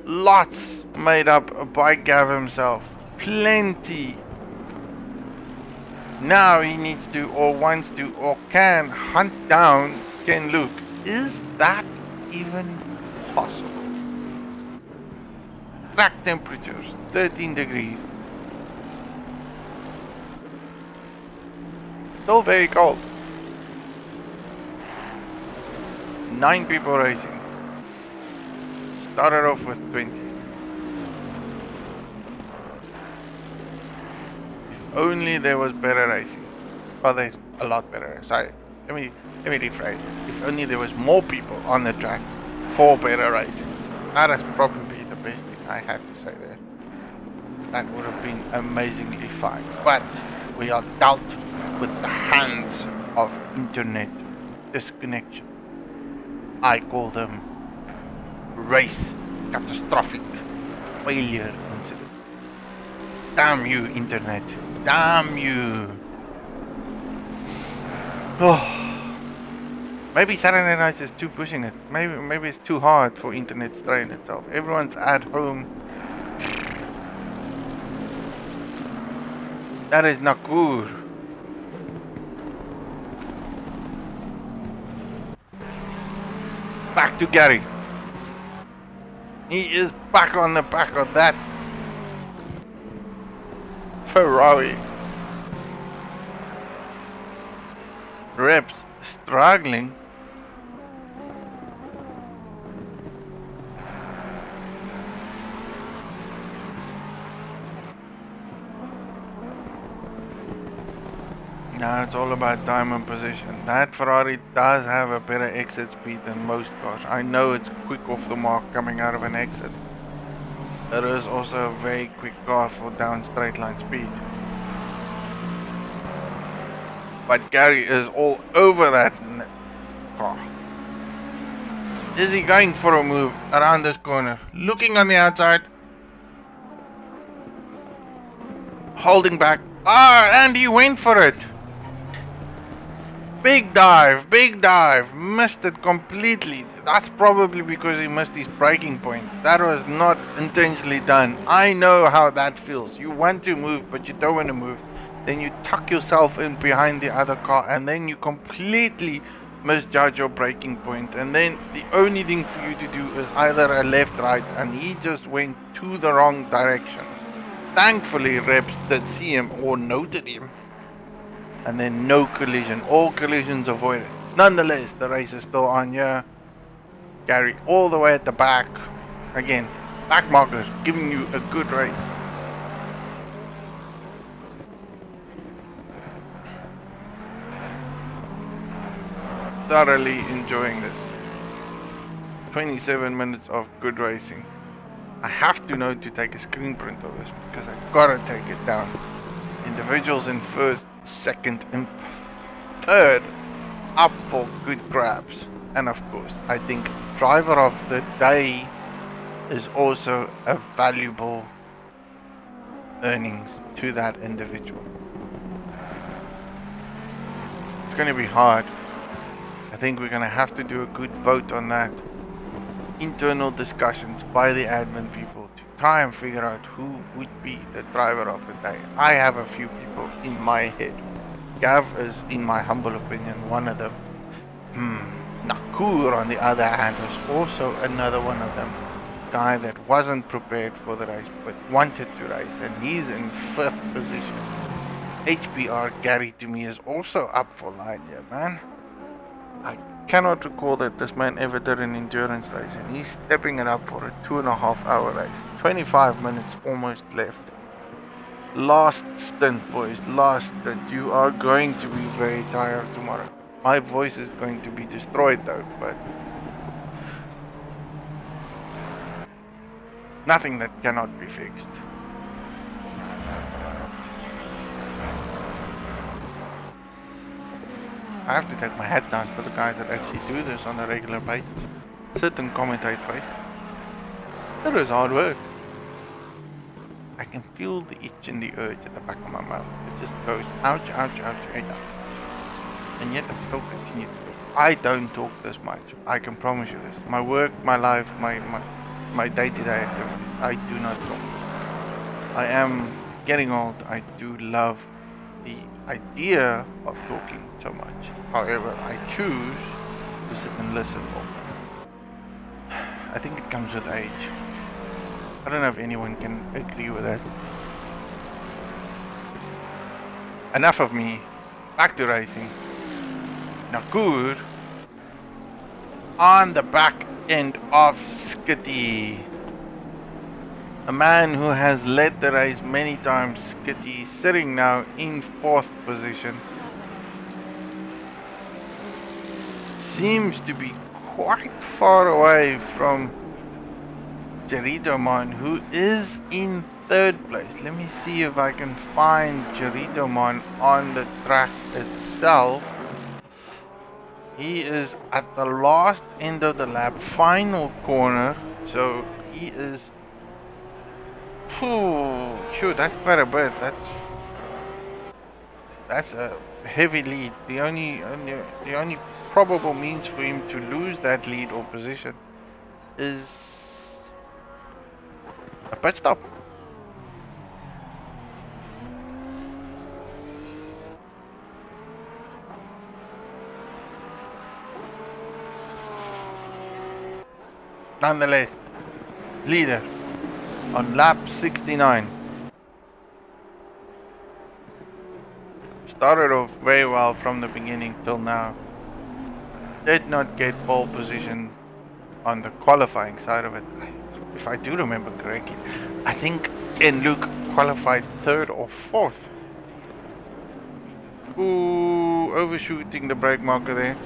Lots made up by Gav himself. Plenty. Now he needs to, or wants to, or can hunt down Ken Luke. Is that even possible? Track temperatures 13 degrees. Still very cold. 9 people racing. Started off with 20. only there was better racing. Well, there's a lot better. Sorry, let me rephrase it. If only there was more people on the track for better racing. That is probably the best thing I had to say there. That would have been amazingly fine. But we are dealt with the hands of internet disconnection. I call them race catastrophic failure incident. Damn you, internet. Damn you. Oh, maybe Saturday nights is too pushing it. Maybe it's too hard for internet to train itself. Everyone's at home. That is not good. Back to Gary. He is back on the back of that Ferrari. Reps struggling. Now it's all about time and position. That Ferrari does have a better exit speed than most cars. I know it's quick off the mark coming out of an exit. It is also a very quick car for down straight line speed. But Gary is all over that car. Is he going for a move around this corner? Looking on the outside. Holding back. Ah, and he went for it. Big dive, missed it completely. That's probably because he missed his braking point. That was not intentionally done. I know how that feels. You want to move, but you don't want to move. Then you tuck yourself in behind the other car, and then you completely misjudge your braking point. And then the only thing for you to do is either a left, right, and he just went to the wrong direction. Thankfully, reps did see him or noted him. And then no collision. All collisions avoided. Nonetheless, the race is still on here. Gary all the way at the back. Again, back markers giving you a good race. Thoroughly enjoying this. 27 minutes of good racing. I have to know to take a screen print of this because I gotta take it down. Individuals in first, second, and third up for good grabs. And of course, I think driver of the day is also a valuable earnings to that individual. It's going to be hard. I think we're going to have to do a good vote on that. Internal discussions by the admin people to try and figure out who would be the driver of the day. I have a few people in my head. Gav is, in my humble opinion, one of them. Nakur, on the other hand, was also another one of them. Guy that wasn't prepared for the race but wanted to race, and he's in 5th position. HBR Gary to me is also up for line here, man. I cannot recall that this man ever did an endurance race, and he's stepping it up for a 2.5 hour race. 25 minutes almost left. Last stint, boys, last stint. You are going to be very tired tomorrow. My voice is going to be destroyed though, but nothing that cannot be fixed. I have to take my hat down for the guys that actually do this on a regular basis. Sit and commentate race. It is hard work. I can feel the itch and the urge at the back of my mouth. It just goes ouch, ouch, ouch, ouch. And yet I still continue to talk. I don't talk this much. I can promise you this. My work, my life, my day-to-day activities, I do not talk. I am getting old. I do love the idea of talking so much. However, I choose to sit and listen more. I think it comes with age. I don't know if anyone can agree with that. Enough of me. Back to racing. Nakur on the back end of Skitty. A man who has led the race many times, Skitty, sitting now in 4th position. Seems to be quite far away from Jeritomon, who is in 3rd place. Let me see if I can find Jeritomon on the track itself. He is at the last end of the lap, final corner, so he is... Shoot, that's quite a bit. That's a heavy lead. The only probable means for him to lose that lead or position is a pit stop. Nonetheless, leader on lap 69. Started off very well from the beginning till now. Did not get pole position on the qualifying side of it. If I do remember correctly, I think Ken Luke qualified 3rd or 4th. Ooh, overshooting the brake marker there.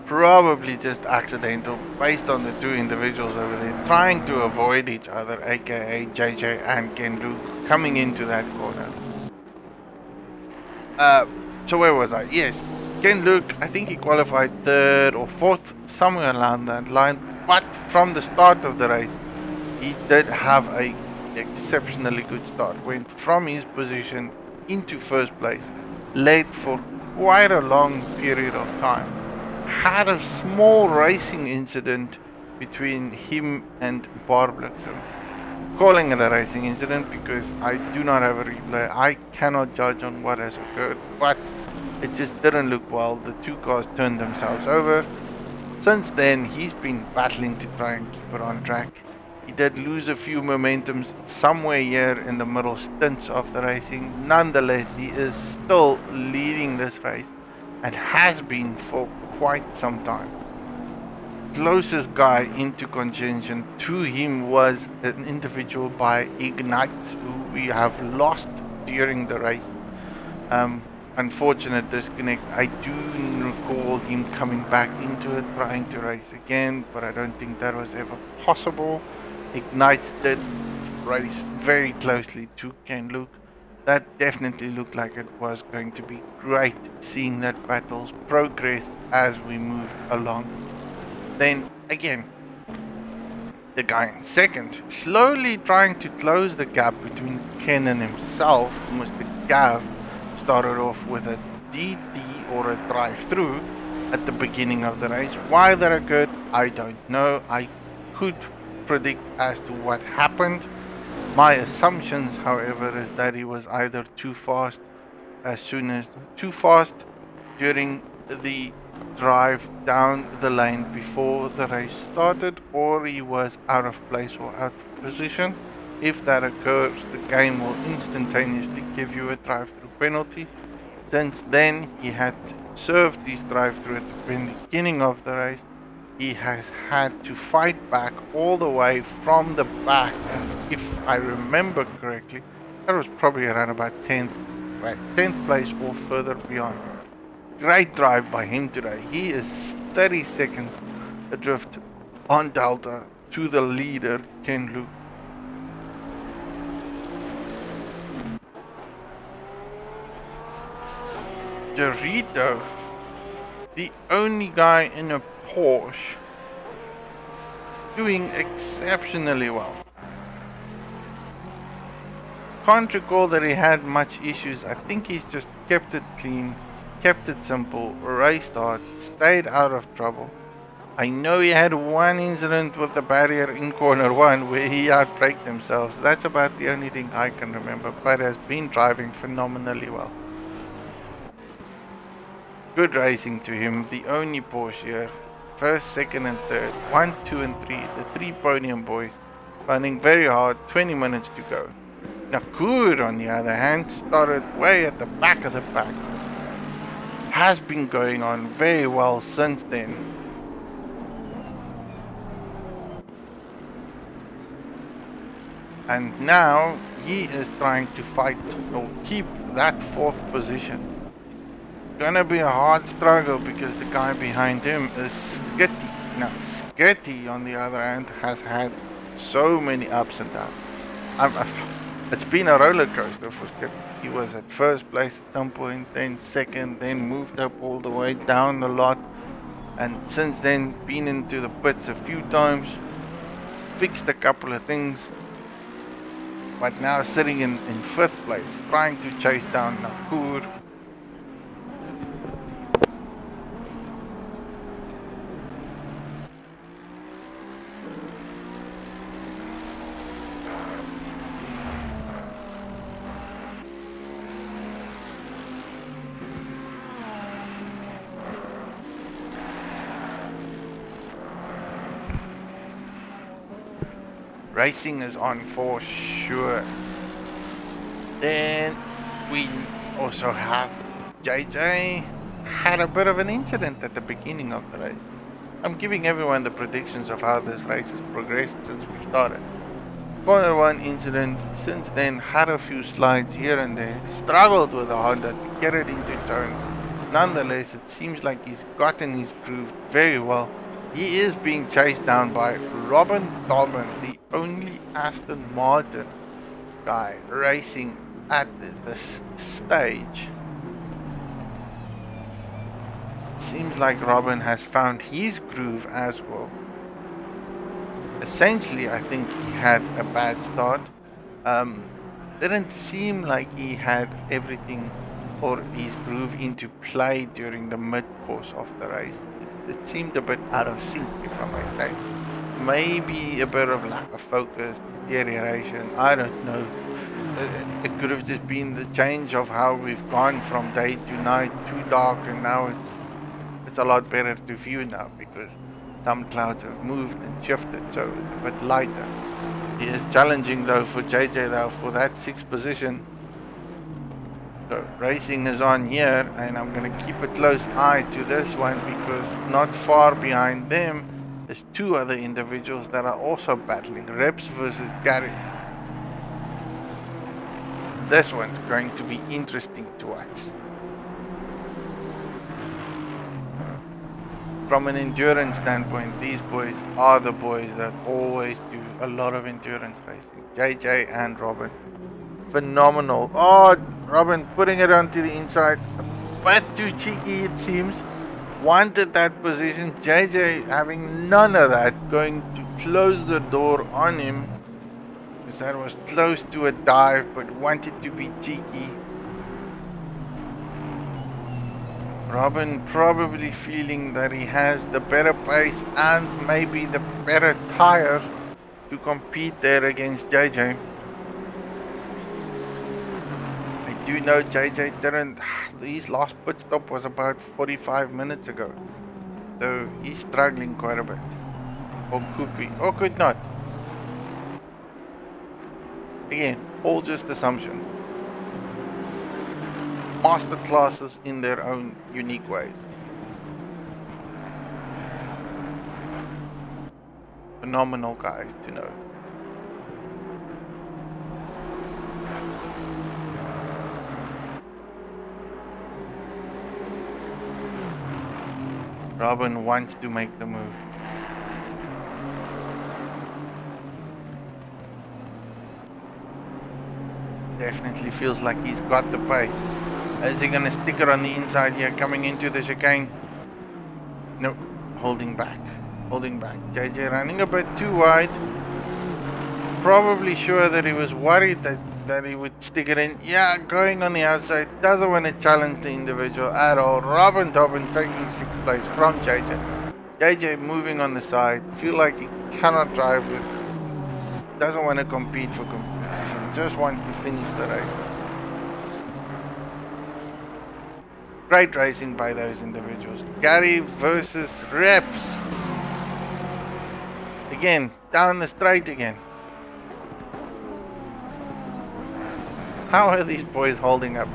Probably just accidental based on the two individuals over there trying to avoid each other, aka JJ and Ken Luke coming into that corner. So where was I? Yes, Ken Luke, I think he qualified 3rd or 4th, somewhere along that line, but from the start of the race he did have a exceptionally good start. Went from his position into 1st place, led for quite a long period of time. Had a small racing incident between him and Barbara. So calling it a racing incident because I do not have a replay. I cannot judge on what has occurred, but it just didn't look well. The two cars turned themselves over. Since then, he's been battling to try and keep it on track. He did lose a few momentums somewhere here in the middle stints of the racing. Nonetheless, he is still leading this race and has been for quite some time. Closest guy into contention to him was an individual by Ignites, who we have lost during the race. Unfortunate disconnect. I do recall him coming back into it, trying to race again, but I don't think that was ever possible. Ignites did race very closely to Ken Luke. That definitely looked like it was going to be great, seeing that battles progress as we moved along. Then again, the guy in 2nd, slowly trying to close the gap between Ken and himself. Mr. Gav started off with a DD or a drive-through at the beginning of the race. Why that occurred, I don't know. I could predict as to what happened. My assumptions, however, is that he was either too fast during the drive down the lane before the race started, or he was out of place or out of position. If that occurs, the game will instantaneously give you a drive-through penalty. Since then, he had served his drive-through at the beginning of the race. He has had to fight back all the way from the back, and if I remember correctly, that was probably around about 10th place or further beyond. Great drive by him today. He is 30 seconds adrift on Delta to the leader, Ken Luke. Dorito, the only guy in a Porsche, doing exceptionally well. Can't recall that he had much issues. I think he's just kept it clean, kept it simple, raced hard, stayed out of trouble. I know he had one incident with the barrier in corner 1 where he outbraked himself. That's about the only thing I can remember, but has been driving phenomenally well. Good racing to him, the only Porsche here. 1st, 2nd and 3rd, 1, 2 and 3, the 3 podium boys, running very hard, 20 minutes to go. Nakur, on the other hand, started way at the back of the pack. Has been going on very well since then. And now he is trying to fight or keep that 4th position. Gonna be a hard struggle because the guy behind him is Skitty. Now, Skitty, on the other hand, has had so many ups and downs. It's been a roller coaster for Skitty. He was at first place at some point, then second, then moved up all the way down a lot, and since then been into the pits a few times, fixed a couple of things, but now sitting in 5th place, trying to chase down Nakur. Racing is on for sure. Then we also have JJ had a bit of an incident at the beginning of the race. I'm giving everyone the predictions of how this race has progressed since we started. Corner 1 incident, since then had a few slides here and there, struggled with the Honda to get it into turn. Nonetheless, it seems like he's gotten his groove very well. He is being chased down by Robin Tobin, the only Aston Martin guy racing at this stage. Seems like Robin has found his groove as well. Essentially, I think he had a bad start. Didn't seem like he had everything or his groove into play during the mid-course of the race. It seemed a bit out of sync, if I may say. Maybe a bit of lack of focus, deterioration, I don't know. It could have just been the change of how we've gone from day to night, too dark, and now it's a lot better to view now because some clouds have moved and shifted, so it's a bit lighter. It is challenging though for JJ though for that 6th position. So racing is on here, and I'm gonna keep a close eye to this one because not far behind them there's 2 other individuals that are also battling. Reps versus Gary. This one's going to be interesting to watch. From an endurance standpoint, these boys are the boys that always do a lot of endurance racing. JJ and Robin. Phenomenal. Oh, Robin putting it onto the inside. A bit too cheeky, it seems. Wanted that position. JJ having none of that. Going to close the door on him. Because that was close to a dive, but wanted to be cheeky. Robin probably feeling that he has the better pace and maybe the better tire to compete there against JJ. I do know JJ didn't, his last pit stop was about 45 minutes ago. So he's struggling quite a bit. Or could be, or could not. Again, all just assumption. Master classes in their own unique ways. Phenomenal guys to know. Robin wants to make the move. Definitely feels like he's got the pace. Is he gonna stick it on the inside here coming into the chicane? Nope, holding back. Holding back. JJ running a bit too wide. Probably sure that he was worried that he would stick it in. Yeah, going on the outside. Doesn't want to challenge the individual at all. Robin Dobbin taking 6th place from JJ. JJ moving on the side. Feel like he cannot drive with. Doesn't want to compete for competition. Just wants to finish the race. Great racing by those individuals. Gary versus Reps. Again, down the straight again. How are these boys holding up?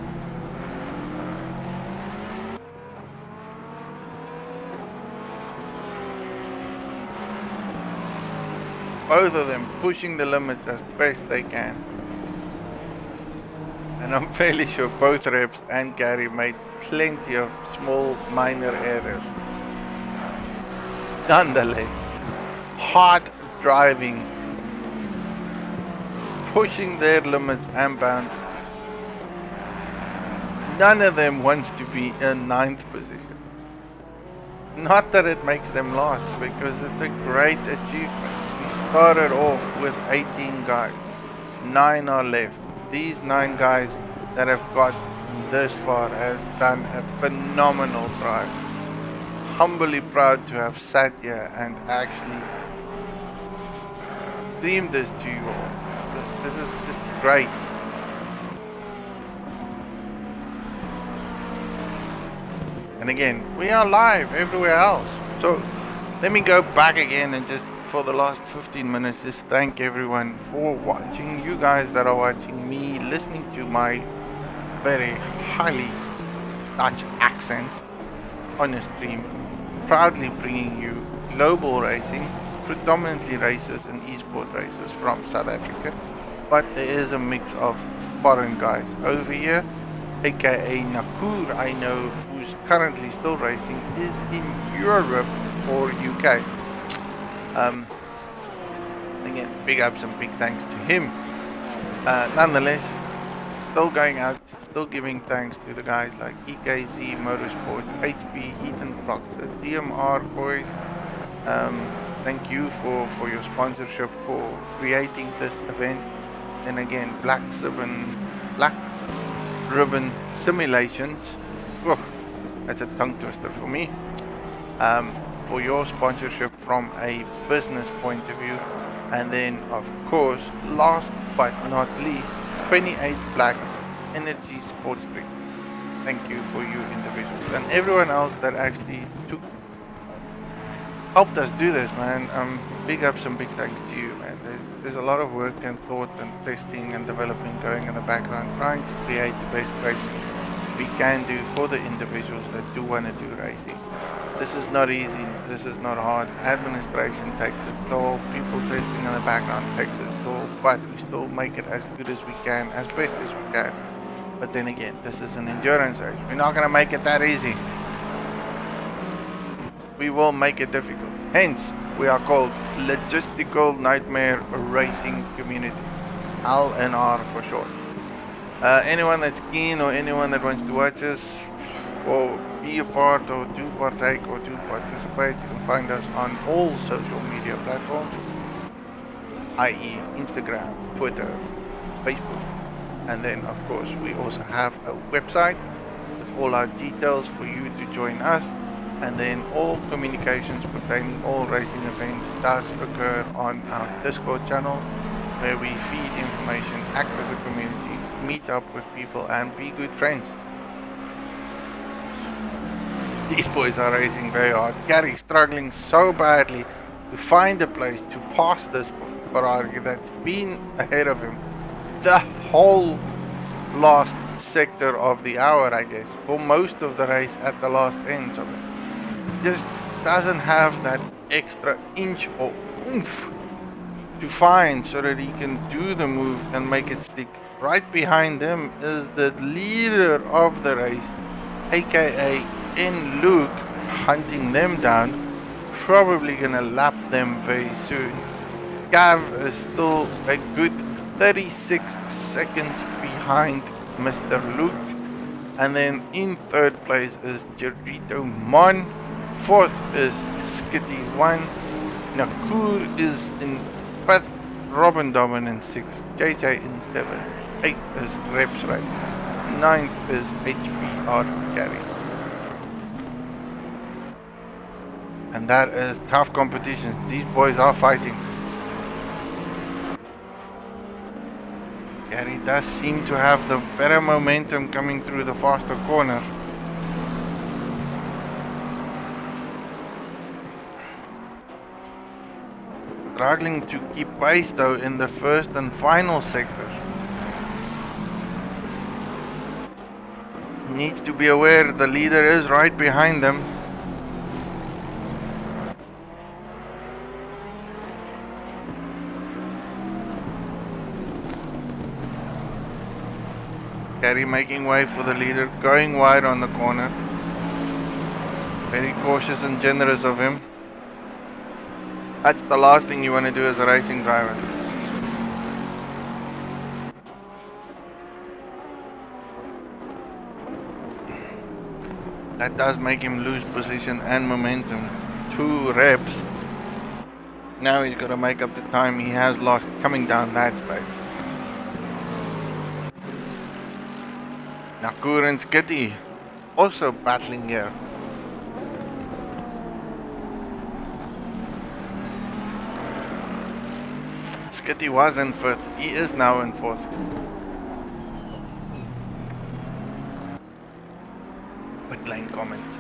Both of them pushing the limits as best they can. And I'm fairly sure both reps and Gary made plenty of small minor errors. Nonetheless, hard driving, pushing their limits and boundaries. None of them wants to be in 9th position. Not that it makes them last, because it's a great achievement. We started off with 18 guys. 9 are left. These 9 guys that have got this far has done a phenomenal drive. Humbly proud to have sat here and actually streamed this to you all. This is just great. And again, we are live everywhere else. So let me go back again and just for the last 15 minutes just thank everyone for watching. You guys that are watching me, listening to my very highly Dutch accent on a stream, proudly bringing you global racing, predominantly races and esport races from South Africa, but there is a mix of foreign guys over here, aka Nakur, I know, who's currently still racing, is in Europe or UK. Again, big ups and big thanks to him. Nonetheless, still going out, still giving thanks to the guys like EKZ Motorsport, HP, Heat and Proxer, DMR boys. Thank you for your sponsorship, for creating this event. And again, Black Ribbon Simulations. Oh, that's a tongue twister for me. For your sponsorship from a business point of view. And then, of course, last but not least, 28 Black Energy Sports Drink. Thank you for you individuals and everyone else that actually helped us do this, man. Big ups and big thanks to you, man. There's a lot of work and thought and testing and developing going in the background, trying to create the best racing we can do for the individuals that do want to do racing. This is not easy, this is not hard. Administration takes its toll, people testing in the background takes its toll, but we still make it as good as we can, as best as we can. But then again, this is an endurance race. We're not going to make it that easy. We will make it difficult. Hence, we are called Logistical Nightmare Racing Community, LNR for short. Anyone that's keen or anyone that wants to watch us or be a part or to partake or to participate, you can find us on all social media platforms, i.e. Instagram, Twitter, Facebook, and then of course we also have a website with all our details for you to join us, and then all communications pertaining all racing events does occur on our Discord channel, where we feed information, act as a community, meet up with people and be good friends. These boys are racing very hard. Gary's struggling so badly to find a place to pass this Ferrari that's been ahead of him the whole last sector of the hour, I guess, for most of the race at the last end of it. Just doesn't have that extra inch or oomph to find so that he can do the move and make it stick. Right behind him is the leader of the race, aka in Luke, hunting them down, probably gonna lap them very soon. Gav is still a good 36 seconds behind Mr. Luke, and then in 3rd place is Gerito Mon, 4th is Skitty 1, Nakur is in 5th, Robin Dobbin in 6th, JJ in 7th, 8th is Reps Race, 9th is HBR Gary. And that is tough competition. These boys are fighting. Gary does seem to have the better momentum coming through the faster corner. Struggling to keep pace though in the first and final sectors. Needs to be aware the leader is right behind them. Gary making way for the leader, going wide on the corner. Very cautious and generous of him. That's the last thing you want to do as a racing driver. That does make him lose position and momentum. 2 reps. Now he's got to make up the time he has lost coming down that straight. Nakur and Skitty also battling here. Skitty was in 5th. He is now in 4th. Pit lane comments.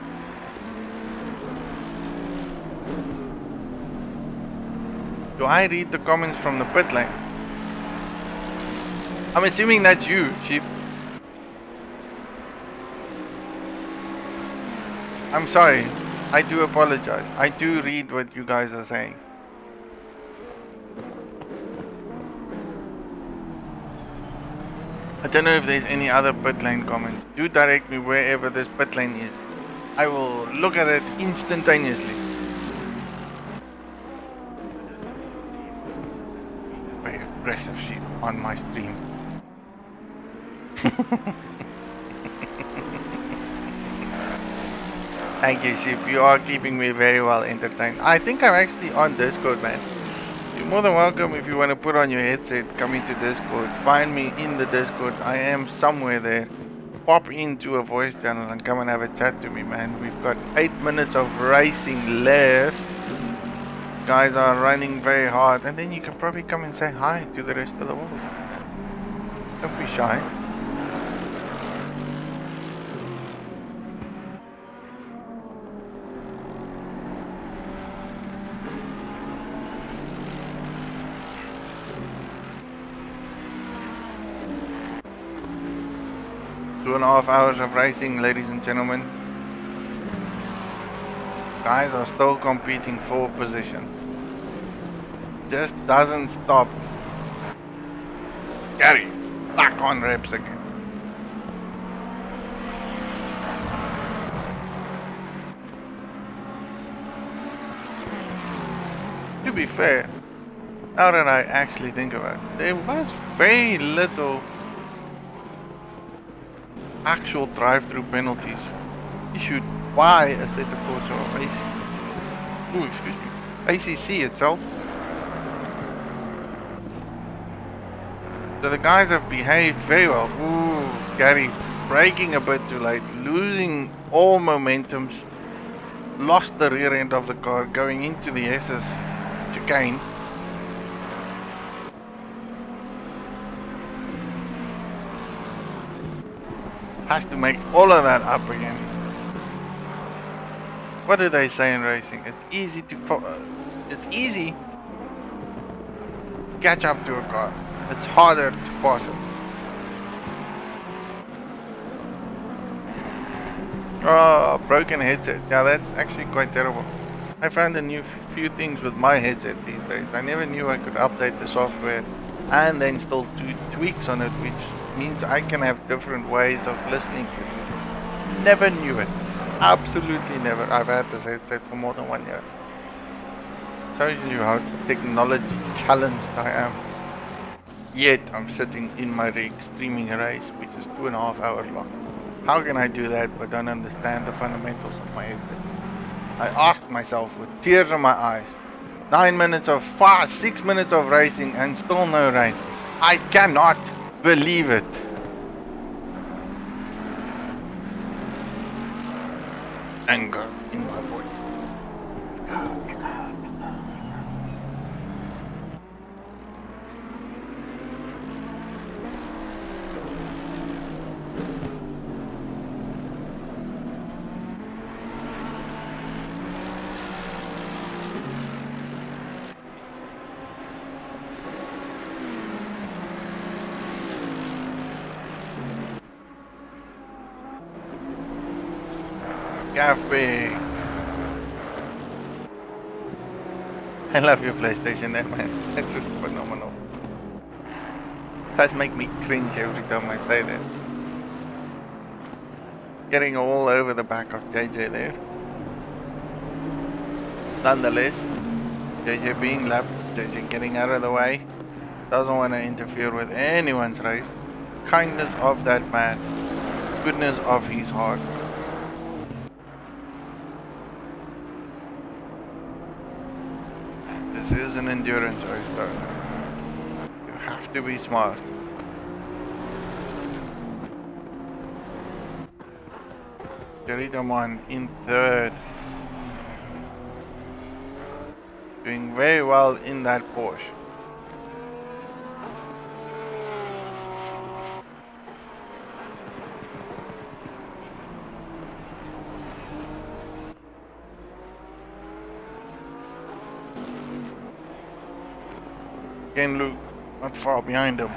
Do I read the comments from the pit lane? I'm assuming that's you, Sheep. I'm sorry. I do apologize. I do read what you guys are saying. I don't know if there's any other pit lane comments. Do direct me wherever this pit lane is. I will look at it instantaneously. Very aggressive Sheep on my stream. Thank you, Sheep. You are keeping me very well entertained. I think I'm actually on Discord, man. You're more than welcome if you want to put on your headset, come into Discord. Find me in the Discord. I am somewhere there. Pop into a voice channel and come and have a chat to me, man. We've got 8 minutes of racing left. Guys are running very hard. And then you can probably come and say hi to the rest of the world. Don't be shy. 2.5 hours of racing, ladies and gentlemen. Guys are still competing for position. Just doesn't stop. Gary, back on reps again. To be fair, now that I actually think about it, there was very little actual drive-through penalties issued by Assetto Corsa ACC itself. So the guys have behaved very well. Ooh, Gary braking a bit too late, losing all momentums, lost the rear end of the car going into the SS chicane. Has to make all of that up again. What do they say in racing? It's easy to catch up to a car. It's harder to pass it. Oh, broken headset. Yeah, that's actually quite terrible. I found a few things with my headset these days. I never knew I could update the software and then still do tweaks on it, which means I can have different ways of listening to it. Never knew it. Absolutely never. I've had this headset for more than 1 year. Shows you how technology challenged I am. Yet I'm sitting in my rig streaming a race which is 2.5 hours long. How can I do that but don't understand the fundamentals of my headset? I asked myself with tears in my eyes. 6 minutes of racing and still no rain. I cannot believe it. Anger in my voice. Gaffy. I love your PlayStation there, man. It's just phenomenal. That makes me cringe every time I say that. getting all over the back of JJ there. Nonetheless, JJ being lapped, JJ getting out of the way, doesn't want to interfere with anyone's race. Kindness of that man, goodness of his heart. This is an endurance race though. You have to be smart. Turismo in third. Doing very well in that Porsche. Again, Luke, not far behind him.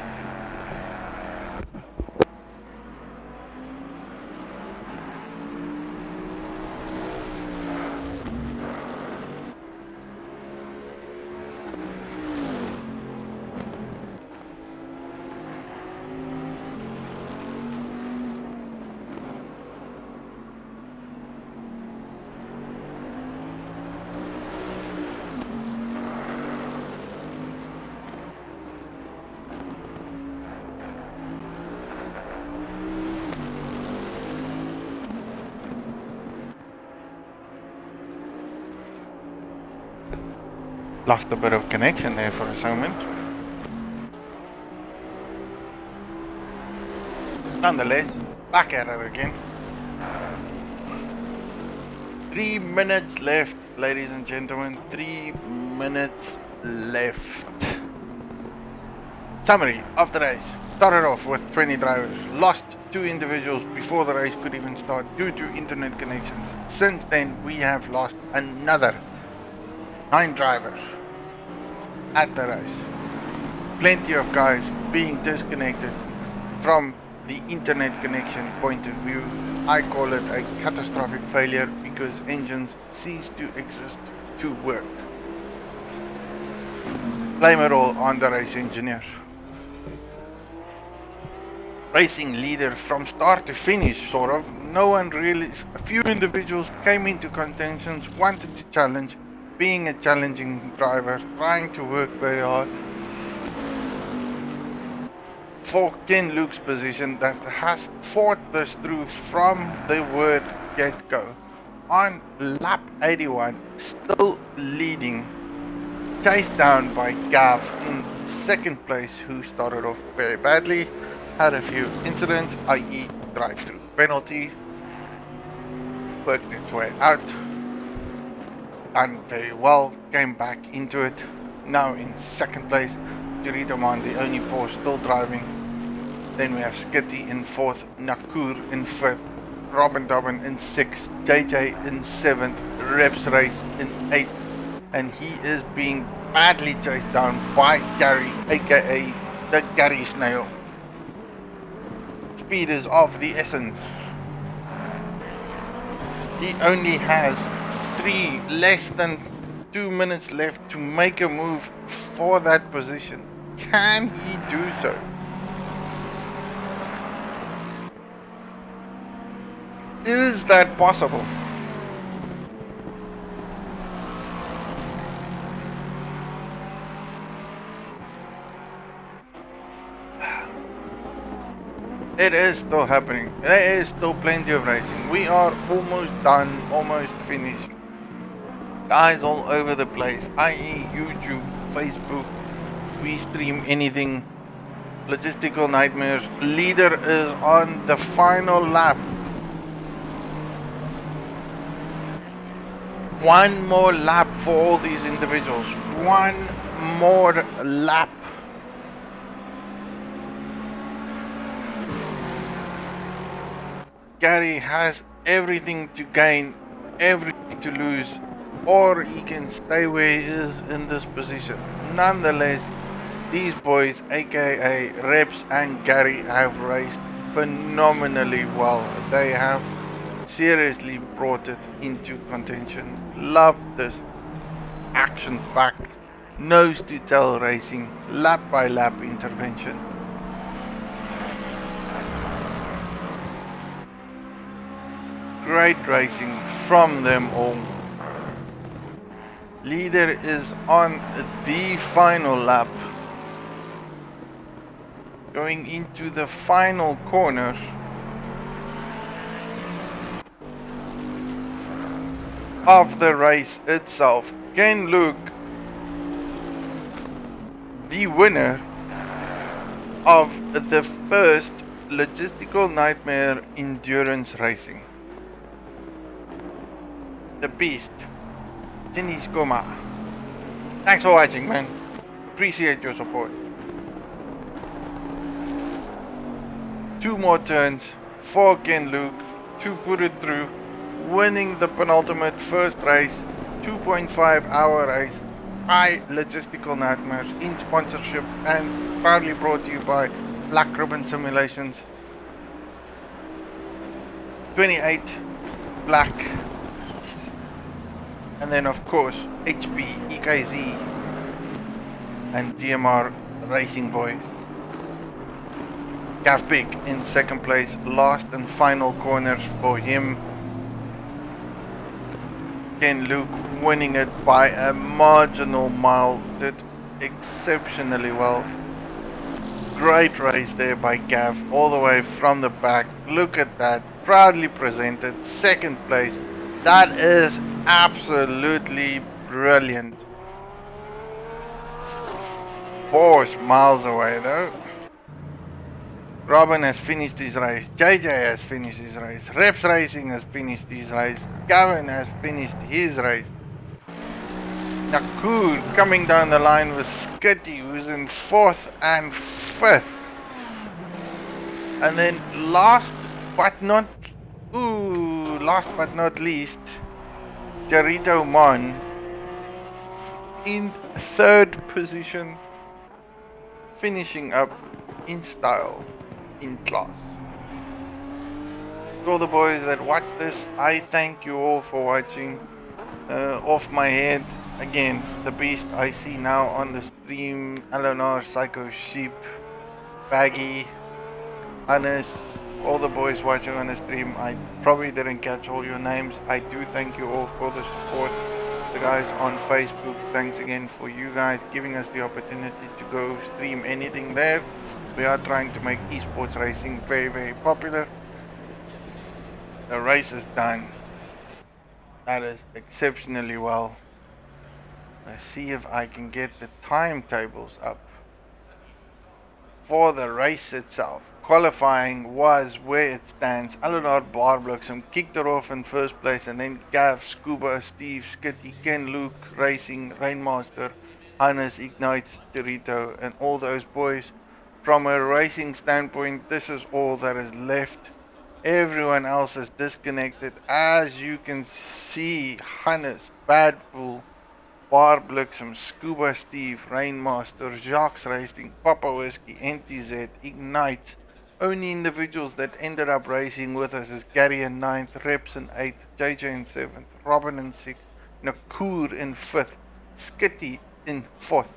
Lost a bit of connection there for a moment. Nonetheless, back at it again. 3 minutes left, ladies and gentlemen. 3 minutes left. Summary of the race. Started off with 20 drivers. Lost 2 individuals before the race could even start due to internet connections. Since then, we have lost another 9 drivers at the race. Plenty of guys being disconnected from the internet connection point of view. I call it a catastrophic failure because engines cease to exist to work. Blame it all on the race engineer. Racing leader from start to finish, sort of. No one really, a few individuals came into contentions, wanted to challenge, being a challenging driver, trying to work very hard. For Ken Luke's position that has fought this through from the word get-go. On lap 81, still leading, chased down by Gav in second place, who started off very badly, had a few incidents, i.e. drive-through penalty, worked its way out, done very well, came back into it, now in second place, Turismo, the only Porsche still driving. Then we have Skitty in fourth, Nakur in fifth, Robin Dobbin in sixth, JJ in seventh, Reps Race in eighth, and he is being badly chased down by Gary, aka the Gary Snail. Speed is of the essence. He only has less than 2 minutes left to make a move for that position. Can he do so? Is that possible? It is still happening. There is still plenty of racing. We are almost done, almost finished. Guys all over the place, i.e. YouTube, Facebook, we stream anything. Logistical Nightmares. Leader is on the final lap. One more lap for all these individuals. One more lap. Gary has everything to gain, everything to lose, or he can stay where he is in this position. Nonetheless, these boys, aka Reps and Gary, have raced phenomenally well. They have seriously brought it into contention. Love this action-packed, nose-to-tail racing, lap-by-lap intervention. Great racing from them all. Leader is on the final lap. Going into the final corner. Of the race itself. Ken Luke, the winner of the first Logistical Nightmare Endurance Racing. The Beast, Turismo. Thanks for watching, man. Appreciate your support. 2 more turns for Ken Luke to put it through, winning the penultimate first race, 2.5 hour race by Logistical Nightmares in sponsorship and proudly brought to you by Black Ribbon Simulations. 28 Black, and then of course HP, EKZ and DMR Racing Boys. Gav Big in second place, last and final corners for him. Ken Luke winning it by a marginal mile, did exceptionally well. Great race there by Gav, all the way from the back. Look at that, proudly presented, second place. That is absolutely brilliant. 4 miles away though. Robin has finished his race, JJ has finished his race, Reps Racing has finished his race, Gavin has finished his race. Nakur coming down the line with Skitty, who's in 4th and 5th. And then last but not least, Jarito Mon in 3rd position, finishing up in style, in class. To all the boys that watch this, I thank you all for watching. Off my head, again, the Beast I see now on the stream, LNR, Psycho Sheep, Baggy, Hannes, all the boys watching on the stream. I probably didn't catch all your names. I do thank you all for the support. The guys on Facebook, thanks again for you guys giving us the opportunity to go stream anything there. We are trying to make esports racing very, very popular. The race is done. That is exceptionally well. Let's see if I can get the timetables up for the race itself. Qualifying was where it stands. Alunar Barblixum kicked it off in 1st place, and then Gav, Scuba, Steve, Skitty, Ken, Luke, Racing, Rainmaster, Hannes, Ignites, Dorito, and all those boys. From a racing standpoint, this is all that is left. Everyone else is disconnected. As you can see, Hannes, Bad Bull, Barblixum, Scuba Steve, Rainmaster, Jacques Racing, Papa Whiskey, NTZ, Ignite. Only individuals that ended up racing with us is Gary in 9th, Reps in 8th, JJ in 7th, Robin in 6th, Nakur in 5th, Skitty in 4th,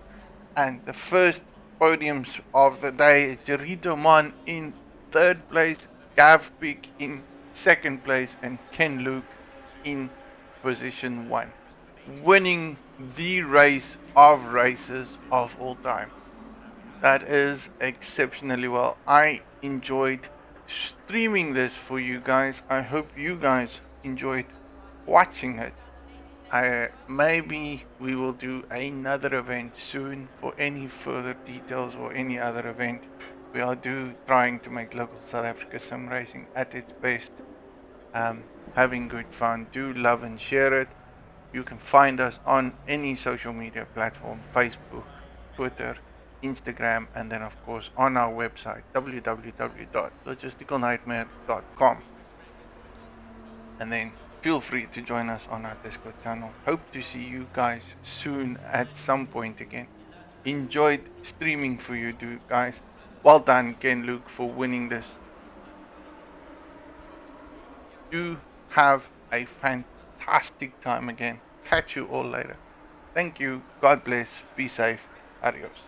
and the first podiums of the day, Jarito Mon in 3rd place, Gav Peak in 2nd place, and Ken Luke in position 1. Winning the race of races of all time. That is exceptionally well. I enjoyed streaming this for you guys. I hope you guys enjoyed watching it. Maybe we will do another event soon for any further details or any other event. We are trying to make local South Africa sim racing at its best. Having good fun. Do love and share it. You can find us on any social media platform, Facebook, Twitter, Instagram, and then of course on our website, www.logisticalnightmare.com. And then feel free to join us on our Discord channel. Hope to see you guys soon at some point again. Enjoyed streaming for you guys. Well done, Ken Luke, for winning this. Do have a fantastic time again. Catch you all later. Thank you. God bless. Be safe. Adios.